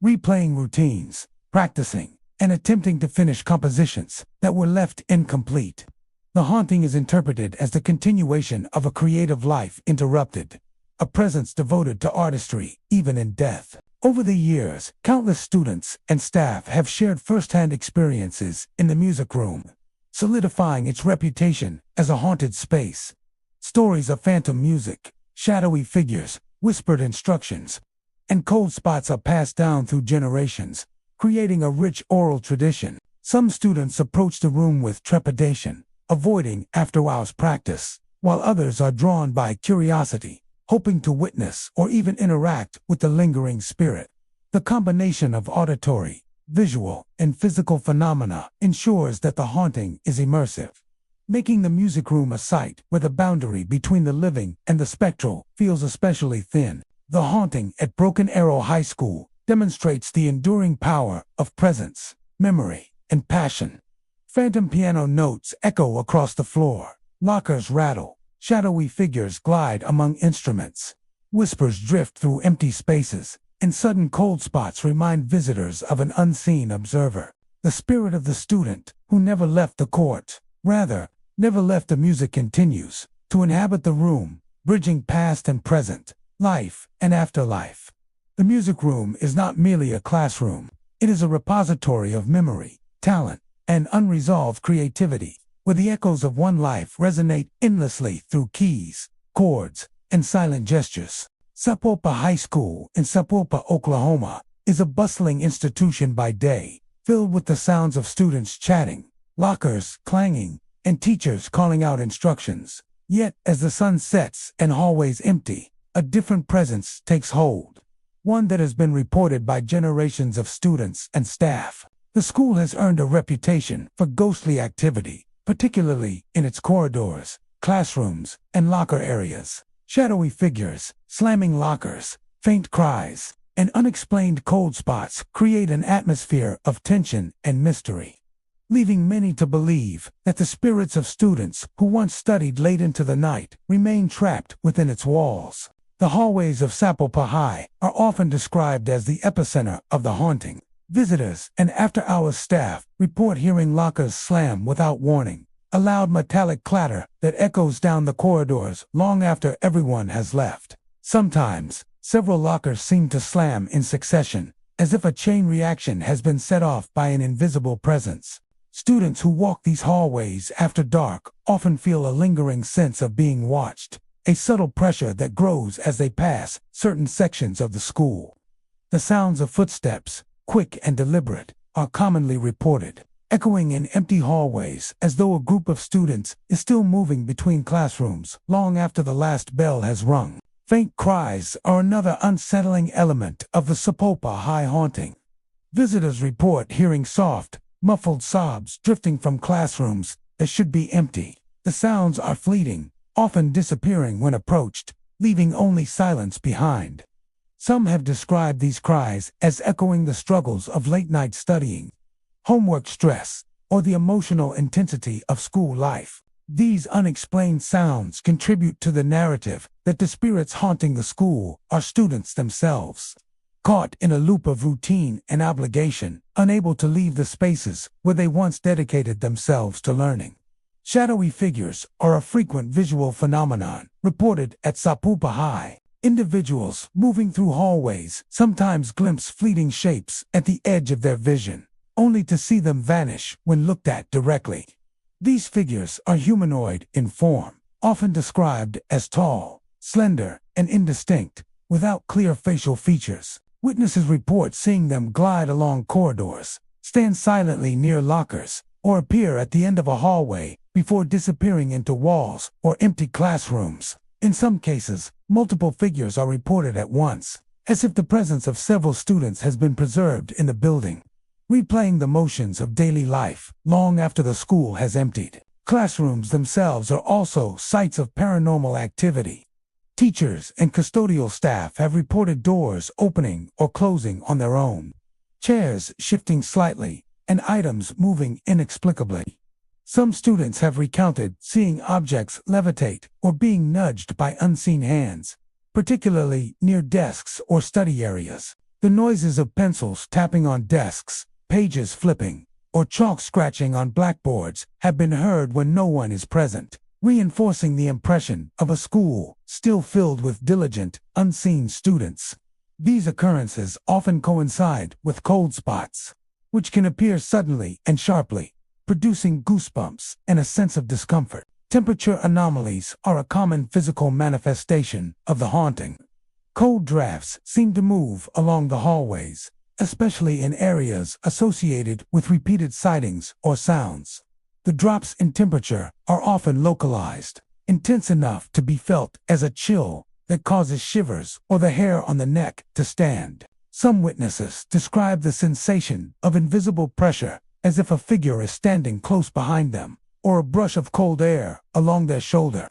replaying routines, practicing, and attempting to finish compositions that were left incomplete. The haunting is interpreted as the continuation of a creative life interrupted, a presence devoted to artistry even in death. Over the years, countless students and staff have shared first-hand experiences in the music room, solidifying its reputation as a haunted space. Stories of phantom music, shadowy figures, whispered instructions, and cold spots are passed down through generations, creating a rich oral tradition. Some students approach the room with trepidation, avoiding after-hours practice, while others are drawn by curiosity, hoping to witness or even interact with the lingering spirit. The combination of auditory, visual, and physical phenomena ensures that the haunting is immersive, making the music room a site where the boundary between the living and the spectral feels especially thin. The haunting at Broken Arrow High School demonstrates the enduring power of presence, memory, and passion. Phantom piano notes echo across the floor, lockers rattle, shadowy figures glide among instruments, whispers drift through empty spaces, and sudden cold spots remind visitors of an unseen observer. The spirit of the student, who never left the court, rather, never left the music, continues to inhabit the room, bridging past and present, life and afterlife. The music room is not merely a classroom. It is a repository of memory, talent, and unresolved creativity, where the echoes of one life resonate endlessly through keys, chords, and silent gestures. Sapulpa High School in Sapulpa, Oklahoma, is a bustling institution by day, filled with the sounds of students chatting, lockers clanging, and teachers calling out instructions. Yet, as the sun sets and hallways empty, a different presence takes hold, one that has been reported by generations of students and staff. The school has earned a reputation for ghostly activity, particularly in its corridors, classrooms, and locker areas. Shadowy figures, slamming lockers, faint cries, and unexplained cold spots create an atmosphere of tension and mystery, leaving many to believe that the spirits of students who once studied late into the night remain trapped within its walls. The hallways of Sapulpa High are often described as the epicenter of the haunting, Visitors and after-hours staff report hearing lockers slam without warning, a loud metallic clatter that echoes down the corridors long after everyone has left. Sometimes, several lockers seem to slam in succession, as if a chain reaction has been set off by an invisible presence. Students who walk these hallways after dark often feel a lingering sense of being watched, a subtle pressure that grows as they pass certain sections of the school. The sounds of footsteps, quick and deliberate, are commonly reported, echoing in empty hallways as though a group of students is still moving between classrooms long after the last bell has rung. Faint cries are another unsettling element of the Sapulpa High haunting. Visitors report hearing soft, muffled sobs drifting from classrooms that should be empty. The sounds are fleeting, often disappearing when approached, leaving only silence behind. Some have described these cries as echoing the struggles of late-night studying, homework stress, or the emotional intensity of school life. These unexplained sounds contribute to the narrative that the spirits haunting the school are students themselves, caught in a loop of routine and obligation, unable to leave the spaces where they once dedicated themselves to learning. Shadowy figures are a frequent visual phenomenon reported at Sapulpa High. Individuals moving through hallways sometimes glimpse fleeting shapes at the edge of their vision, only to see them vanish when looked at directly. These figures are humanoid in form, often described as tall, slender, and indistinct, without clear facial features. Witnesses report seeing them glide along corridors, stand silently near lockers, or appear at the end of a hallway before disappearing into walls or empty classrooms. In some cases, multiple figures are reported at once, as if the presence of several students has been preserved in the building, replaying the motions of daily life long after the school has emptied. Classrooms themselves are also sites of paranormal activity. Teachers and custodial staff have reported doors opening or closing on their own, chairs shifting slightly, and items moving inexplicably. Some students have recounted seeing objects levitate or being nudged by unseen hands, particularly near desks or study areas. The noises of pencils tapping on desks, pages flipping, or chalk scratching on blackboards have been heard when no one is present, reinforcing the impression of a school still filled with diligent, unseen students. These occurrences often coincide with cold spots, which can appear suddenly and sharply, producing goosebumps and a sense of discomfort. Temperature anomalies are a common physical manifestation of the haunting. Cold drafts seem to move along the hallways, especially in areas associated with repeated sightings or sounds. The drops in temperature are often localized, intense enough to be felt as a chill that causes shivers or the hair on the neck to stand. Some witnesses describe the sensation of invisible pressure as if a figure is standing close behind them, or a brush of cold air along their shoulder.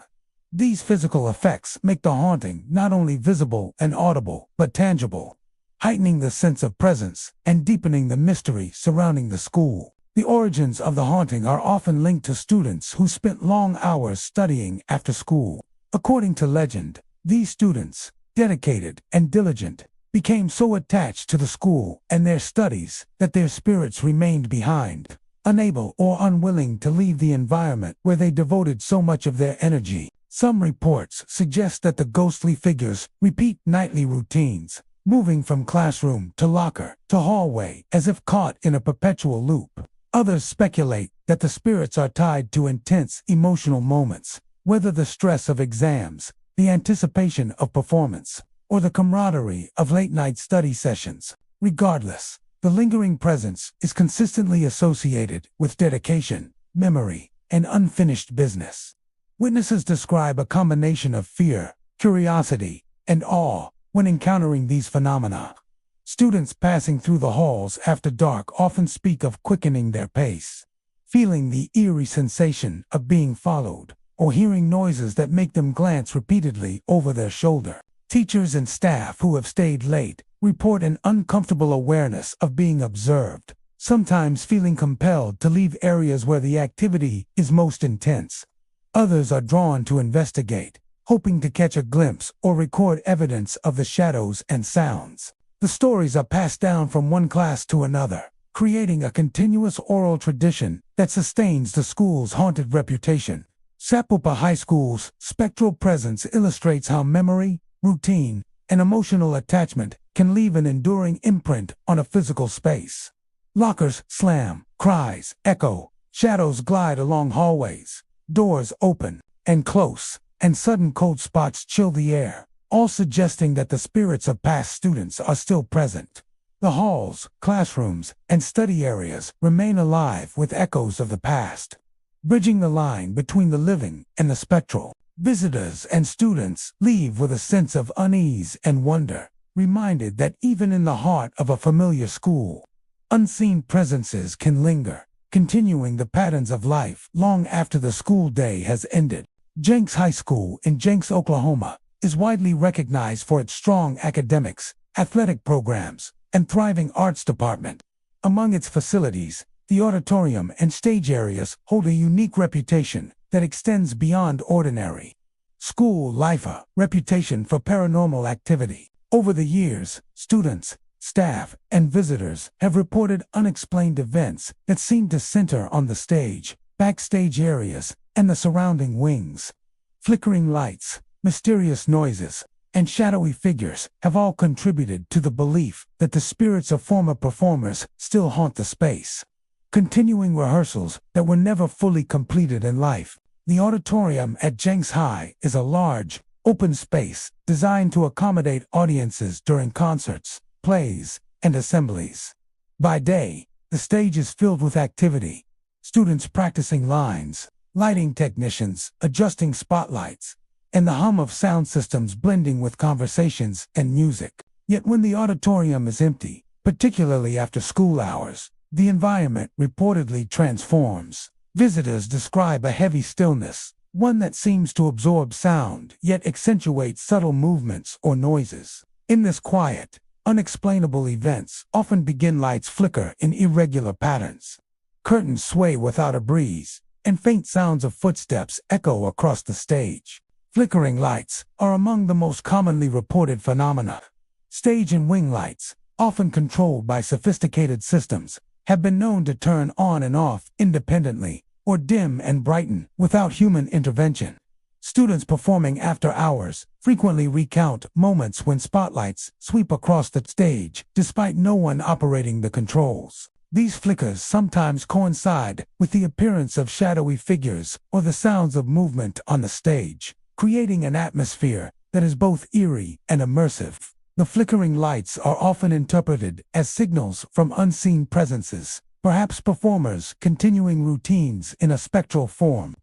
These physical effects make the haunting not only visible and audible, but tangible, heightening the sense of presence and deepening the mystery surrounding the school. The origins of the haunting are often linked to students who spent long hours studying after school. According to legend, these students, dedicated and diligent, became so attached to the school and their studies that their spirits remained behind, unable or unwilling to leave the environment where they devoted so much of their energy. Some reports suggest that the ghostly figures repeat nightly routines, moving from classroom to locker to hallway as if caught in a perpetual loop. Others speculate that the spirits are tied to intense emotional moments, whether the stress of exams, the anticipation of performance, or the camaraderie of late-night study sessions. Regardless, the lingering presence is consistently associated with dedication, memory, and unfinished business. Witnesses describe a combination of fear, curiosity, and awe when encountering these phenomena. Students passing through the halls after dark often speak of quickening their pace, feeling the eerie sensation of being followed, or hearing noises that make them glance repeatedly over their shoulder. Teachers and staff who have stayed late report an uncomfortable awareness of being observed, sometimes feeling compelled to leave areas where the activity is most intense. Others are drawn to investigate, hoping to catch a glimpse or record evidence of the shadows and sounds. The The stories are passed down from one class to another, creating a continuous oral tradition that sustains the school's haunted reputation. Sapulpa High School's spectral presence illustrates how memory, routine, and emotional attachment can leave an enduring imprint on a physical space. Lockers slam, cries echo, shadows glide along hallways, doors open and close, and sudden cold spots chill the air, all suggesting that the spirits of past students are still present. The halls, classrooms, and study areas remain alive with echoes of the past, bridging the line between the living and the spectral. Visitors and students leave with a sense of unease and wonder, reminded that even in the heart of a familiar school, unseen presences can linger, continuing the patterns of life long after the school day has ended. Jenks High School in Jenks, Oklahoma, is widely recognized for its strong academics, athletic programs, and thriving arts department. Among its facilities, the auditorium and stage areas hold a unique reputation that extends beyond ordinary school life, a reputation for paranormal activity. Over the years, students, staff, and visitors have reported unexplained events that seem to center on the stage, backstage areas, and the surrounding wings. Flickering lights, mysterious noises, and shadowy figures have all contributed to the belief that the spirits of former performers still haunt the space. Continuing rehearsals that were never fully completed in life. The auditorium at Jenks High is a large, open space designed to accommodate audiences during concerts, plays, and assemblies. By day, the stage is filled with activity, students practicing lines, lighting technicians adjusting spotlights, and the hum of sound systems blending with conversations and music. Yet when the auditorium is empty, particularly after school hours, the environment reportedly transforms. Visitors describe a heavy stillness, one that seems to absorb sound yet accentuates subtle movements or noises. In this quiet, unexplainable events often begin. Lights flicker in irregular patterns, curtains sway without a breeze, and faint sounds of footsteps echo across the stage. Flickering lights are among the most commonly reported phenomena. Stage and wing lights, often controlled by sophisticated systems, have been known to turn on and off independently, or dim and brighten without human intervention. Students performing after hours frequently recount moments when spotlights sweep across the stage despite no one operating the controls. These flickers sometimes coincide with the appearance of shadowy figures or the sounds of movement on the stage, creating an atmosphere that is both eerie and immersive. The flickering lights are often interpreted as signals from unseen presences, perhaps performers continuing routines in a spectral form.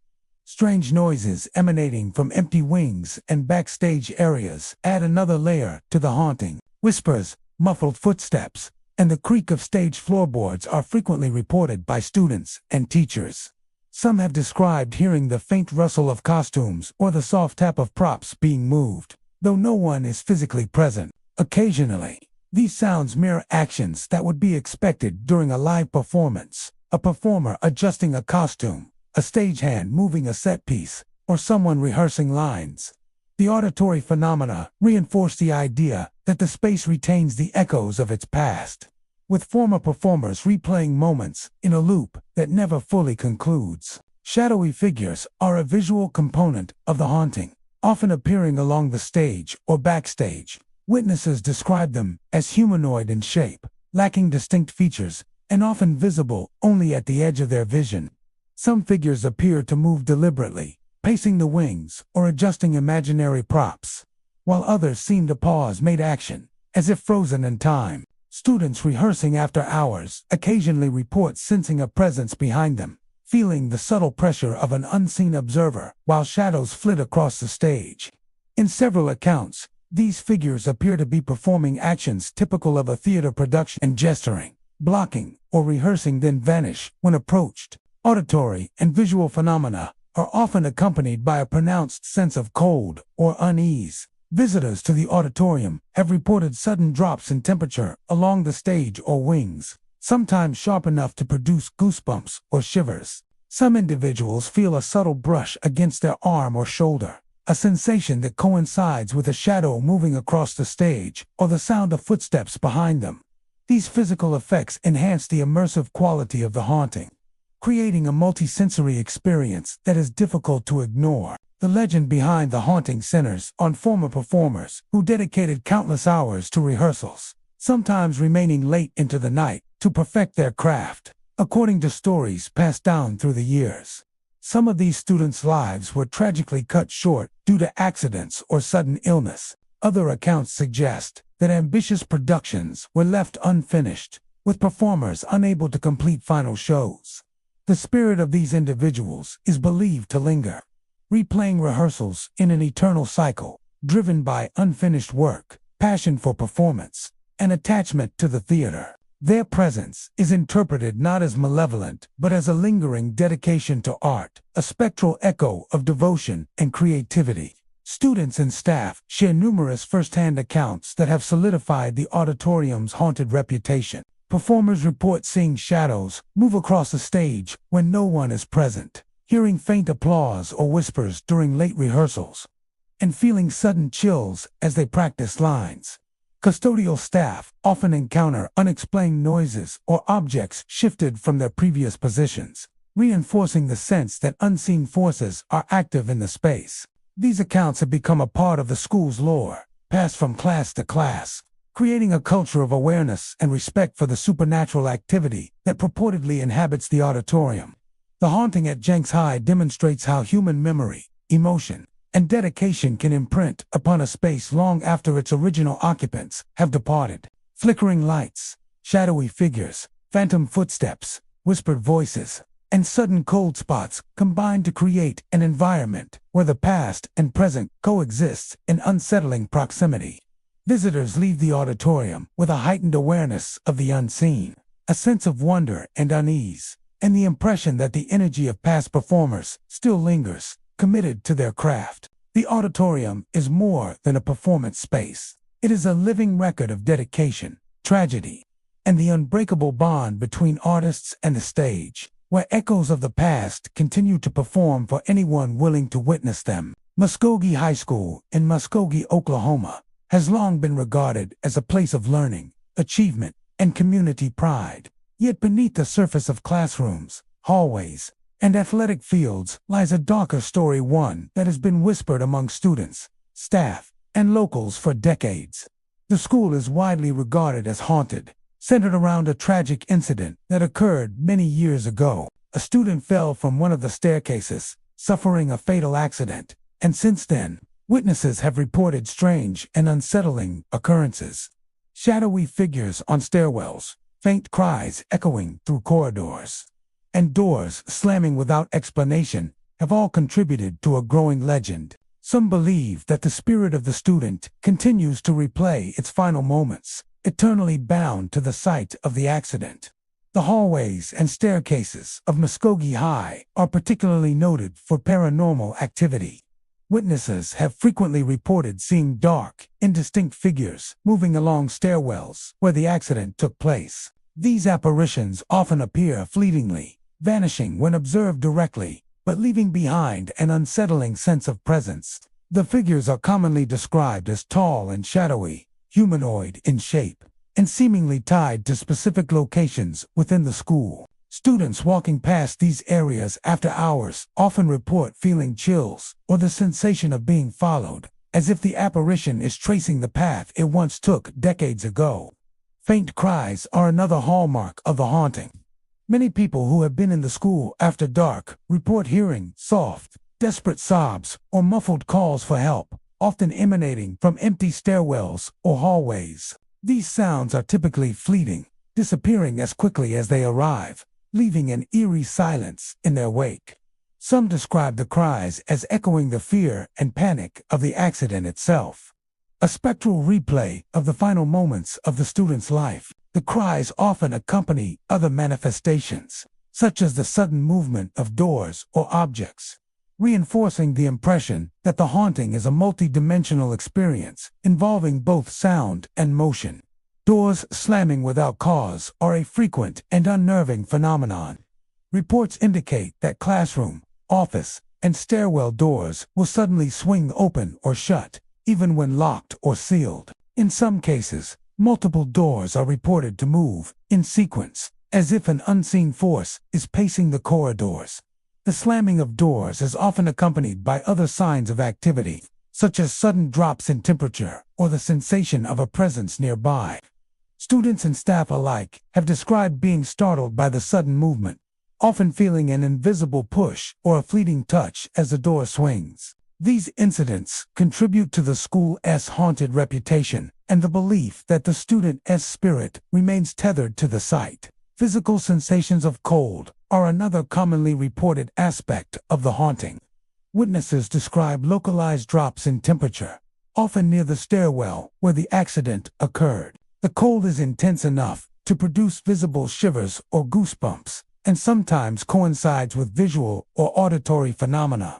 Strange noises emanating from empty wings and backstage areas add another layer to the haunting. Whispers, muffled footsteps, and the creak of stage floorboards are frequently reported by students and teachers. Some have described hearing the faint rustle of costumes or the soft tap of props being moved, though no one is physically present. Occasionally, these sounds mirror actions that would be expected during a live performance: a performer adjusting a costume, a stagehand moving a set piece, or someone rehearsing lines. The auditory phenomena reinforce the idea that the space retains the echoes of its past, with former performers replaying moments in a loop that never fully concludes. Shadowy figures are a visual component of the haunting, often appearing along the stage or backstage. Witnesses describe them as humanoid in shape, lacking distinct features, and often visible only at the edge of their vision. Some figures appear to move deliberately, pacing the wings or adjusting imaginary props, while others seem to pause mid-action, as if frozen in time. Students rehearsing after hours occasionally report sensing a presence behind them, feeling the subtle pressure of an unseen observer while shadows flit across the stage. In several accounts, these figures appear to be performing actions typical of a theater production and gesturing, blocking, or rehearsing, then vanish when approached. Auditory and visual phenomena are often accompanied by a pronounced sense of cold or unease. Visitors to the auditorium have reported sudden drops in temperature along the stage or wings, sometimes sharp enough to produce goosebumps or shivers. Some individuals feel a subtle brush against their arm or shoulder, a sensation that coincides with a shadow moving across the stage or the sound of footsteps behind them. These physical effects enhance the immersive quality of the haunting, creating a multisensory experience that is difficult to ignore. The legend behind the haunting centers on former performers who dedicated countless hours to rehearsals, sometimes remaining late into the night to perfect their craft. According to stories passed down through the years, some of these students' lives were tragically cut short due to accidents or sudden illness. Other accounts suggest that ambitious productions were left unfinished, with performers unable to complete final shows. The spirit of these individuals is believed to linger, replaying rehearsals in an eternal cycle, driven by unfinished work, passion for performance, and attachment to the theater. Their presence is interpreted not as malevolent, but as a lingering dedication to art, a spectral echo of devotion and creativity. Students and staff share numerous first-hand accounts that have solidified the auditorium's haunted reputation. Performers report seeing shadows move across the stage when no one is present, hearing faint applause or whispers during late rehearsals, and feeling sudden chills as they practice lines. Custodial staff often encounter unexplained noises or objects shifted from their previous positions, reinforcing the sense that unseen forces are active in the space. These accounts have become a part of the school's lore, passed from class to class, creating a culture of awareness and respect for the supernatural activity that purportedly inhabits the auditorium. The haunting at Jenks High demonstrates how human memory, emotion, and dedication can imprint upon a space long after its original occupants have departed. Flickering lights, shadowy figures, phantom footsteps, whispered voices, and sudden cold spots combine to create an environment where the past and present coexist in unsettling proximity. Visitors leave the auditorium with a heightened awareness of the unseen, a sense of wonder and unease, and the impression that the energy of past performers still lingers, committed to their craft. The auditorium is more than a performance space. It is a living record of dedication, tragedy, and the unbreakable bond between artists and the stage, where echoes of the past continue to perform for anyone willing to witness them. Muskogee High School in Muskogee, Oklahoma, has long been regarded as a place of learning, achievement, and community pride. Yet beneath the surface of classrooms, hallways, and athletic fields lies a darker story, one that has been whispered among students, staff, and locals for decades. The school is widely regarded as haunted, centered around a tragic incident that occurred many years ago. A student fell from one of the staircases, suffering a fatal accident, and since then, witnesses have reported strange and unsettling occurrences. Shadowy figures on stairwells, faint cries echoing through corridors, and doors slamming without explanation have all contributed to a growing legend. Some believe that the spirit of the student continues to replay its final moments, eternally bound to the site of the accident. The hallways and staircases of Muskogee High are particularly noted for paranormal activity. Witnesses have frequently reported seeing dark, indistinct figures moving along stairwells where the accident took place. These apparitions often appear fleetingly, vanishing when observed directly, but leaving behind an unsettling sense of presence. The figures are commonly described as tall and shadowy, humanoid in shape, and seemingly tied to specific locations within the school. Students walking past these areas after hours often report feeling chills or the sensation of being followed, as if the apparition is tracing the path it once took decades ago. Faint cries are another hallmark of the haunting. Many people who have been in the school after dark report hearing soft, desperate sobs or muffled calls for help, often emanating from empty stairwells or hallways. These sounds are typically fleeting, disappearing as quickly as they arrive, leaving an eerie silence in their wake. Some describe the cries as echoing the fear and panic of the accident itself, a spectral replay of the final moments of the student's life. The cries often accompany other manifestations, such as the sudden movement of doors or objects, reinforcing the impression that the haunting is a multi-dimensional experience involving both sound and motion. Doors slamming without cause are a frequent and unnerving phenomenon. Reports indicate that classroom, office, and stairwell doors will suddenly swing open or shut, even when locked or sealed. In some cases, multiple doors are reported to move in sequence, as if an unseen force is pacing the corridors. The slamming of doors is often accompanied by other signs of activity, such as sudden drops in temperature or the sensation of a presence nearby. Students and staff alike have described being startled by the sudden movement, often feeling an invisible push or a fleeting touch as the door swings. These incidents contribute to the school's haunted reputation and the belief that the student's spirit remains tethered to the site. Physical sensations of cold are another commonly reported aspect of the haunting. Witnesses describe localized drops in temperature, often near the stairwell where the accident occurred. The cold is intense enough to produce visible shivers or goosebumps, and sometimes coincides with visual or auditory phenomena.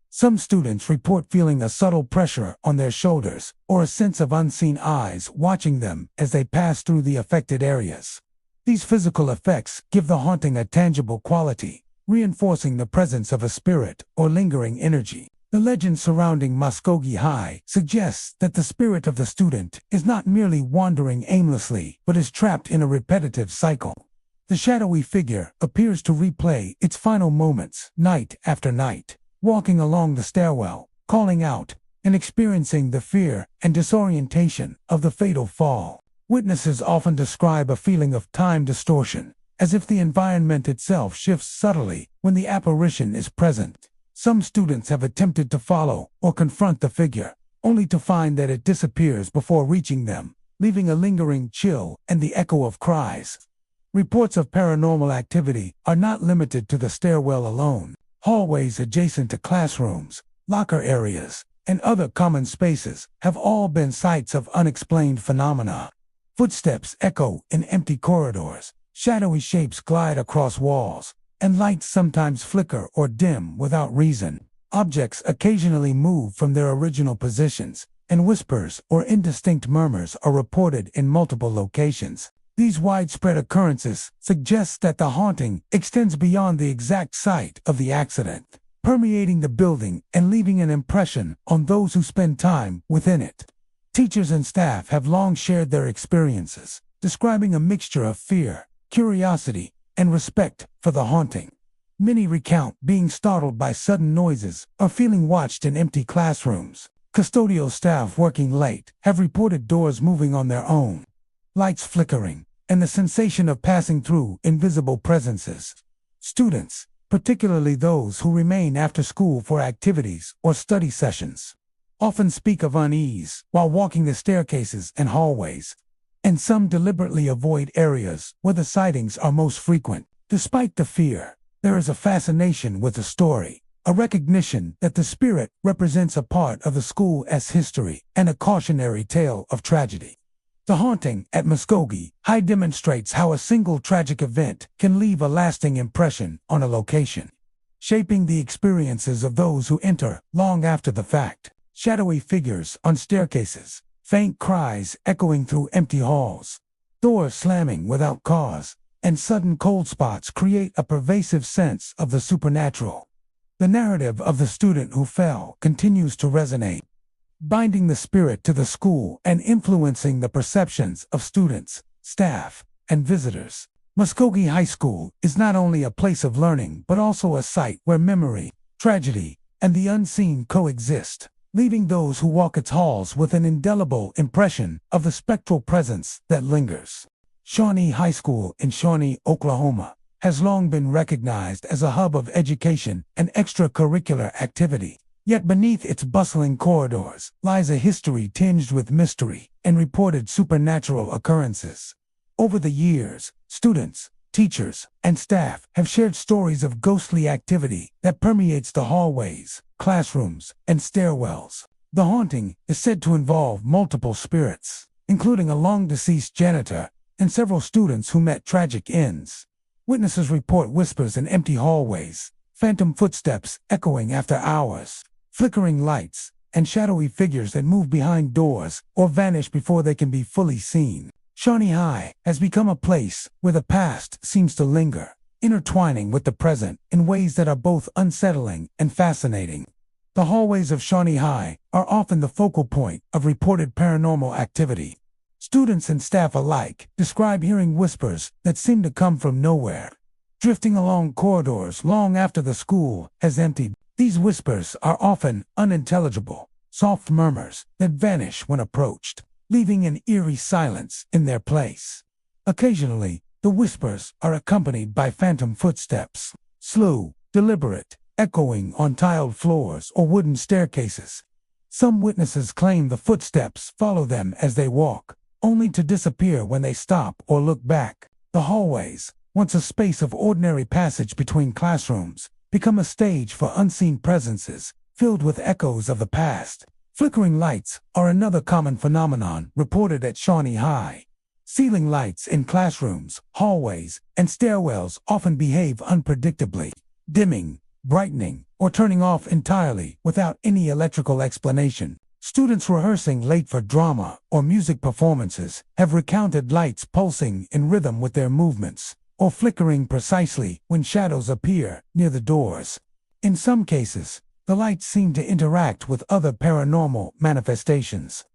Some students report feeling a subtle pressure on their shoulders or a sense of unseen eyes watching them as they pass through the affected areas. These physical effects give the haunting a tangible quality, reinforcing the presence of a spirit or lingering energy. The legend surrounding Muskogee High suggests that the spirit of the student is not merely wandering aimlessly, but is trapped in a repetitive cycle. The shadowy figure appears to replay its final moments night after night, walking along the stairwell, calling out, and experiencing the fear and disorientation of the fatal fall. Witnesses often describe a feeling of time distortion, as if the environment itself shifts subtly when the apparition is present. Some students have attempted to follow or confront the figure, only to find that it disappears before reaching them, leaving a lingering chill and the echo of cries. Reports of paranormal activity are not limited to the stairwell alone. Hallways adjacent to classrooms, locker areas, and other common spaces have all been sites of unexplained phenomena. Footsteps echo in empty corridors, shadowy shapes glide across walls, and lights sometimes flicker or dim without reason. Objects occasionally move from their original positions, and whispers or indistinct murmurs are reported in multiple locations. These widespread occurrences suggest that the haunting extends beyond the exact site of the accident, permeating the building and leaving an impression on those who spend time within it. Teachers and staff have long shared their experiences, describing a mixture of fear, curiosity, and respect for the haunting. Many recount being startled by sudden noises or feeling watched in empty classrooms. Custodial staff working late have reported doors moving on their own, lights flickering, and the sensation of passing through invisible presences. Students, particularly those who remain after school for activities or study sessions, often speak of unease while walking the staircases and hallways, and some deliberately avoid areas where the sightings are most frequent. Despite the fear, there is a fascination with the story, a recognition that the spirit represents a part of the school's history and a cautionary tale of tragedy. The haunting at Muskogee High demonstrates how a single tragic event can leave a lasting impression on a location, shaping the experiences of those who enter long after the fact. Shadowy figures on staircases, faint cries echoing through empty halls, doors slamming without cause, and sudden cold spots create a pervasive sense of the supernatural. The narrative of the student who fell continues to resonate, binding the spirit to the school and influencing the perceptions of students, staff, and visitors. Muskogee High School is not only a place of learning but also a site where memory, tragedy, and the unseen coexist, leaving those who walk its halls with an indelible impression of the spectral presence that lingers. Shawnee High School in Shawnee, Oklahoma, has long been recognized as a hub of education and extracurricular activity. Yet beneath its bustling corridors lies a history tinged with mystery and reported supernatural occurrences. Over the years, students, teachers, and staff have shared stories of ghostly activity that permeates the hallways, classrooms, and stairwells. The haunting is said to involve multiple spirits, including a long-deceased janitor and several students who met tragic ends. Witnesses report whispers in empty hallways, phantom footsteps echoing after hours, flickering lights, and shadowy figures that move behind doors or vanish before they can be fully seen. Shawnee High has become a place where the past seems to linger, intertwining with the present in ways that are both unsettling and fascinating. The hallways of Shawnee High are often the focal point of reported paranormal activity. Students and staff alike describe hearing whispers that seem to come from nowhere, drifting along corridors long after the school has emptied. These whispers are often unintelligible, soft murmurs that vanish when approached, leaving an eerie silence in their place. Occasionally, the whispers are accompanied by phantom footsteps, slow, deliberate, echoing on tiled floors or wooden staircases. Some witnesses claim the footsteps follow them as they walk, only to disappear when they stop or look back. The hallways, once a space of ordinary passage between classrooms, become a stage for unseen presences, filled with echoes of the past. Flickering lights are another common phenomenon reported at Shawnee High. Ceiling lights in classrooms, hallways, and stairwells often behave unpredictably, dimming, brightening, or turning off entirely without any electrical explanation. Students rehearsing late for drama or music performances have recounted lights pulsing in rhythm with their movements, or flickering precisely when shadows appear near the doors. In some cases, the lights seem to interact with other paranormal manifestations,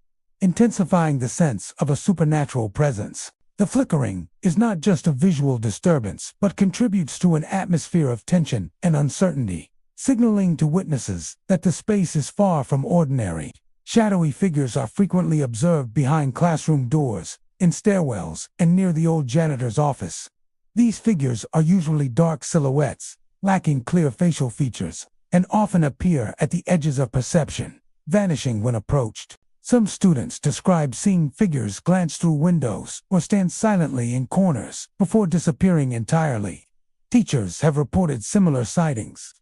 intensifying the sense of a supernatural presence. The flickering is not just a visual disturbance but contributes to an atmosphere of tension and uncertainty, signaling to witnesses that the space is far from ordinary. Shadowy figures are frequently observed behind classroom doors, in stairwells, and near the old janitor's office. These figures are usually dark silhouettes, lacking clear facial features, and often appear at the edges of perception, vanishing when approached. Some students describe seeing figures glance through windows or stand silently in corners before disappearing entirely. Teachers have reported similar sightings,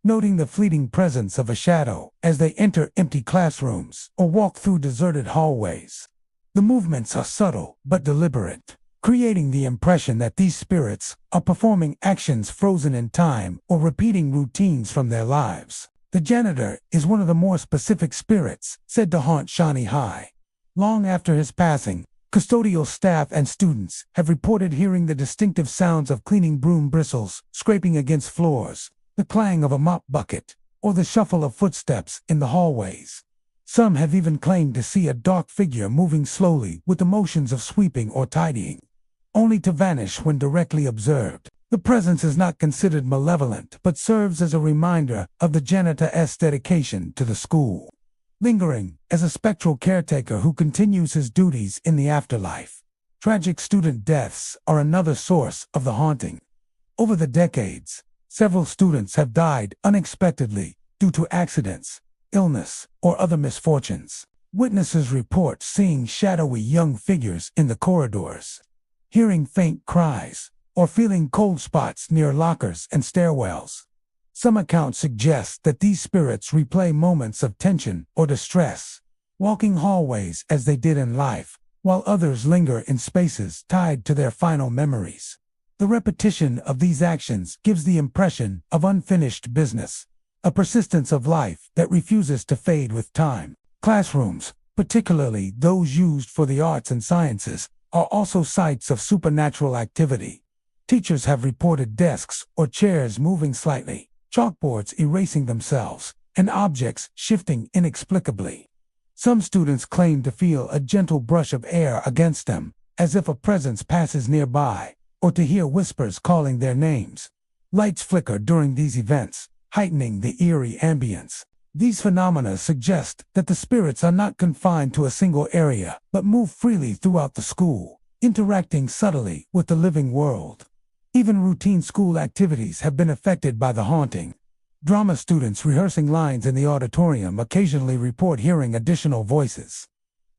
noting the fleeting presence of a shadow as they enter empty classrooms or walk through deserted hallways. The movements are subtle but deliberate, creating the impression that these spirits are performing actions frozen in time or repeating routines from their lives. The janitor is one of the more specific spirits said to haunt Shawnee High. Long after his passing, custodial staff and students have reported hearing the distinctive sounds of cleaning broom bristles scraping against floors, the clang of a mop bucket, or the shuffle of footsteps in the hallways. Some have even claimed to see a dark figure moving slowly with the motions of sweeping or tidying, only to vanish when directly observed. The presence is not considered malevolent but serves as a reminder of the janitor's dedication to the school, lingering as a spectral caretaker who continues his duties in the afterlife. Tragic student deaths are another source of the haunting. Over the decades, several students have died unexpectedly due to accidents, illness, or other misfortunes. Witnesses report seeing shadowy young figures in the corridors, hearing faint cries, or feeling cold spots near lockers and stairwells. Some accounts suggest that these spirits replay moments of tension or distress, walking hallways as they did in life, while others linger in spaces tied to their final memories. The repetition of these actions gives the impression of unfinished business, a persistence of life that refuses to fade with time. Classrooms, particularly those used for the arts and sciences, are also sites of supernatural activity. Teachers have reported desks or chairs moving slightly, chalkboards erasing themselves, and objects shifting inexplicably. Some students claim to feel a gentle brush of air against them, as if a presence passes nearby, or to hear whispers calling their names. Lights flicker during these events, heightening the eerie ambience. These phenomena suggest that the spirits are not confined to a single area, but move freely throughout the school, interacting subtly with the living world. Even routine school activities have been affected by the haunting. Drama students rehearsing lines in the auditorium occasionally report hearing additional voices,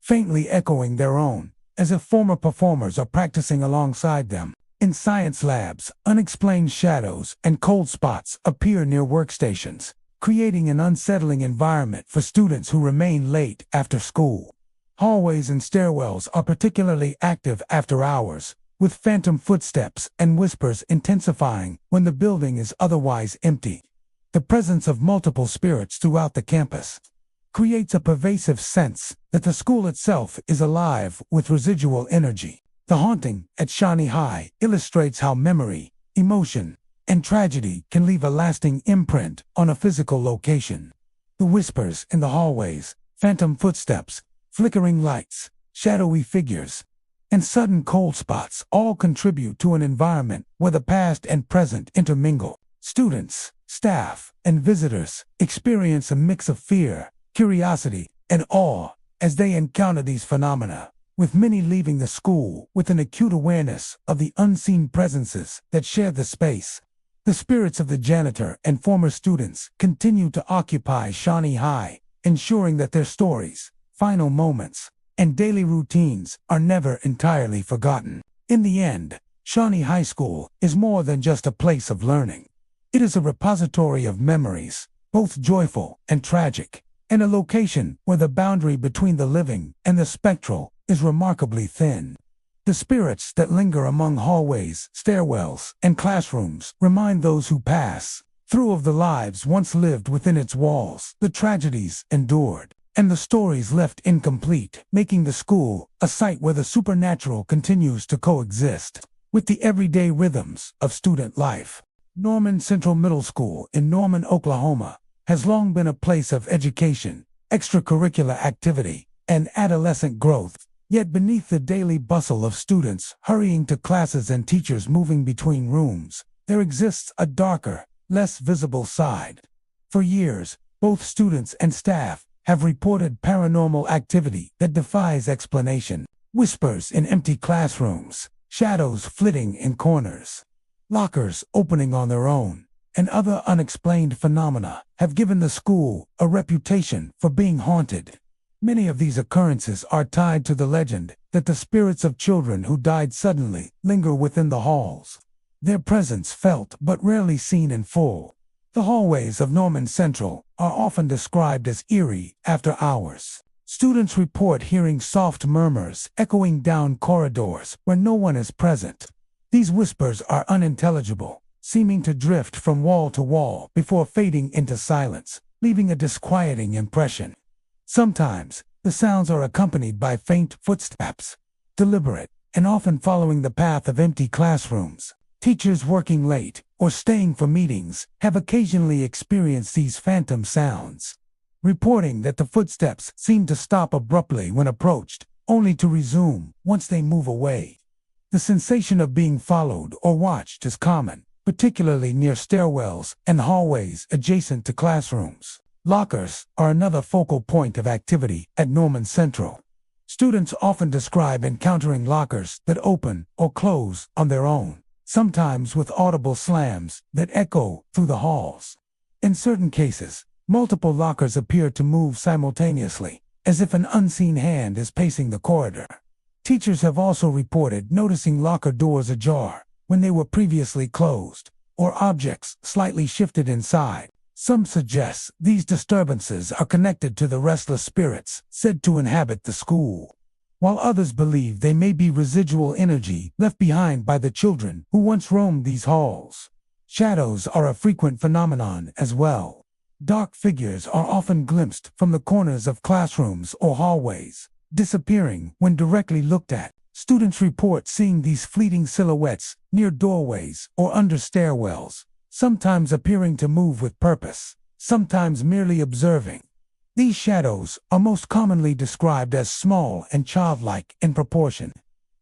faintly echoing their own, as if former performers are practicing alongside them. In science labs, unexplained shadows and cold spots appear near workstations, creating an unsettling environment for students who remain late after school. Hallways and stairwells are particularly active after hours, with phantom footsteps and whispers intensifying when the building is otherwise empty. The presence of multiple spirits throughout the campus creates a pervasive sense that the school itself is alive with residual energy. The haunting at Shawnee High illustrates how memory, emotion, and tragedy can leave a lasting imprint on a physical location. The whispers in the hallways, phantom footsteps, flickering lights, shadowy figures, and sudden cold spots all contribute to an environment where the past and present intermingle. Students, staff, and visitors experience a mix of fear, curiosity, and awe as they encounter these phenomena, with many leaving the school with an acute awareness of the unseen presences that share the space. The spirits of the janitor and former students continue to occupy Shawnee High, ensuring that their stories, final moments, and daily routines are never entirely forgotten. In the end, Shawnee High School is more than just a place of learning. It is a repository of memories, both joyful and tragic, and a location where the boundary between the living and the spectral is remarkably thin. The spirits that linger among hallways, stairwells, and classrooms remind those who pass through of the lives once lived within its walls, the tragedies endured, and the stories left incomplete, making the school a site where the supernatural continues to coexist with the everyday rhythms of student life. Norman Central Middle School in Norman, Oklahoma, has long been a place of education, extracurricular activity, and adolescent growth. Yet beneath the daily bustle of students hurrying to classes and teachers moving between rooms, there exists a darker, less visible side. For years, both students and staff have reported paranormal activity that defies explanation. Whispers in empty classrooms, shadows flitting in corners, lockers opening on their own, and other unexplained phenomena have given the school a reputation for being haunted. Many of these occurrences are tied to the legend that the spirits of children who died suddenly linger within the halls, their presence felt but rarely seen in full. The hallways of Norman Central are often described as eerie after hours. Students report hearing soft murmurs echoing down corridors where no one is present. These whispers are unintelligible, seeming to drift from wall to wall before fading into silence, leaving a disquieting impression. Sometimes, the sounds are accompanied by faint footsteps, deliberate, and often following the path of empty classrooms. Teachers working late or staying for meetings have occasionally experienced these phantom sounds, reporting that the footsteps seem to stop abruptly when approached, only to resume once they move away. The sensation of being followed or watched is common, particularly near stairwells and hallways adjacent to classrooms. Lockers are another focal point of activity at Norman Central. Students often describe encountering lockers that open or close on their own, sometimes with audible slams that echo through the halls. In certain cases, multiple lockers appear to move simultaneously, as if an unseen hand is pacing the corridor. Teachers have also reported noticing locker doors ajar when they were previously closed, or objects slightly shifted inside. Some suggest these disturbances are connected to the restless spirits said to inhabit the school, while others believe they may be residual energy left behind by the children who once roamed these halls. Shadows are a frequent phenomenon as well. Dark figures are often glimpsed from the corners of classrooms or hallways, disappearing when directly looked at. Students report seeing these fleeting silhouettes near doorways or under stairwells, sometimes appearing to move with purpose, sometimes merely observing. These shadows are most commonly described as small and childlike in proportion,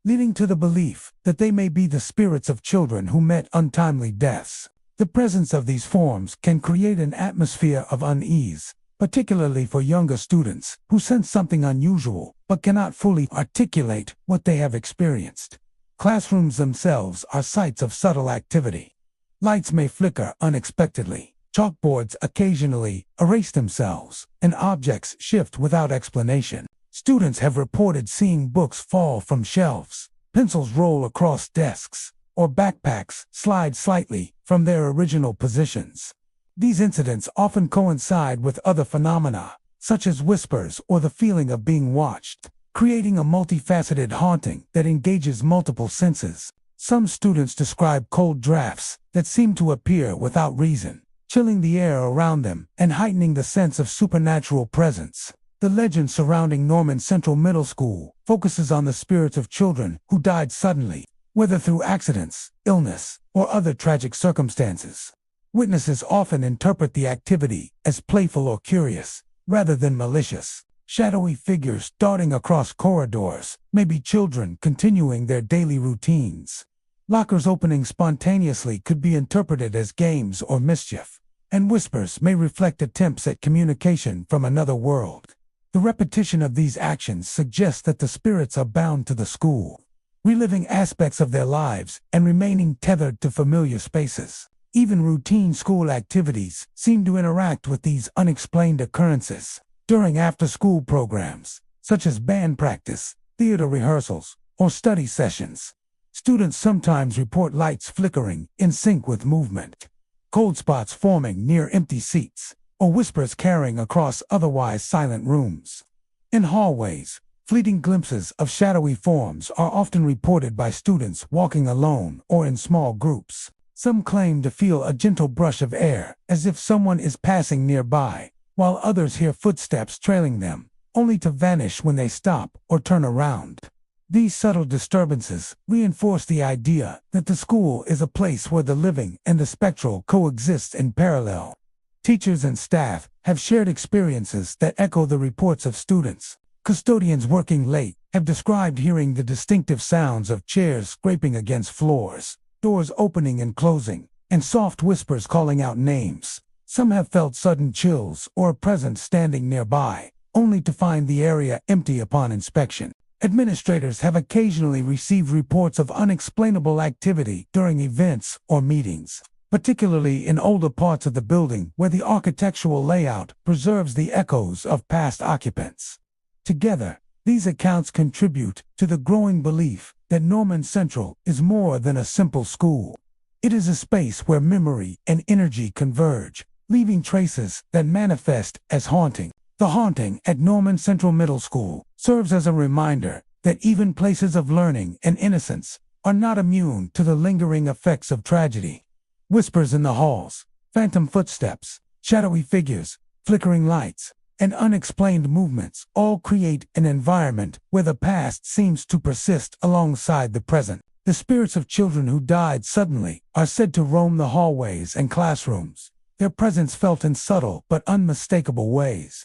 leading to the belief that they may be the spirits of children who met untimely deaths. The presence of these forms can create an atmosphere of unease, particularly for younger students who sense something unusual but cannot fully articulate what they have experienced. Classrooms themselves are sites of subtle activity. Lights may flicker unexpectedly, chalkboards occasionally erase themselves, and objects shift without explanation. Students have reported seeing books fall from shelves, pencils roll across desks, or backpacks slide slightly from their original positions. These incidents often coincide with other phenomena, such as whispers or the feeling of being watched, creating a multifaceted haunting that engages multiple senses. Some students describe cold drafts that seem to appear without reason, chilling the air around them and heightening the sense of supernatural presence. The legend surrounding Norman Central Middle School focuses on the spirits of children who died suddenly, whether through accidents, illness, or other tragic circumstances. Witnesses often interpret the activity as playful or curious, rather than malicious. Shadowy figures darting across corridors may be children continuing their daily routines. Lockers opening spontaneously could be interpreted as games or mischief, and whispers may reflect attempts at communication from another world. The repetition of these actions suggests that the spirits are bound to the school, reliving aspects of their lives and remaining tethered to familiar spaces. Even routine school activities seem to interact with these unexplained occurrences. During after-school programs, such as band practice, theater rehearsals, or study sessions, students sometimes report lights flickering in sync with movement, cold spots forming near empty seats, or whispers carrying across otherwise silent rooms. In hallways, fleeting glimpses of shadowy forms are often reported by students walking alone or in small groups. Some claim to feel a gentle brush of air, as if someone is passing nearby, while others hear footsteps trailing them, only to vanish when they stop or turn around. These subtle disturbances reinforce the idea that the school is a place where the living and the spectral coexist in parallel. Teachers and staff have shared experiences that echo the reports of students. Custodians working late have described hearing the distinctive sounds of chairs scraping against floors, doors opening and closing, and soft whispers calling out names. Some have felt sudden chills or a presence standing nearby, only to find the area empty upon inspection. Administrators have occasionally received reports of unexplainable activity during events or meetings, particularly in older parts of the building where the architectural layout preserves the echoes of past occupants. Together, these accounts contribute to the growing belief that Norman Central is more than a simple school. It is a space where memory and energy converge, leaving traces that manifest as haunting. The haunting at Norman Central Middle School serves as a reminder that even places of learning and innocence are not immune to the lingering effects of tragedy. Whispers in the halls, phantom footsteps, shadowy figures, flickering lights, and unexplained movements all create an environment where the past seems to persist alongside the present. The spirits of children who died suddenly are said to roam the hallways and classrooms, their presence felt in subtle but unmistakable ways.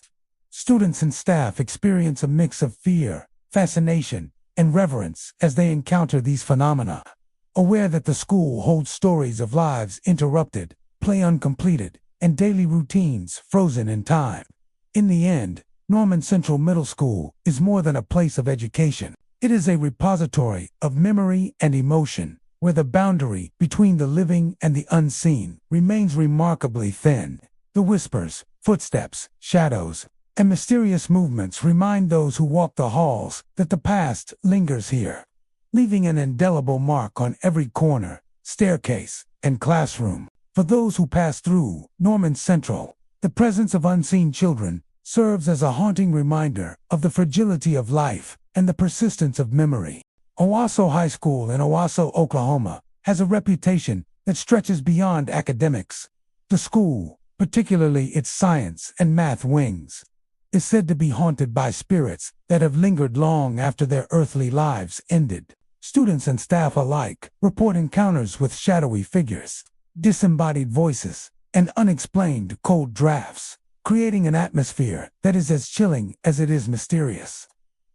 Students and staff experience a mix of fear, fascination, and reverence as they encounter these phenomena, aware that the school holds stories of lives interrupted, play uncompleted, and daily routines frozen in time. In the end, Norman Central Middle School is more than a place of education. It is a repository of memory and emotion, where the boundary between the living and the unseen remains remarkably thin. The whispers, footsteps, shadows, and mysterious movements remind those who walk the halls that the past lingers here, leaving an indelible mark on every corner, staircase, and classroom. For those who pass through Norman Central, the presence of unseen children serves as a haunting reminder of the fragility of life and the persistence of memory. Owasso High School in Owasso, Oklahoma, has a reputation that stretches beyond academics. The school, particularly its science and math wings, is said to be haunted by spirits that have lingered long after their earthly lives ended. Students and staff alike report encounters with shadowy figures, disembodied voices, and unexplained cold drafts, creating an atmosphere that is as chilling as it is mysterious.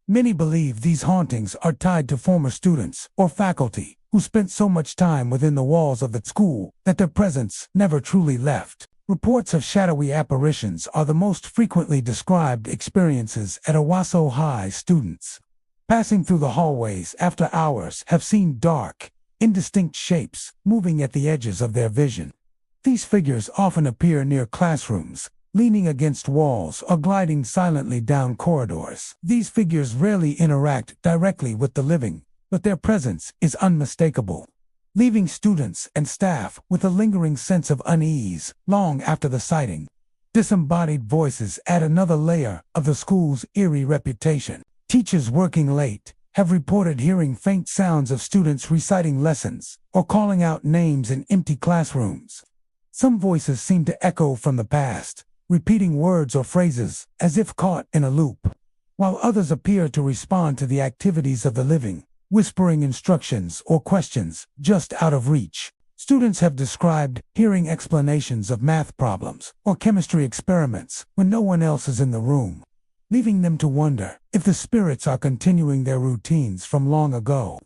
Many believe these hauntings are tied to former students or faculty who spent so much time within the walls of the school that their presence never truly left. Reports of shadowy apparitions are the most frequently described experiences at Owasso High. Students passing through the hallways after hours have seen dark, indistinct shapes moving at the edges of their vision. These figures often appear near classrooms, leaning against walls or gliding silently down corridors. These figures rarely interact directly with the living, but their presence is unmistakable, leaving students and staff with a lingering sense of unease long after the sighting. Disembodied voices add another layer of the school's eerie reputation. Teachers working late have reported hearing faint sounds of students reciting lessons or calling out names in empty classrooms. Some voices seem to echo from the past, repeating words or phrases as if caught in a loop, while others appear to respond to the activities of the living, whispering instructions or questions just out of reach. Students have described hearing explanations of math problems or chemistry experiments when no one else is in the room, leaving them to wonder if the spirits are continuing their routines from long ago.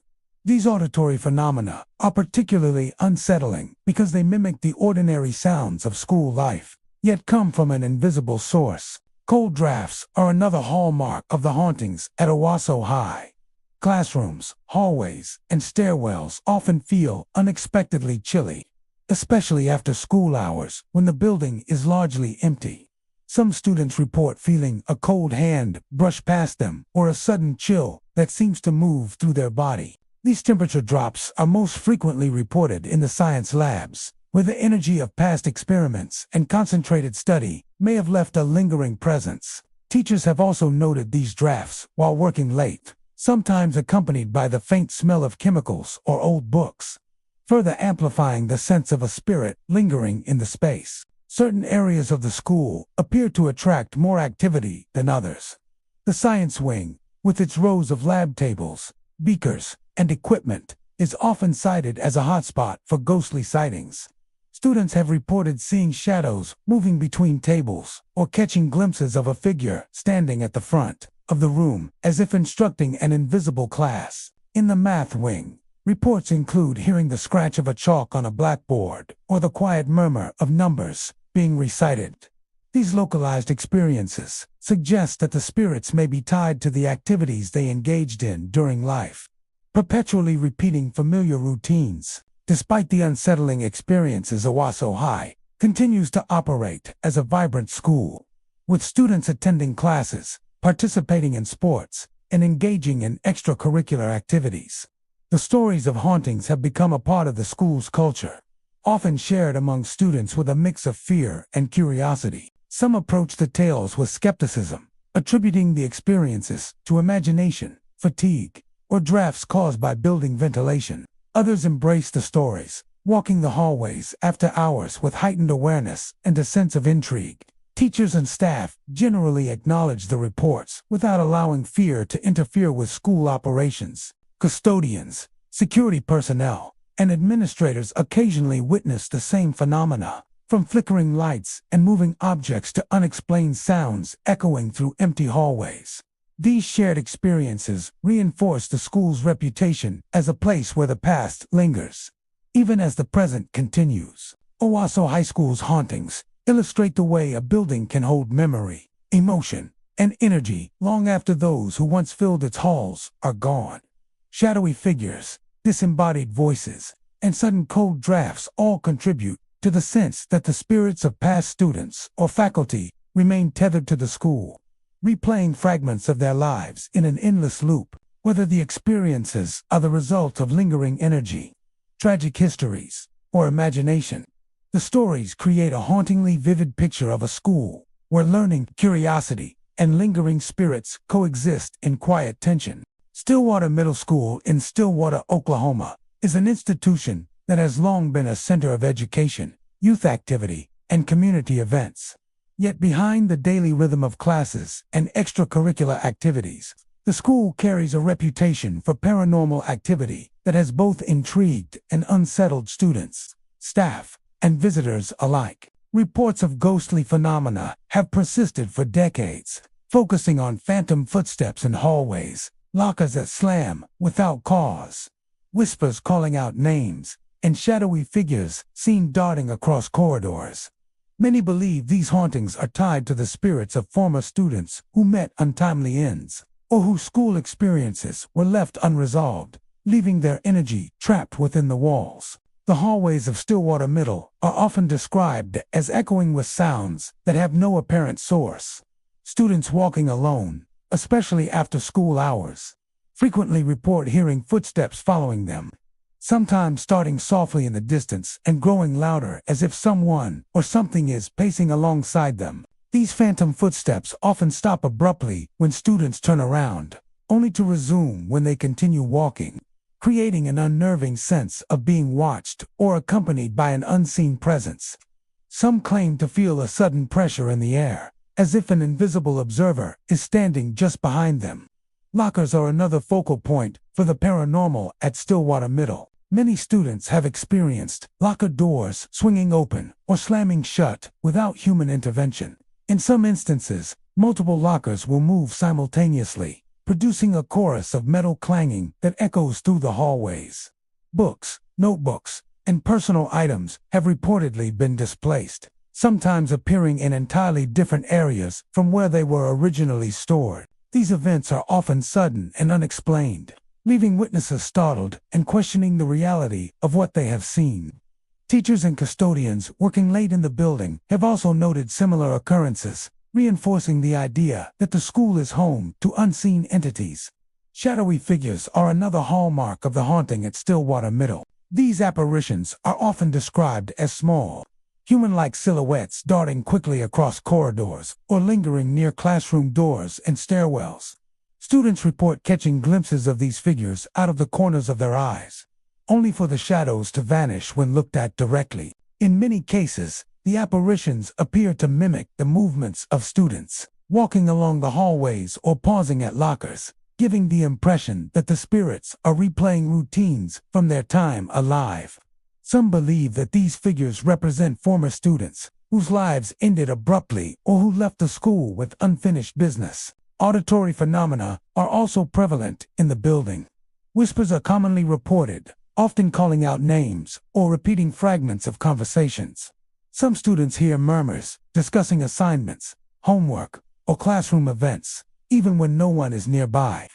These auditory phenomena are particularly unsettling because they mimic the ordinary sounds of school life, yet come from an invisible source. Cold drafts are another hallmark of the hauntings at Owasso High. Classrooms, hallways, and stairwells often feel unexpectedly chilly, especially after school hours when the building is largely empty. Some students report feeling a cold hand brush past them or a sudden chill that seems to move through their body. These temperature drops are most frequently reported in the science labs, where the energy of past experiments and concentrated study may have left a lingering presence. Teachers have also noted these drafts while working late, sometimes accompanied by the faint smell of chemicals or old books, further amplifying the sense of a spirit lingering in the space. Certain areas of the school appear to attract more activity than others. The science wing, with its rows of lab tables, beakers, and equipment, is often cited as a hotspot for ghostly sightings. Students have reported seeing shadows moving between tables or catching glimpses of a figure standing at the front of the room as if instructing an invisible class. In the math wing, reports include hearing the scratch of a chalk on a blackboard or the quiet murmur of numbers being recited. These localized experiences suggest that the spirits may be tied to the activities they engaged in during life, perpetually repeating familiar routines. Despite the unsettling experiences, Owasso High continues to operate as a vibrant school, with students attending classes, participating in sports, and engaging in extracurricular activities. The stories of hauntings have become a part of the school's culture, often shared among students with a mix of fear and curiosity. Some approach the tales with skepticism, attributing the experiences to imagination, fatigue, or drafts caused by building ventilation. Others embrace the stories, walking the hallways after hours with heightened awareness and a sense of intrigue. Teachers and staff generally acknowledge the reports without allowing fear to interfere with school operations. Custodians, security personnel, and administrators occasionally witness the same phenomena, from flickering lights and moving objects to unexplained sounds echoing through empty hallways. These shared experiences reinforce the school's reputation as a place where the past lingers, even as the present continues. Owasso High School's hauntings illustrate the way a building can hold memory, emotion, and energy long after those who once filled its halls are gone. Shadowy figures, disembodied voices, and sudden cold drafts all contribute to the sense that the spirits of past students or faculty remain tethered to the school, replaying fragments of their lives in an endless loop. Whether the experiences are the result of lingering energy, tragic histories, or imagination, the stories create a hauntingly vivid picture of a school where learning, curiosity, and lingering spirits coexist in quiet tension. Stillwater Middle School in Stillwater, Oklahoma, is an institution that has long been a center of education, youth activity, and community events. Yet behind the daily rhythm of classes and extracurricular activities, the school carries a reputation for paranormal activity that has both intrigued and unsettled students, staff, and visitors alike. Reports of ghostly phenomena have persisted for decades, focusing on phantom footsteps in hallways, lockers that slam without cause, whispers calling out names, and shadowy figures seen darting across corridors. Many believe these hauntings are tied to the spirits of former students who met untimely ends, or whose school experiences were left unresolved, leaving their energy trapped within the walls. The hallways of Stillwater Middle are often described as echoing with sounds that have no apparent source. Students walking alone, especially after school hours, frequently report hearing footsteps following them, sometimes starting softly in the distance and growing louder as if someone or something is pacing alongside them. These phantom footsteps often stop abruptly when students turn around, only to resume when they continue walking, creating an unnerving sense of being watched or accompanied by an unseen presence. Some claim to feel a sudden pressure in the air, as if an invisible observer is standing just behind them. Lockers are another focal point for For the paranormal at Stillwater Middle, many students have experienced locker doors swinging open or slamming shut without human intervention. In some instances, multiple lockers will move simultaneously, producing a chorus of metal clanging that echoes through the hallways. Books, notebooks, and personal items have reportedly been displaced, sometimes appearing in entirely different areas from where they were originally stored. These events are often sudden and unexplained, leaving witnesses startled and questioning the reality of what they have seen. Teachers and custodians working late in the building have also noted similar occurrences, reinforcing the idea that the school is home to unseen entities. Shadowy figures are another hallmark of the haunting at Stillwater Middle. These apparitions are often described as small, human-like silhouettes darting quickly across corridors or lingering near classroom doors and stairwells. Students report catching glimpses of these figures out of the corners of their eyes, only for the shadows to vanish when looked at directly. In many cases, the apparitions appear to mimic the movements of students, walking along the hallways or pausing at lockers, giving the impression that the spirits are replaying routines from their time alive. Some believe that these figures represent former students whose lives ended abruptly or who left the school with unfinished business. Auditory phenomena are also prevalent in the building. Whispers are commonly reported, often calling out names or repeating fragments of conversations. Some students hear murmurs, discussing assignments, homework, or classroom events, even when no one is nearby.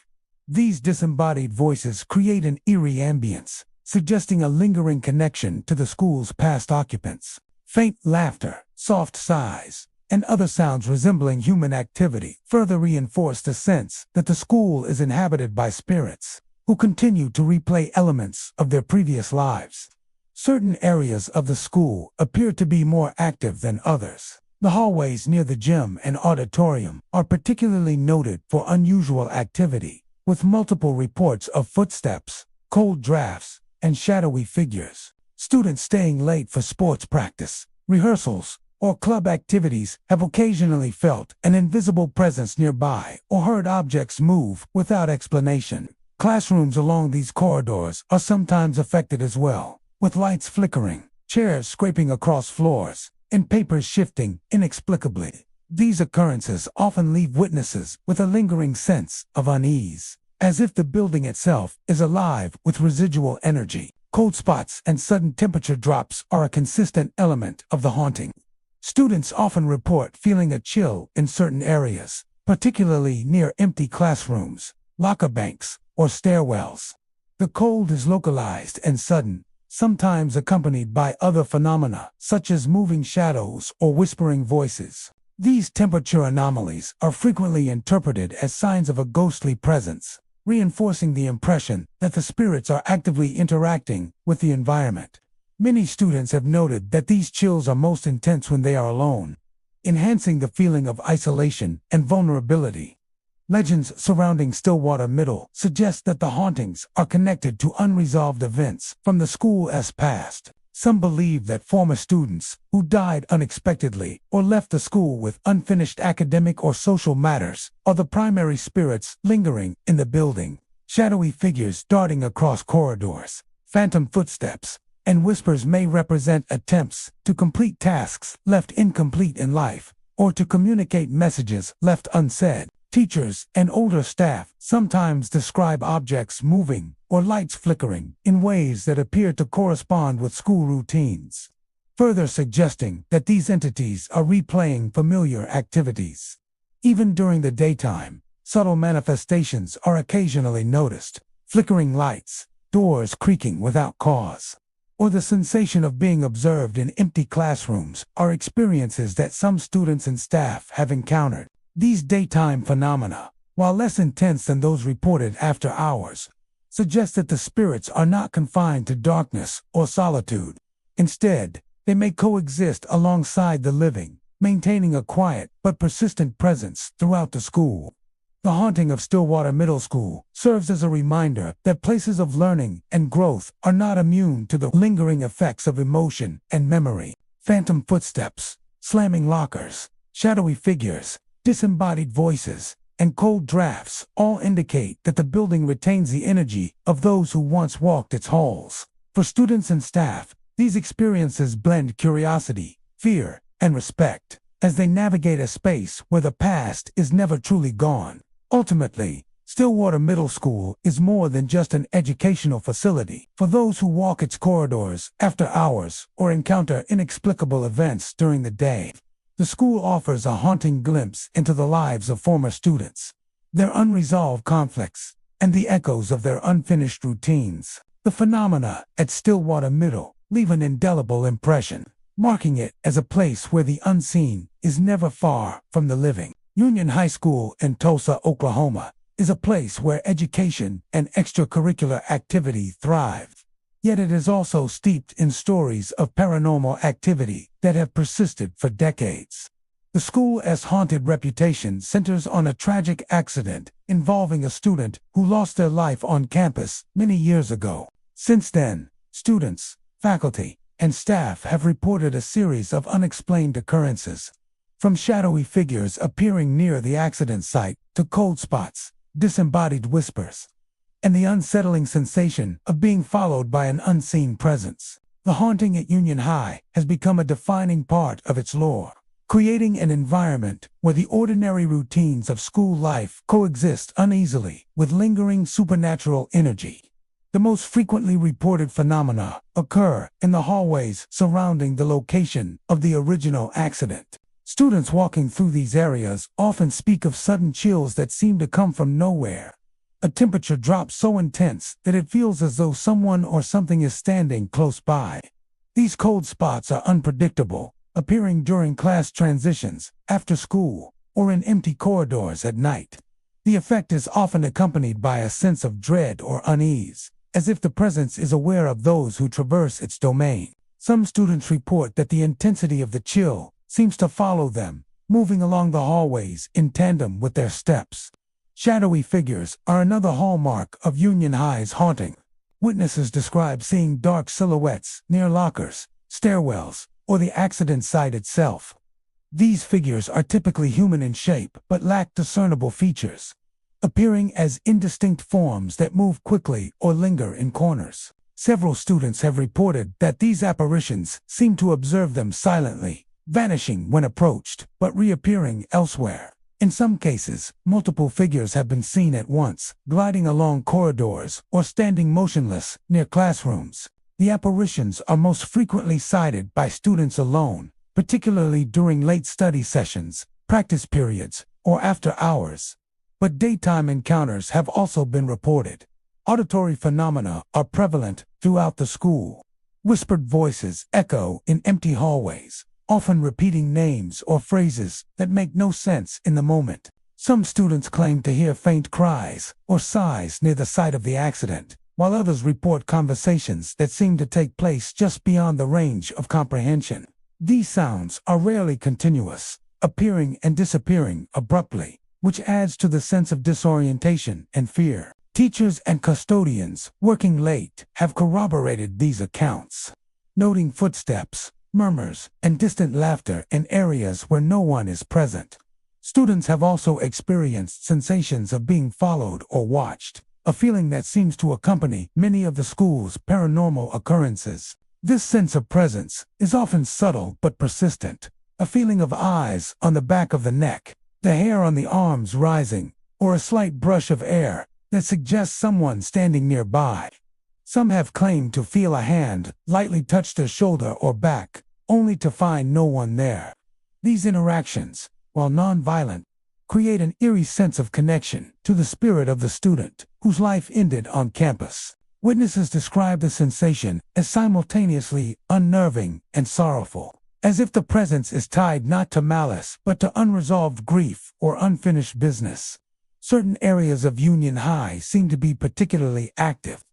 These disembodied voices create an eerie ambience, suggesting a lingering connection to the school's past occupants. Faint laughter, soft sighs, and other sounds resembling human activity further reinforce the sense that the school is inhabited by spirits who continue to replay elements of their previous lives. Certain areas of the school appear to be more active than others. The hallways near the gym and auditorium are particularly noted for unusual activity, with multiple reports of footsteps, cold drafts, and shadowy figures. Students staying late for sports practice, rehearsals, or club activities have occasionally felt an invisible presence nearby or heard objects move without explanation. Classrooms along these corridors are sometimes affected as well, with lights flickering, chairs scraping across floors, and papers shifting inexplicably. These occurrences often leave witnesses with a lingering sense of unease, as if the building itself is alive with residual energy. Cold spots and sudden temperature drops are a consistent element of the haunting. Students often report feeling a chill in certain areas, particularly near empty classrooms, locker banks, or stairwells. The cold is localized and sudden, sometimes accompanied by other phenomena, such as moving shadows or whispering voices. These temperature anomalies are frequently interpreted as signs of a ghostly presence, reinforcing the impression that the spirits are actively interacting with the environment. Many students have noted that these chills are most intense when they are alone, enhancing the feeling of isolation and vulnerability. Legends surrounding Stillwater Middle suggest that the hauntings are connected to unresolved events from the school's past. Some believe that former students who died unexpectedly or left the school with unfinished academic or social matters are the primary spirits lingering in the building. Shadowy figures darting across corridors, phantom footsteps, and whispers may represent attempts to complete tasks left incomplete in life, or to communicate messages left unsaid. Teachers and older staff sometimes describe objects moving or lights flickering in ways that appear to correspond with school routines, further suggesting that these entities are replaying familiar activities. Even during the daytime, subtle manifestations are occasionally noticed: flickering lights, doors creaking without cause, or the sensation of being observed in empty classrooms are experiences that some students and staff have encountered. These daytime phenomena, while less intense than those reported after hours, suggest that the spirits are not confined to darkness or solitude. Instead, they may coexist alongside the living, maintaining a quiet but persistent presence throughout the school. The haunting of Stillwater Middle School serves as a reminder that places of learning and growth are not immune to the lingering effects of emotion and memory. Phantom footsteps, slamming lockers, shadowy figures, disembodied voices, and cold drafts all indicate that the building retains the energy of those who once walked its halls. For students and staff, these experiences blend curiosity, fear, and respect as they navigate a space where the past is never truly gone. Ultimately, Stillwater Middle School is more than just an educational facility. For those who walk its corridors after hours or encounter inexplicable events during the day, the school offers a haunting glimpse into the lives of former students, their unresolved conflicts, and the echoes of their unfinished routines. The phenomena at Stillwater Middle leave an indelible impression, marking it as a place where the unseen is never far from the living. Union High School in Tulsa, Oklahoma, is a place where education and extracurricular activity thrive. Yet it is also steeped in stories of paranormal activity that have persisted for decades. The school's haunted reputation centers on a tragic accident involving a student who lost their life on campus many years ago. Since then, students, faculty, and staff have reported a series of unexplained occurrences, from shadowy figures appearing near the accident site to cold spots, disembodied whispers, and the unsettling sensation of being followed by an unseen presence. The haunting at Union High has become a defining part of its lore, creating an environment where the ordinary routines of school life coexist uneasily with lingering supernatural energy. The most frequently reported phenomena occur in the hallways surrounding the location of the original accident. Students walking through these areas often speak of sudden chills that seem to come from nowhere, a temperature drop so intense that it feels as though someone or something is standing close by. These cold spots are unpredictable, appearing during class transitions, after school, or in empty corridors at night. The effect is often accompanied by a sense of dread or unease, as if the presence is aware of those who traverse its domain. Some students report that the intensity of the chill seems to follow them, moving along the hallways in tandem with their steps. Shadowy figures are another hallmark of Union High's haunting. Witnesses describe seeing dark silhouettes near lockers, stairwells, or the accident site itself. These figures are typically human in shape but lack discernible features, appearing as indistinct forms that move quickly or linger in corners. Several students have reported that these apparitions seem to observe them silently, vanishing when approached, but reappearing elsewhere. In some cases, multiple figures have been seen at once, gliding along corridors or standing motionless near classrooms. The apparitions are most frequently sighted by students alone, particularly during late study sessions, practice periods, or after hours. But daytime encounters have also been reported. Auditory phenomena are prevalent throughout the school. Whispered voices echo in empty hallways, often repeating names or phrases that make no sense in the moment. Some students claim to hear faint cries or sighs near the site of the accident, while others report conversations that seem to take place just beyond the range of comprehension. These sounds are rarely continuous, appearing and disappearing abruptly, which adds to the sense of disorientation and fear. Teachers and custodians working late have corroborated these accounts, noting footsteps, murmurs, and distant laughter in areas where no one is present. Students have also experienced sensations of being followed or watched, a feeling that seems to accompany many of the school's paranormal occurrences. This sense of presence is often subtle but persistent, a feeling of eyes on the back of the neck, the hair on the arms rising, or a slight brush of air that suggests someone standing nearby. Some have claimed to feel a hand lightly touch their shoulder or back, only to find no one there. These interactions, while non-violent, create an eerie sense of connection to the spirit of the student whose life ended on campus. Witnesses describe the sensation as simultaneously unnerving and sorrowful, as if the presence is tied not to malice but to unresolved grief or unfinished business. Certain areas of Union High seem to be particularly active.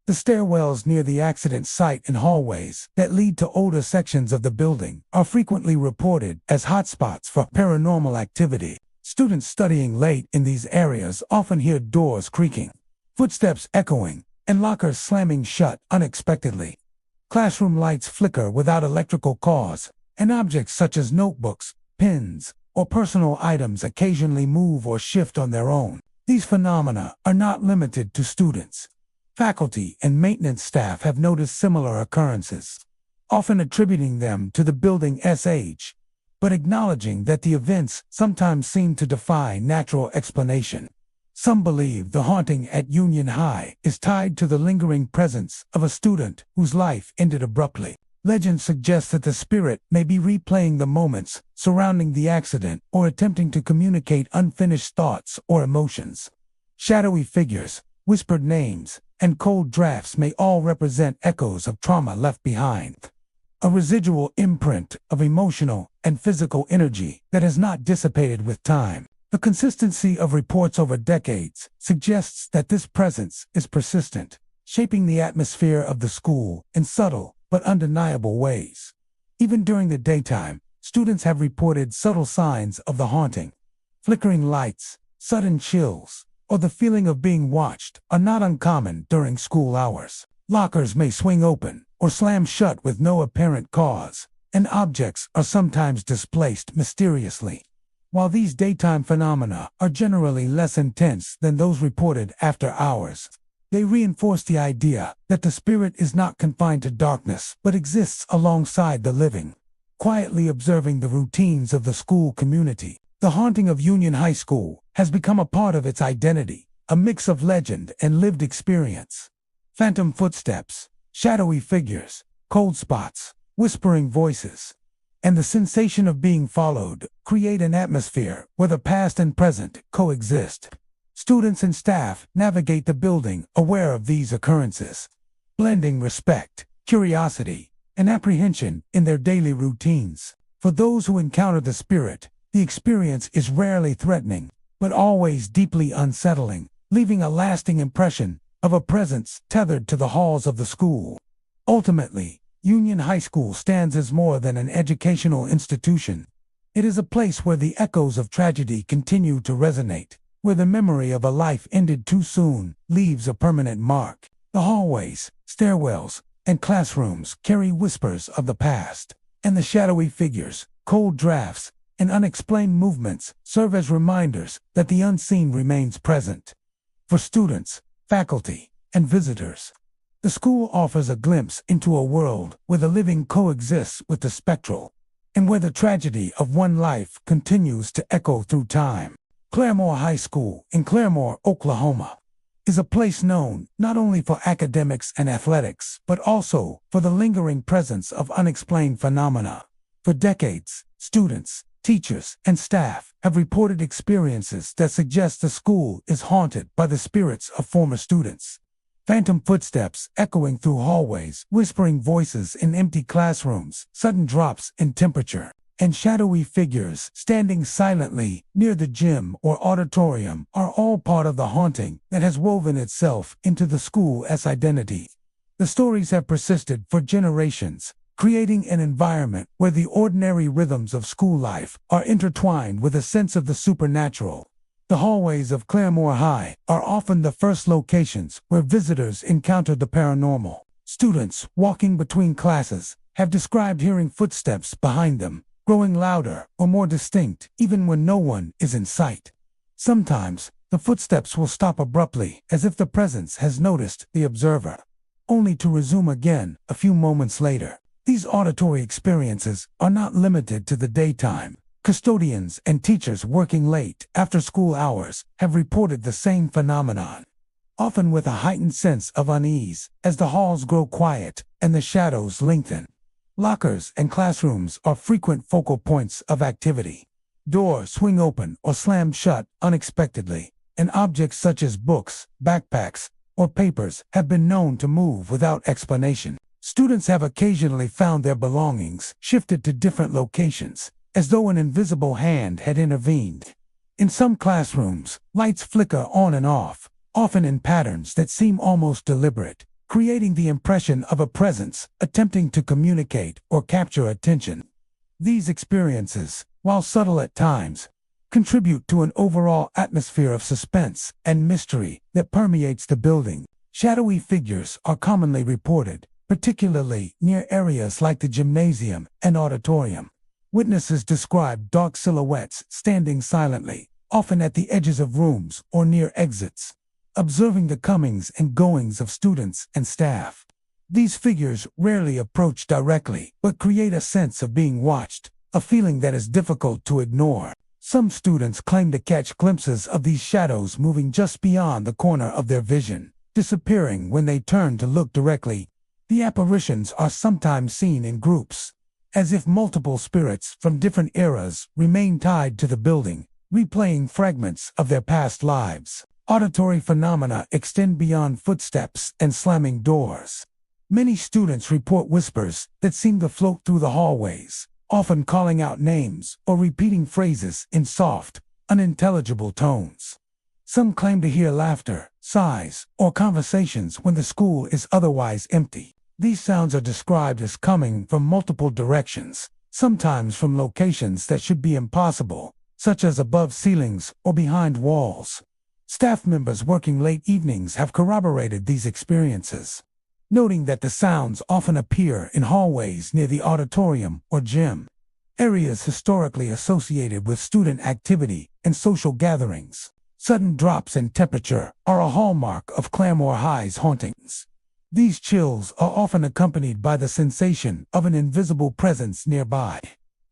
The stairwells near the accident site and hallways that lead to older sections of the building are frequently reported as hotspots for paranormal activity. Students studying late in these areas often hear doors creaking, footsteps echoing, and lockers slamming shut unexpectedly. Classroom lights flicker without electrical cause, and objects such as notebooks, pens, or personal items occasionally move or shift on their own. These phenomena are not limited to students. Faculty and maintenance staff have noticed similar occurrences, often attributing them to the building's age, but acknowledging that the events sometimes seem to defy natural explanation. Some believe the haunting at Union High is tied to the lingering presence of a student whose life ended abruptly. Legend suggests that the spirit may be replaying the moments surrounding the accident or attempting to communicate unfinished thoughts or emotions. Shadowy figures, whispered names, and cold drafts may all represent echoes of trauma left behind, a residual imprint of emotional and physical energy that has not dissipated with time. The consistency of reports over decades suggests that this presence is persistent, shaping the atmosphere of the school in subtle but undeniable ways. Even during the daytime, students have reported subtle signs of the haunting. Flickering lights, sudden chills, or the feeling of being watched are not uncommon during school hours. Lockers may swing open or slam shut with no apparent cause, and objects are sometimes displaced mysteriously. While these daytime phenomena are generally less intense than those reported after hours, they reinforce the idea that the spirit is not confined to darkness but exists alongside the living, quietly observing the routines of the school community. The haunting of Union High School has become a part of its identity, a mix of legend and lived experience. Phantom footsteps, shadowy figures, cold spots, whispering voices, and the sensation of being followed create an atmosphere where the past and present coexist. Students and staff navigate the building aware of these occurrences, blending respect, curiosity, and apprehension in their daily routines. For those who encounter the spirit, the experience is rarely threatening, but always deeply unsettling, leaving a lasting impression of a presence tethered to the halls of the school. Ultimately, Union High School stands as more than an educational institution. It is a place where the echoes of tragedy continue to resonate, where the memory of a life ended too soon leaves a permanent mark. The hallways, stairwells, and classrooms carry whispers of the past, and the shadowy figures, cold drafts, and unexplained movements serve as reminders that the unseen remains present. For students, faculty, and visitors, the school offers a glimpse into a world where the living coexists with the spectral, and where the tragedy of one life continues to echo through time. Claremore High School in Claremore, Oklahoma, is a place known not only for academics and athletics, but also for the lingering presence of unexplained phenomena. For decades, students, teachers, and staff have reported experiences that suggest the school is haunted by the spirits of former students. Phantom footsteps echoing through hallways, whispering voices in empty classrooms, sudden drops in temperature, and shadowy figures standing silently near the gym or auditorium are all part of the haunting that has woven itself into the school's identity. The stories have persisted for generations, creating an environment where the ordinary rhythms of school life are intertwined with a sense of the supernatural. The hallways of Claremore High are often the first locations where visitors encounter the paranormal. Students walking between classes have described hearing footsteps behind them, growing louder or more distinct even when no one is in sight. Sometimes, the footsteps will stop abruptly as if the presence has noticed the observer, only to resume again a few moments later. These auditory experiences are not limited to the daytime. Custodians and teachers working late after school hours have reported the same phenomenon, often with a heightened sense of unease as the halls grow quiet and the shadows lengthen. Lockers and classrooms are frequent focal points of activity. Doors swing open or slam shut unexpectedly, and objects such as books, backpacks, or papers have been known to move without explanation. Students have occasionally found their belongings shifted to different locations, as though an invisible hand had intervened. In some classrooms, lights flicker on and off, often in patterns that seem almost deliberate, creating the impression of a presence attempting to communicate or capture attention. These experiences, while subtle at times, contribute to an overall atmosphere of suspense and mystery that permeates the building. Shadowy figures are commonly reported, particularly near areas like the gymnasium and auditorium, Witnesses described dark silhouettes standing silently, often at the edges of rooms or near exits, observing the comings and goings of students and staff. These figures rarely approach directly, but create a sense of being watched, a feeling that is difficult to ignore. Some students claim to catch glimpses of these shadows moving just beyond the corner of their vision, disappearing when they turn to look directly. The apparitions are sometimes seen in groups, as if multiple spirits from different eras remain tied to the building, replaying fragments of their past lives. Auditory phenomena extend beyond footsteps and slamming doors. Many students report whispers that seem to float through the hallways, often calling out names or repeating phrases in soft, unintelligible tones. Some claim to hear laughter, sighs, or conversations when the school is otherwise empty. These sounds are described as coming from multiple directions, sometimes from locations that should be impossible, such as above ceilings or behind walls. Staff members working late evenings have corroborated these experiences, noting that the sounds often appear in hallways near the auditorium or gym, areas historically associated with student activity and social gatherings. Sudden drops in temperature are a hallmark of Claremore High's hauntings. These chills are often accompanied by the sensation of an invisible presence nearby,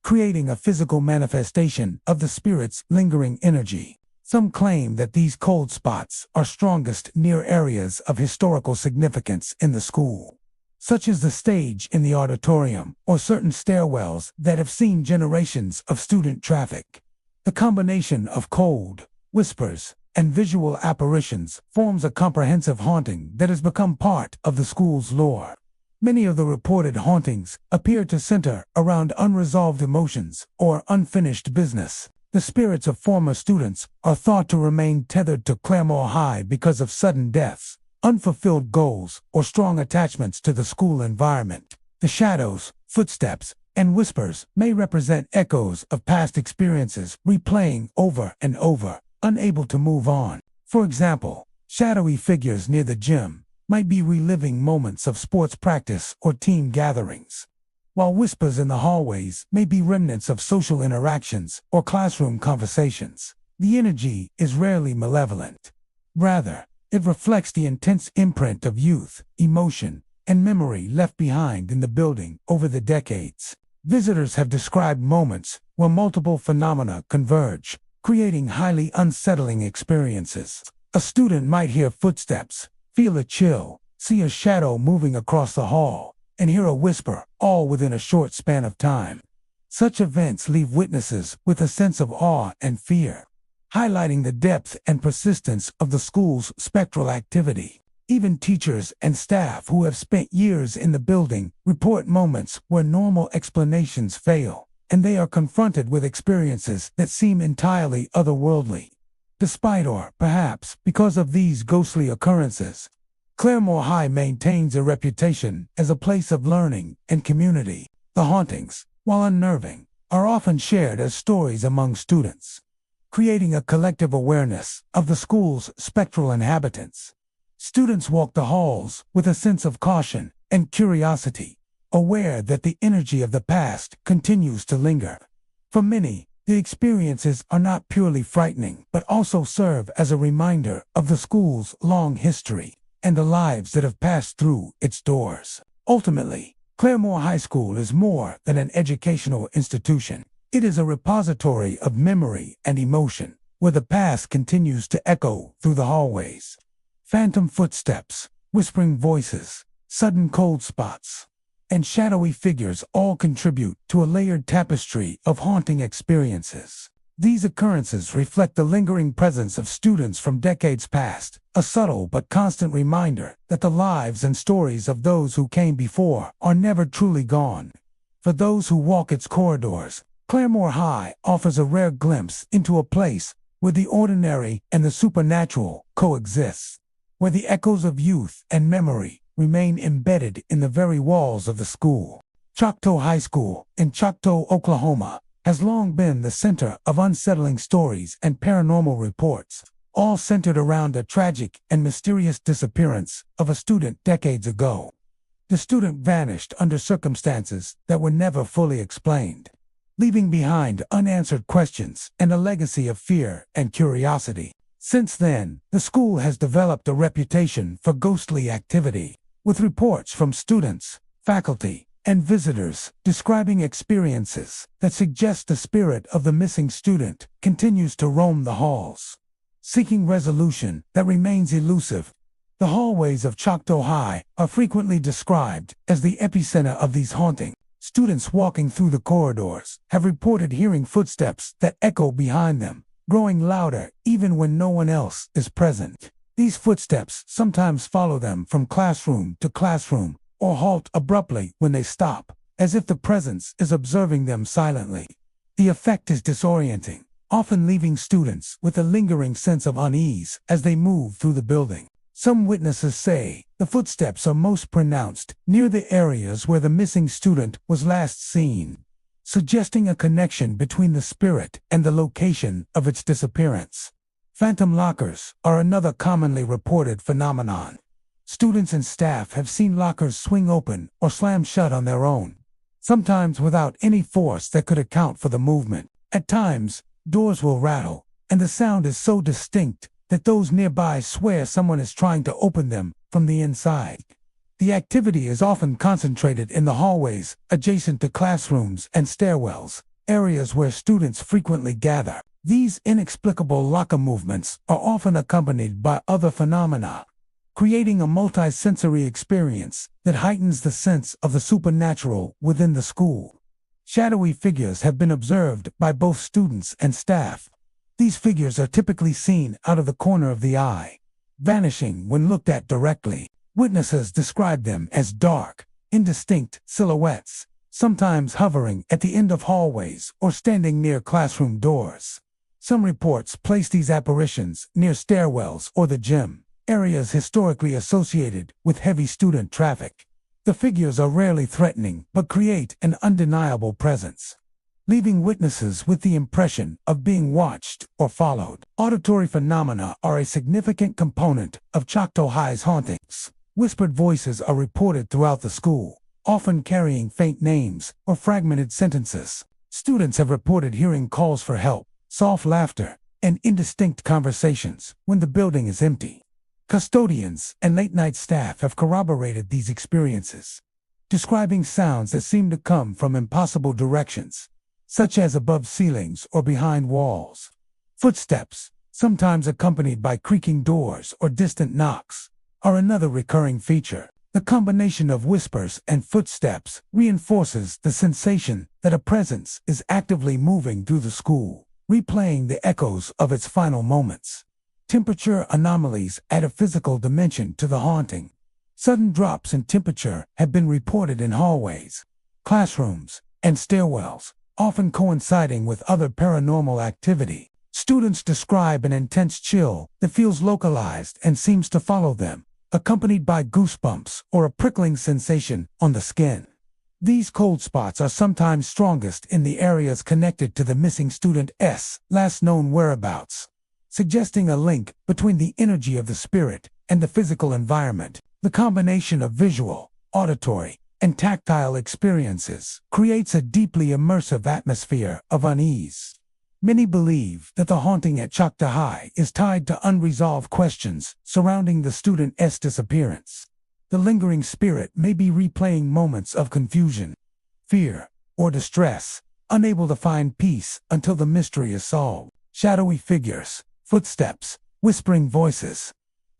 creating a physical manifestation of the spirit's lingering energy. Some claim that these cold spots are strongest near areas of historical significance in the school, such as the stage in the auditorium or certain stairwells that have seen generations of student traffic. The combination of cold, whispers, and visual apparitions forms a comprehensive haunting that has become part of the school's lore. Many of the reported hauntings appear to center around unresolved emotions or unfinished business. The spirits of former students are thought to remain tethered to Claremore High because of sudden deaths, unfulfilled goals, or strong attachments to the school environment. The shadows, footsteps, and whispers may represent echoes of past experiences replaying over and over, unable to move on. For example, shadowy figures near the gym might be reliving moments of sports practice or team gatherings, while whispers in the hallways may be remnants of social interactions or classroom conversations. The energy is rarely malevolent. Rather, it reflects the intense imprint of youth, emotion, and memory left behind in the building over the decades. Visitors have described moments where multiple phenomena converge, creating highly unsettling experiences. A student might hear footsteps, feel a chill, see a shadow moving across the hall, and hear a whisper, all within a short span of time. Such events leave witnesses with a sense of awe and fear, highlighting the depth and persistence of the school's spectral activity. Even teachers and staff who have spent years in the building report moments where normal explanations fail, and they are confronted with experiences that seem entirely otherworldly. Despite or, perhaps, because of these ghostly occurrences, Claremore High maintains a reputation as a place of learning and community. The hauntings, while unnerving, are often shared as stories among students, creating a collective awareness of the school's spectral inhabitants. Students walk the halls with a sense of caution and curiosity, aware that the energy of the past continues to linger. For many, the experiences are not purely frightening, but also serve as a reminder of the school's long history and the lives that have passed through its doors. Ultimately, Claremore High School is more than an educational institution. It is a repository of memory and emotion, where the past continues to echo through the hallways. Phantom footsteps, whispering voices, sudden cold spots, and shadowy figures all contribute to a layered tapestry of haunting experiences. These occurrences reflect the lingering presence of students from decades past, a subtle but constant reminder that the lives and stories of those who came before are never truly gone. For those who walk its corridors, Claremore High offers a rare glimpse into a place where the ordinary and the supernatural coexist, where the echoes of youth and memory remain embedded in the very walls of the school. Choctaw High School in Choctaw, Oklahoma, has long been the center of unsettling stories and paranormal reports, all centered around a tragic and mysterious disappearance of a student decades ago. The student vanished under circumstances that were never fully explained. leaving behind unanswered questions and a legacy of fear and curiosity. Since then, the school has developed a reputation for ghostly activity, with reports from students, faculty, and visitors describing experiences that suggest the spirit of the missing student continues to roam the halls, seeking resolution that remains elusive. The hallways of Choctaw High are frequently described as the epicenter of these hauntings. Students walking through the corridors have reported hearing footsteps that echo behind them, growing louder even when no one else is present. These footsteps sometimes follow them from classroom to classroom, or halt abruptly when they stop, as if the presence is observing them silently. The effect is disorienting, often leaving students with a lingering sense of unease as they move through the building. Some witnesses say the footsteps are most pronounced near the areas where the missing student was last seen, suggesting a connection between the spirit and the location of its disappearance. Phantom lockers are another commonly reported phenomenon. Students and staff have seen lockers swing open or slam shut on their own, sometimes without any force that could account for the movement. At times, doors will rattle, and the sound is so distinct that those nearby swear someone is trying to open them from the inside. The activity is often concentrated in the hallways adjacent to classrooms and stairwells, areas where students frequently gather. These inexplicable locker movements are often accompanied by other phenomena, creating a multi-sensory experience that heightens the sense of the supernatural within the school. Shadowy figures have been observed by both students and staff. These figures are typically seen out of the corner of the eye, vanishing when looked at directly. Witnesses describe them as dark, indistinct silhouettes, sometimes hovering at the end of hallways or standing near classroom doors. Some reports place these apparitions near stairwells or the gym, areas historically associated with heavy student traffic. The figures are rarely threatening but create an undeniable presence, leaving witnesses with the impression of being watched or followed. Auditory phenomena are a significant component of Choctaw High's hauntings. Whispered voices are reported throughout the school, often carrying faint names or fragmented sentences. Students have reported hearing calls for help, soft laughter, and indistinct conversations when the building is empty. Custodians and late-night staff have corroborated these experiences, describing sounds that seem to come from impossible directions, such as above ceilings or behind walls. Footsteps, sometimes accompanied by creaking doors or distant knocks, are another recurring feature. The combination of whispers and footsteps reinforces the sensation that a presence is actively moving through the school, replaying the echoes of its final moments. Temperature anomalies add a physical dimension to the haunting. Sudden drops in temperature have been reported in hallways, classrooms, and stairwells, often coinciding with other paranormal activity. Students describe an intense chill that feels localized and seems to follow them, accompanied by goosebumps or a prickling sensation on the skin. These cold spots are sometimes strongest in the areas connected to the missing student's last known whereabouts, suggesting a link between the energy of the spirit and the physical environment. The combination of visual, auditory, and tactile experiences creates a deeply immersive atmosphere of unease. Many believe that the haunting at Choctaw High is tied to unresolved questions surrounding the student's disappearance. The lingering spirit may be replaying moments of confusion, fear, or distress, unable to find peace until the mystery is solved. Shadowy figures, footsteps, whispering voices,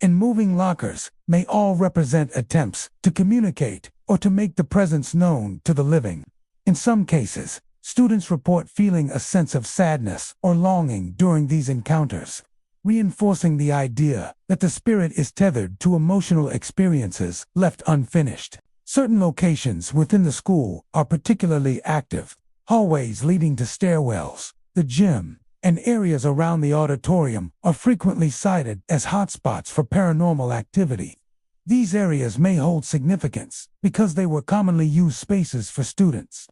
and moving lockers may all represent attempts to communicate or to make the presence known to the living. In some cases, students report feeling a sense of sadness or longing during these encounters, reinforcing the idea that the spirit is tethered to emotional experiences left unfinished. Certain locations within the school are particularly active. Hallways leading to stairwells, the gym, and areas around the auditorium are frequently cited as hotspots for paranormal activity. These areas may hold significance because they were commonly used spaces for students,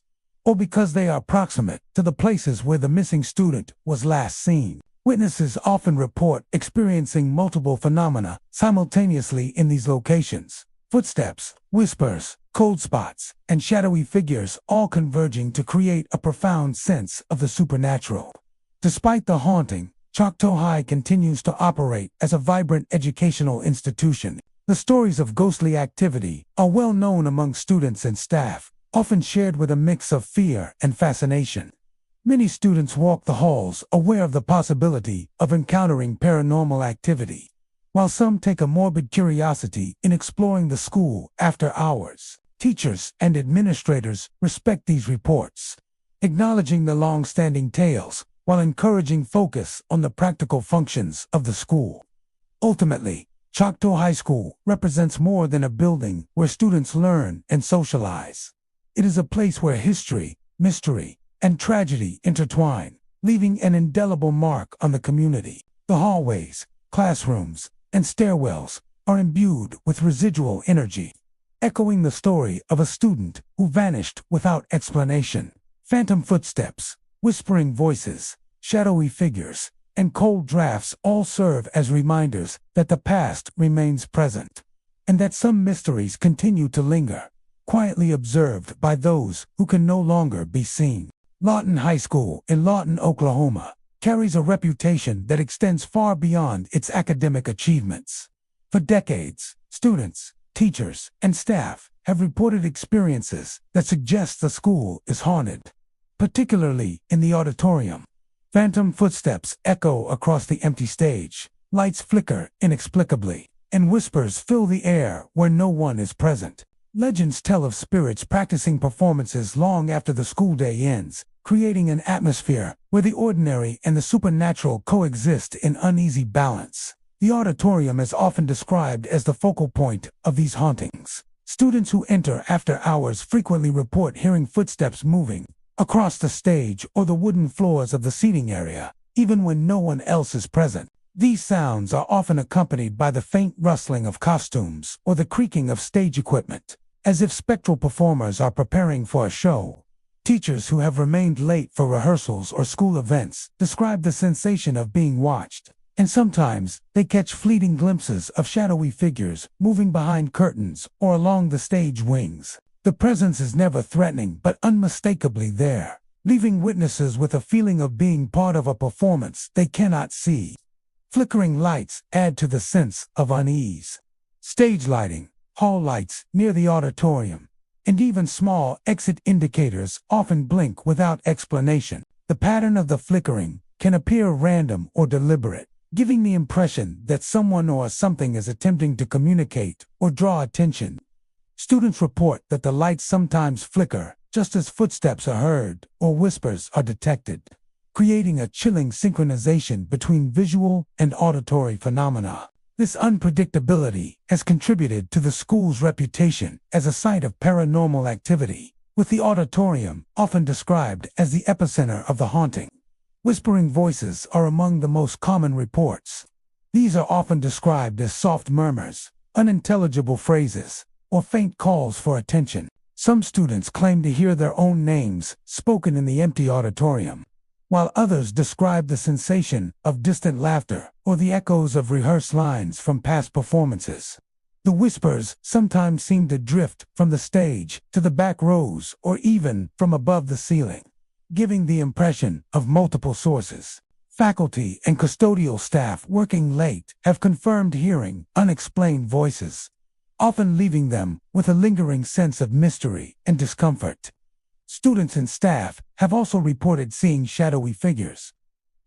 or because they are proximate to the places where the missing student was last seen. Witnesses often report experiencing multiple phenomena simultaneously in these locations: footsteps, whispers, cold spots, and shadowy figures all converging to create a profound sense of the supernatural. Despite the haunting, Choctaw High continues to operate as a vibrant educational institution. The stories of ghostly activity are well known among students and staff, often shared with a mix of fear and fascination. Many students walk the halls aware of the possibility of encountering paranormal activity, while some take a morbid curiosity in exploring the school after hours. Teachers and administrators respect these reports, acknowledging the long-standing tales while encouraging focus on the practical functions of the school. Ultimately, Choctaw High School represents more than a building where students learn and socialize. It is a place where history, mystery, and tragedy intertwine, leaving an indelible mark on the community. The hallways, classrooms, and stairwells are imbued with residual energy, echoing the story of a student who vanished without explanation. Phantom footsteps, whispering voices, shadowy figures, and cold drafts all serve as reminders that the past remains present, and that some mysteries continue to linger, quietly observed by those who can no longer be seen. Lawton High School in Lawton, Oklahoma, carries a reputation that extends far beyond its academic achievements. For decades, students, teachers, and staff have reported experiences that suggest the school is haunted, particularly in the auditorium. Phantom footsteps echo across the empty stage, lights flicker inexplicably, and whispers fill the air where no one is present. Legends tell of spirits practicing performances long after the school day ends, creating an atmosphere where the ordinary and the supernatural coexist in uneasy balance. The auditorium is often described as the focal point of these hauntings. Students who enter after hours frequently report hearing footsteps moving across the stage or the wooden floors of the seating area, even when no one else is present. These sounds are often accompanied by the faint rustling of costumes or the creaking of stage equipment, as if spectral performers are preparing for a show. Teachers who have remained late for rehearsals or school events describe the sensation of being watched, and sometimes they catch fleeting glimpses of shadowy figures moving behind curtains or along the stage wings. The presence is never threatening but unmistakably there, leaving witnesses with a feeling of being part of a performance they cannot see. Flickering lights add to the sense of unease. Stage lighting, hall lights near the auditorium, and even small exit indicators often blink without explanation. The pattern of the flickering can appear random or deliberate, giving the impression that someone or something is attempting to communicate or draw attention. Students report that the lights sometimes flicker just as footsteps are heard or whispers are detected, creating a chilling synchronization between visual and auditory phenomena. This unpredictability has contributed to the school's reputation as a site of paranormal activity, with the auditorium often described as the epicenter of the haunting. Whispering voices are among the most common reports. These are often described as soft murmurs, unintelligible phrases, or faint calls for attention. Some students claim to hear their own names spoken in the empty auditorium, while others describe the sensation of distant laughter or the echoes of rehearsed lines from past performances. The whispers sometimes seem to drift from the stage to the back rows or even from above the ceiling, giving the impression of multiple sources. Faculty and custodial staff working late have confirmed hearing unexplained voices, often leaving them with a lingering sense of mystery and discomfort. Students and staff have also reported seeing shadowy figures.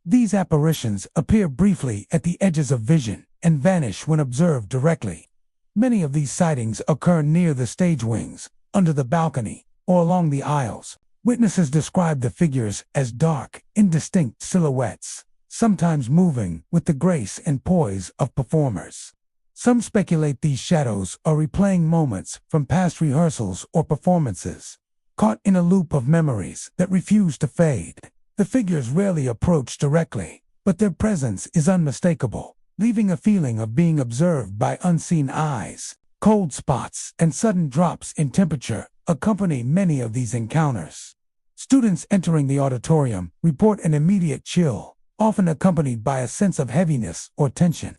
These apparitions appear briefly at the edges of vision and vanish when observed directly. Many of these sightings occur near the stage wings, under the balcony, or along the aisles. Witnesses describe the figures as dark, indistinct silhouettes, sometimes moving with the grace and poise of performers. Some speculate these shadows are replaying moments from past rehearsals or performances, caught in a loop of memories that refuse to fade. The figures rarely approach directly, but their presence is unmistakable, leaving a feeling of being observed by unseen eyes. Cold spots and sudden drops in temperature accompany many of these encounters. Students entering the auditorium report an immediate chill, often accompanied by a sense of heaviness or tension.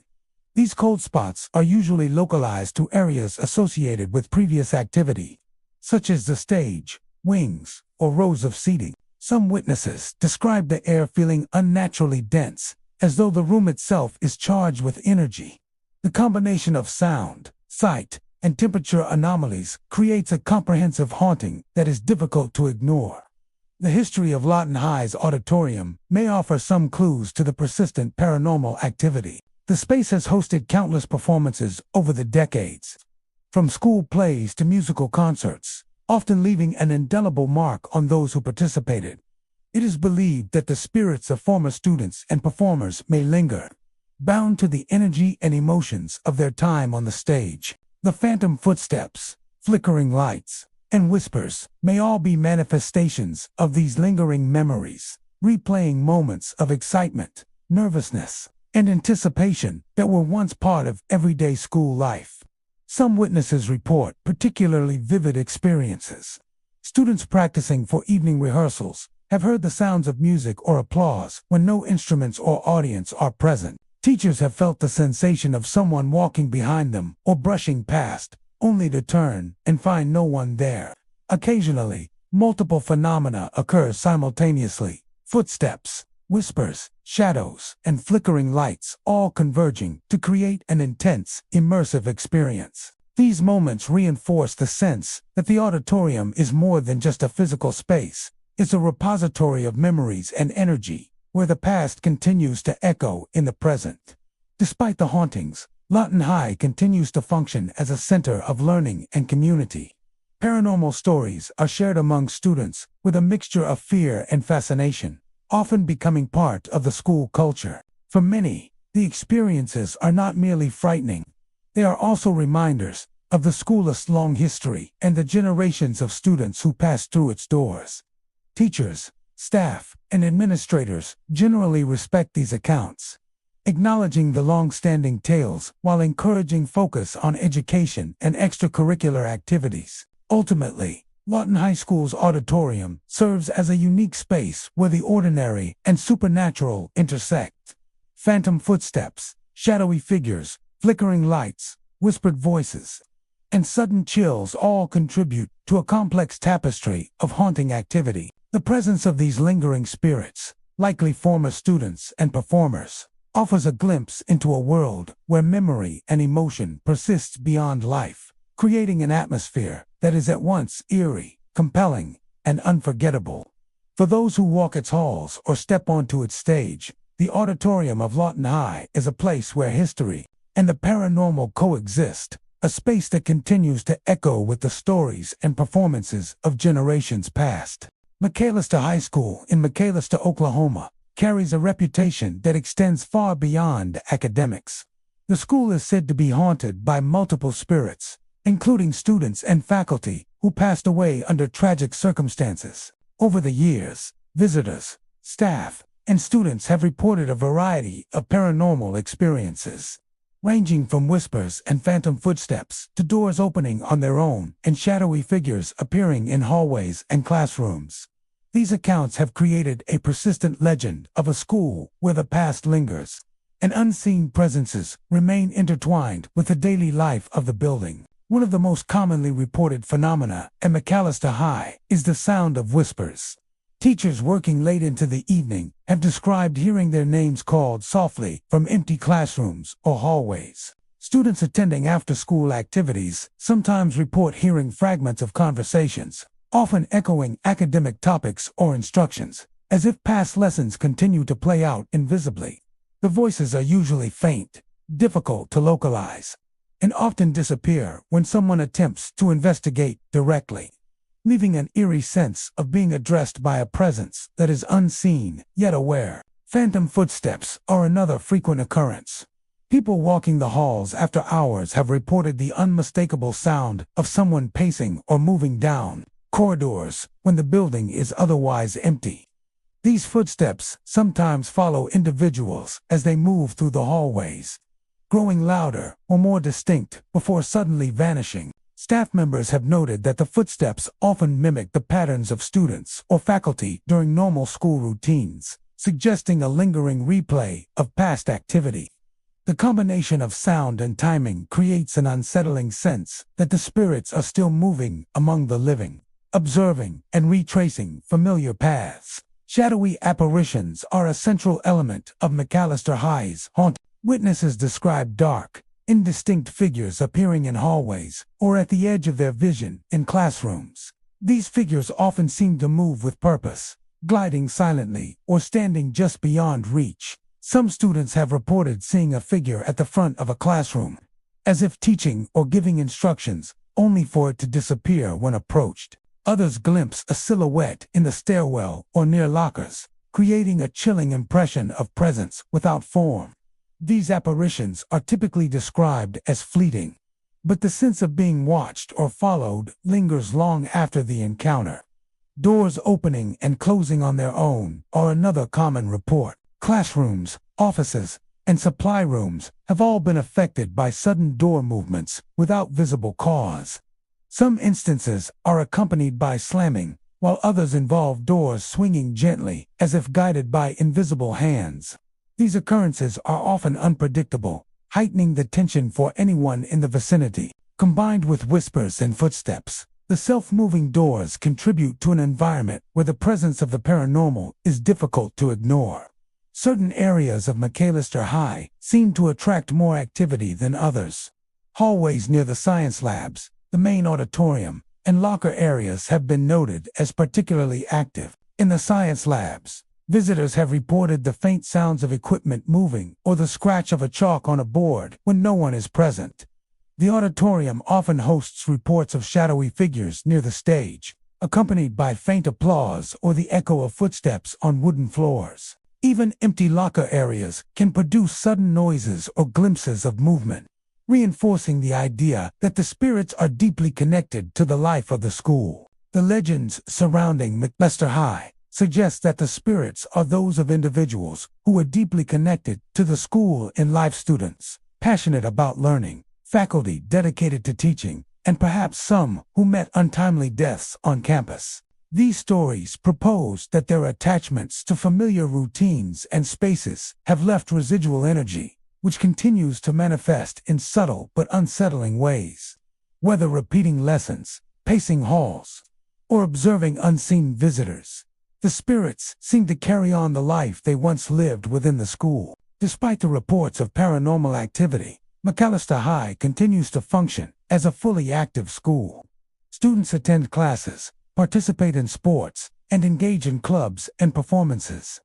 These cold spots are usually localized to areas associated with previous activity, such as the stage, wings, or rows of seating. Some witnesses describe the air feeling unnaturally dense, as though the room itself is charged with energy. The combination of sound, sight, and temperature anomalies creates a comprehensive haunting that is difficult to ignore. The history of Lawton High's auditorium may offer some clues to the persistent paranormal activity. The space has hosted countless performances over the decades, from school plays to musical concerts, often leaving an indelible mark on those who participated. It is believed that the spirits of former students and performers may linger, bound to the energy and emotions of their time on the stage. The phantom footsteps, flickering lights, and whispers may all be manifestations of these lingering memories, replaying moments of excitement, nervousness, and anticipation that were once part of everyday school life. Some witnesses report particularly vivid experiences. Students practicing for evening rehearsals have heard the sounds of music or applause when no instruments or audience are present. Teachers have felt the sensation of someone walking behind them or brushing past, only to turn and find no one there. Occasionally, multiple phenomena occur simultaneously: footsteps, whispers, shadows, and flickering lights, all converging to create an intense, immersive experience. These moments reinforce the sense that the auditorium is more than just a physical space. It's a repository of memories and energy, where the past continues to echo in the present. Despite the hauntings, Lawton High continues to function as a center of learning and community. Paranormal stories are shared among students with a mixture of fear and fascination, often becoming part of the school culture. For many, the experiences are not merely frightening. They are also reminders of the school's long history and the generations of students who passed through its doors. Teachers, staff, and administrators generally respect these accounts, acknowledging the long-standing tales while encouraging focus on education and extracurricular activities. Ultimately, Lawton High School's auditorium serves as a unique space where the ordinary and supernatural intersect. Phantom footsteps, shadowy figures, flickering lights, whispered voices, and sudden chills all contribute to a complex tapestry of haunting activity. The presence of these lingering spirits, likely former students and performers, offers a glimpse into a world where memory and emotion persists beyond life, creating an atmosphere that is at once eerie, compelling, and unforgettable. For those who walk its halls or step onto its stage, the auditorium of Lawton High is a place where history and the paranormal coexist, a space that continues to echo with the stories and performances of generations past. McAllister High School in McAllister, Oklahoma, carries a reputation that extends far beyond academics. The school is said to be haunted by multiple spirits, including students and faculty who passed away under tragic circumstances. Over the years, visitors, staff, and students have reported a variety of paranormal experiences, ranging from whispers and phantom footsteps to doors opening on their own and shadowy figures appearing in hallways and classrooms. These accounts have created a persistent legend of a school where the past lingers, and unseen presences remain intertwined with the daily life of the building. One of the most commonly reported phenomena at McAllister High is the sound of whispers. Teachers working late into the evening have described hearing their names called softly from empty classrooms or hallways. Students attending after-school activities sometimes report hearing fragments of conversations, often echoing academic topics or instructions, as if past lessons continue to play out invisibly. The voices are usually faint, difficult to localize, and often disappear when someone attempts to investigate directly, leaving an eerie sense of being addressed by a presence that is unseen yet aware. Phantom footsteps are another frequent occurrence. People walking the halls after hours have reported the unmistakable sound of someone pacing or moving down corridors when the building is otherwise empty. These footsteps sometimes follow individuals as they move through the hallways, growing louder or more distinct before suddenly vanishing. Staff members have noted that the footsteps often mimic the patterns of students or faculty during normal school routines, suggesting a lingering replay of past activity. The combination of sound and timing creates an unsettling sense that the spirits are still moving among the living, observing and retracing familiar paths. Shadowy apparitions are a central element of McAllister High's haunt. Witnesses describe dark, indistinct figures appearing in hallways or at the edge of their vision in classrooms. These figures often seem to move with purpose, gliding silently or standing just beyond reach. Some students have reported seeing a figure at the front of a classroom, as if teaching or giving instructions, only for it to disappear when approached. Others glimpse a silhouette in the stairwell or near lockers, creating a chilling impression of presence without form. These apparitions are typically described as fleeting, but the sense of being watched or followed lingers long after the encounter. Doors opening and closing on their own are another common report. Classrooms, offices, and supply rooms have all been affected by sudden door movements without visible cause. Some instances are accompanied by slamming, while others involve doors swinging gently as if guided by invisible hands. These occurrences are often unpredictable, heightening the tension for anyone in the vicinity. Combined with whispers and footsteps, the self-moving doors contribute to an environment where the presence of the paranormal is difficult to ignore. Certain areas of McAllister High seem to attract more activity than others. Hallways near the science labs, the main auditorium, and locker areas have been noted as particularly active. In the science labs, visitors have reported the faint sounds of equipment moving or the scratch of a chalk on a board when no one is present. The auditorium often hosts reports of shadowy figures near the stage, accompanied by faint applause or the echo of footsteps on wooden floors. Even empty locker areas can produce sudden noises or glimpses of movement, reinforcing the idea that the spirits are deeply connected to the life of the school. The legends surrounding McAllister High suggest that the spirits are those of individuals who are deeply connected to the school and life. Students passionate about learning, faculty dedicated to teaching, and perhaps some who met untimely deaths on campus. These stories propose that their attachments to familiar routines and spaces have left residual energy, which continues to manifest in subtle but unsettling ways. Whether repeating lessons, pacing halls, or observing unseen visitors, the spirits seem to carry on the life they once lived within the school. Despite the reports of paranormal activity, McAllister High continues to function as a fully active school. Students attend classes, participate in sports, and engage in clubs and performances.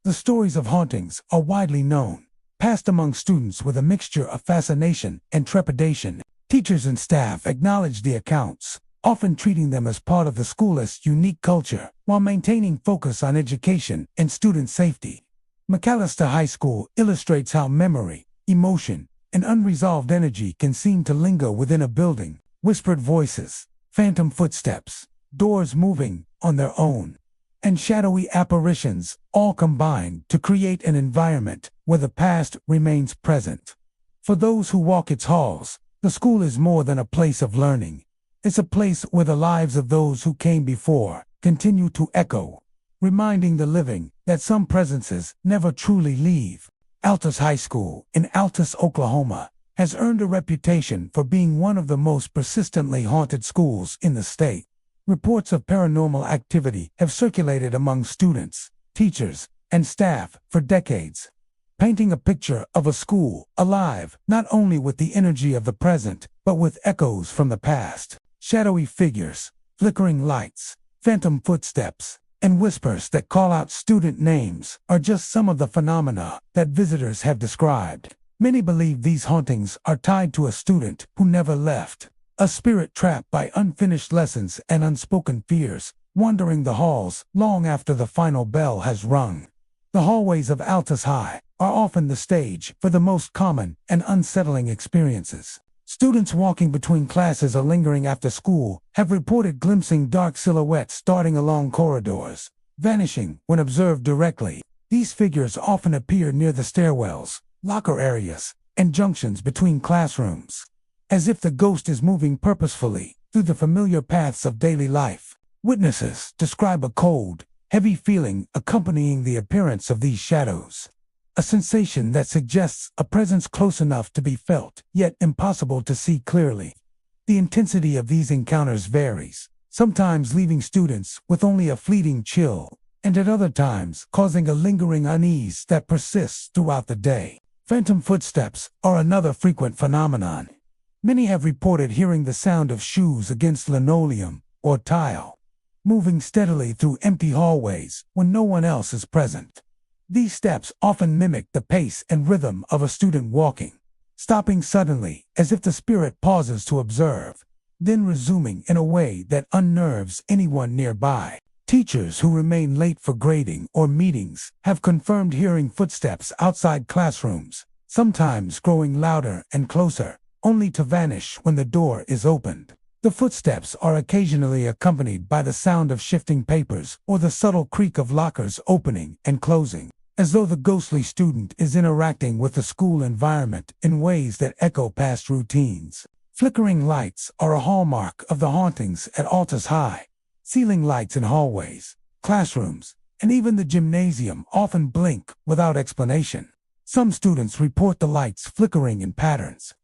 The stories of hauntings are widely known, passed among students with a mixture of fascination and trepidation. Teachers and staff acknowledge the accounts, often treating them as part of the school's unique culture, while maintaining focus on education and student safety. McAllister High School illustrates how memory, emotion, and unresolved energy can seem to linger within a building. Whispered voices, phantom footsteps, doors moving on their own, and shadowy apparitions all combine to create an environment where the past remains present. For those who walk its halls, the school is more than a place of learning. It's a place where the lives of those who came before continue to echo, reminding the living that some presences never truly leave. Altus High School in Altus, Oklahoma, has earned a reputation for being one of the most persistently haunted schools in the state. Reports of paranormal activity have circulated among students, teachers, and staff for decades, painting a picture of a school alive not only with the energy of the present, but with echoes from the past. Shadowy figures, flickering lights, phantom footsteps, and whispers that call out student names are just some of the phenomena that visitors have described. Many believe these hauntings are tied to a student who never left, a spirit trapped by unfinished lessons and unspoken fears, wandering the halls long after the final bell has rung. The hallways of Altus High are often the stage for the most common and unsettling experiences. Students walking between classes or lingering after school have reported glimpsing dark silhouettes darting along corridors, vanishing when observed directly. These figures often appear near the stairwells, locker areas, and junctions between classrooms, as if the ghost is moving purposefully through the familiar paths of daily life. Witnesses describe a cold, heavy feeling accompanying the appearance of these shadows, a sensation that suggests a presence close enough to be felt, yet impossible to see clearly. The intensity of these encounters varies, sometimes leaving students with only a fleeting chill, and at other times causing a lingering unease that persists throughout the day. Phantom footsteps are another frequent phenomenon. Many have reported hearing the sound of shoes against linoleum or tile, moving steadily through empty hallways when no one else is present. These steps often mimic the pace and rhythm of a student walking, stopping suddenly as if the spirit pauses to observe, then resuming in a way that unnerves anyone nearby. Teachers who remain late for grading or meetings have confirmed hearing footsteps outside classrooms, sometimes growing louder and closer, only to vanish when the door is opened. The footsteps are occasionally accompanied by the sound of shifting papers or the subtle creak of lockers opening and closing, as though the ghostly student is interacting with the school environment in ways that echo past routines. Flickering lights are a hallmark of the hauntings at Altus High. Ceiling lights in hallways, classrooms, and even the gymnasium often blink without explanation. Some students report the lights flickering in patterns,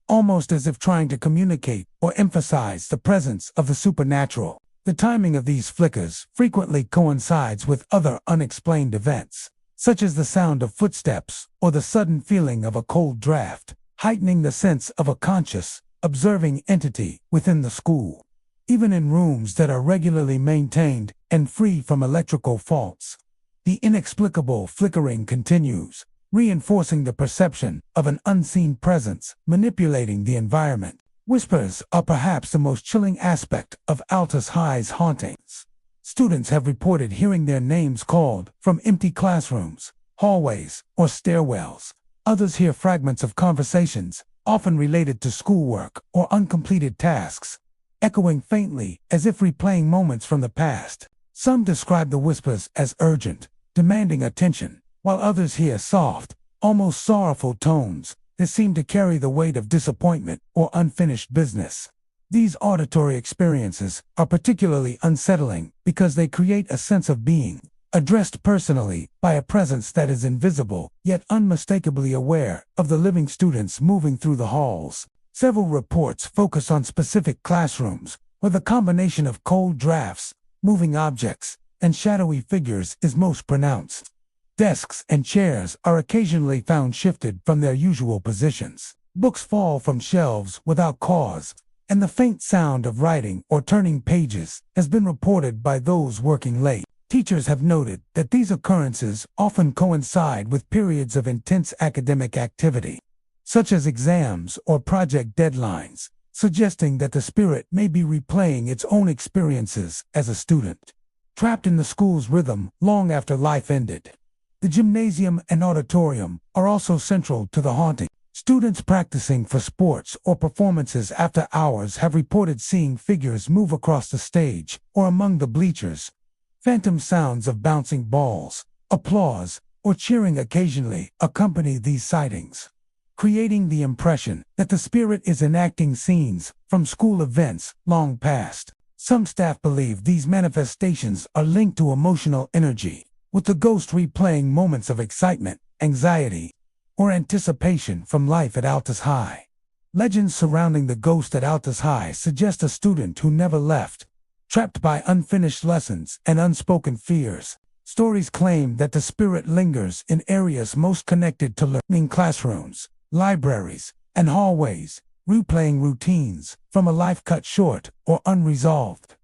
almost as if trying to communicate or emphasize the presence of the supernatural. The timing of these flickers frequently coincides with other unexplained events, such as the sound of footsteps or the sudden feeling of a cold draft, heightening the sense of a conscious, observing entity within the school. Even in rooms that are regularly maintained and free from electrical faults, the inexplicable flickering continues, reinforcing the perception of an unseen presence manipulating the environment. Whispers are perhaps the most chilling aspect of Altus High's hauntings. Students have reported hearing their names called from empty classrooms, hallways, or stairwells. Others hear fragments of conversations, often related to schoolwork or uncompleted tasks, echoing faintly as if replaying moments from the past. Some describe the whispers as urgent, demanding attention, while others hear soft, almost sorrowful tones that seem to carry the weight of disappointment or unfinished business. These auditory experiences are particularly unsettling because they create a sense of being addressed personally by a presence that is invisible yet unmistakably aware of the living students moving through the halls. Several reports focus on specific classrooms where the combination of cold drafts, moving objects, and shadowy figures is most pronounced. Desks and chairs are occasionally found shifted from their usual positions. Books fall from shelves without cause, and the faint sound of writing or turning pages has been reported by those working late. Teachers have noted that these occurrences often coincide with periods of intense academic activity, such as exams or project deadlines, suggesting that the spirit may be replaying its own experiences as a student, trapped in the school's rhythm long after life ended. The gymnasium and auditorium are also central to the haunting. Students practicing for sports or performances after hours have reported seeing figures move across the stage or among the bleachers. Phantom sounds of bouncing balls, applause, or cheering occasionally accompany these sightings, creating the impression that the spirit is enacting scenes from school events long past. Some staff believe these manifestations are linked to emotional energy, with the ghost replaying moments of excitement, anxiety, or anticipation from life at Altus High. Legends surrounding the ghost at Altus High suggest a student who never left, trapped by unfinished lessons and unspoken fears. Stories claim that the spirit lingers in areas most connected to learning classrooms, libraries, and hallways, replaying routines from a life cut short or unresolved.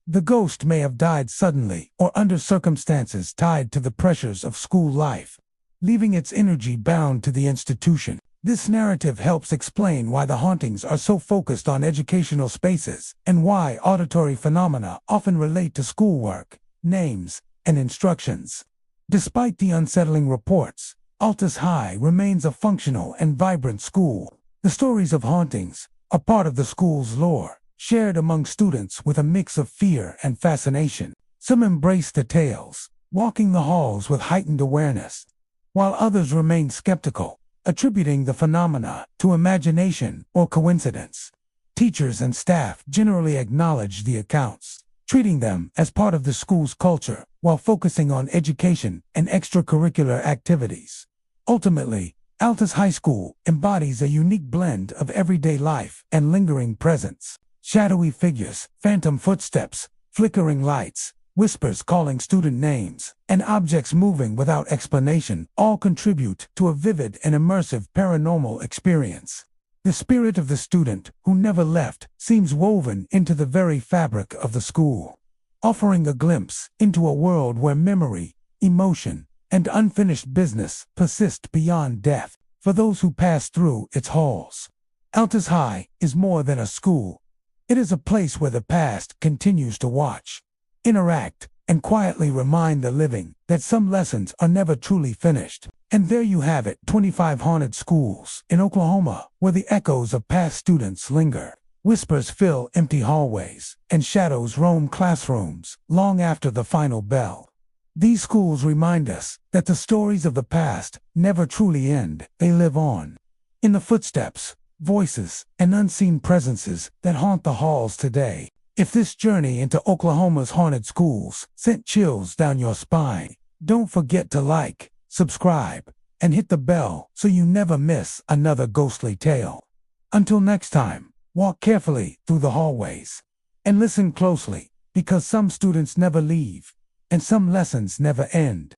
The ghost may have died suddenly or under circumstances tied to the pressures of school life, leaving its energy bound to the institution. This narrative helps explain why the hauntings are so focused on educational spaces and why auditory phenomena often relate to schoolwork, names, and instructions. Despite the unsettling reports, Altus High remains a functional and vibrant school. The stories of hauntings are part of the school's lore, shared among students with a mix of fear and fascination. Some embrace the tales, walking the halls with heightened awareness, while others remain skeptical, attributing the phenomena to imagination or coincidence. Teachers and staff generally acknowledge the accounts, treating them as part of the school's culture while focusing on education and extracurricular activities. Ultimately, Altus High School embodies a unique blend of everyday life and lingering presence. Shadowy figures, phantom footsteps, flickering lights, whispers calling student names, and objects moving without explanation all contribute to a vivid and immersive paranormal experience. The spirit of the student who never left seems woven into the very fabric of the school, offering a glimpse into a world where memory, emotion, and unfinished business persist beyond death. For those who pass through its halls, Altus High is more than a school. It is a place where the past continues to watch, interact, and quietly remind the living that some lessons are never truly finished. And there you have it, 25 haunted schools in Oklahoma, where the echoes of past students linger. Whispers fill empty hallways, and shadows roam classrooms long after the final bell. These schools remind us that the stories of the past never truly end, they live on. In the footsteps, voices, and unseen presences that haunt the halls today. If this journey into Oklahoma's haunted schools sent chills down your spine, don't forget to like, subscribe, and hit the bell so you never miss another ghostly tale. Until next time, walk carefully through the hallways and listen closely, because some students never leave and some lessons never end.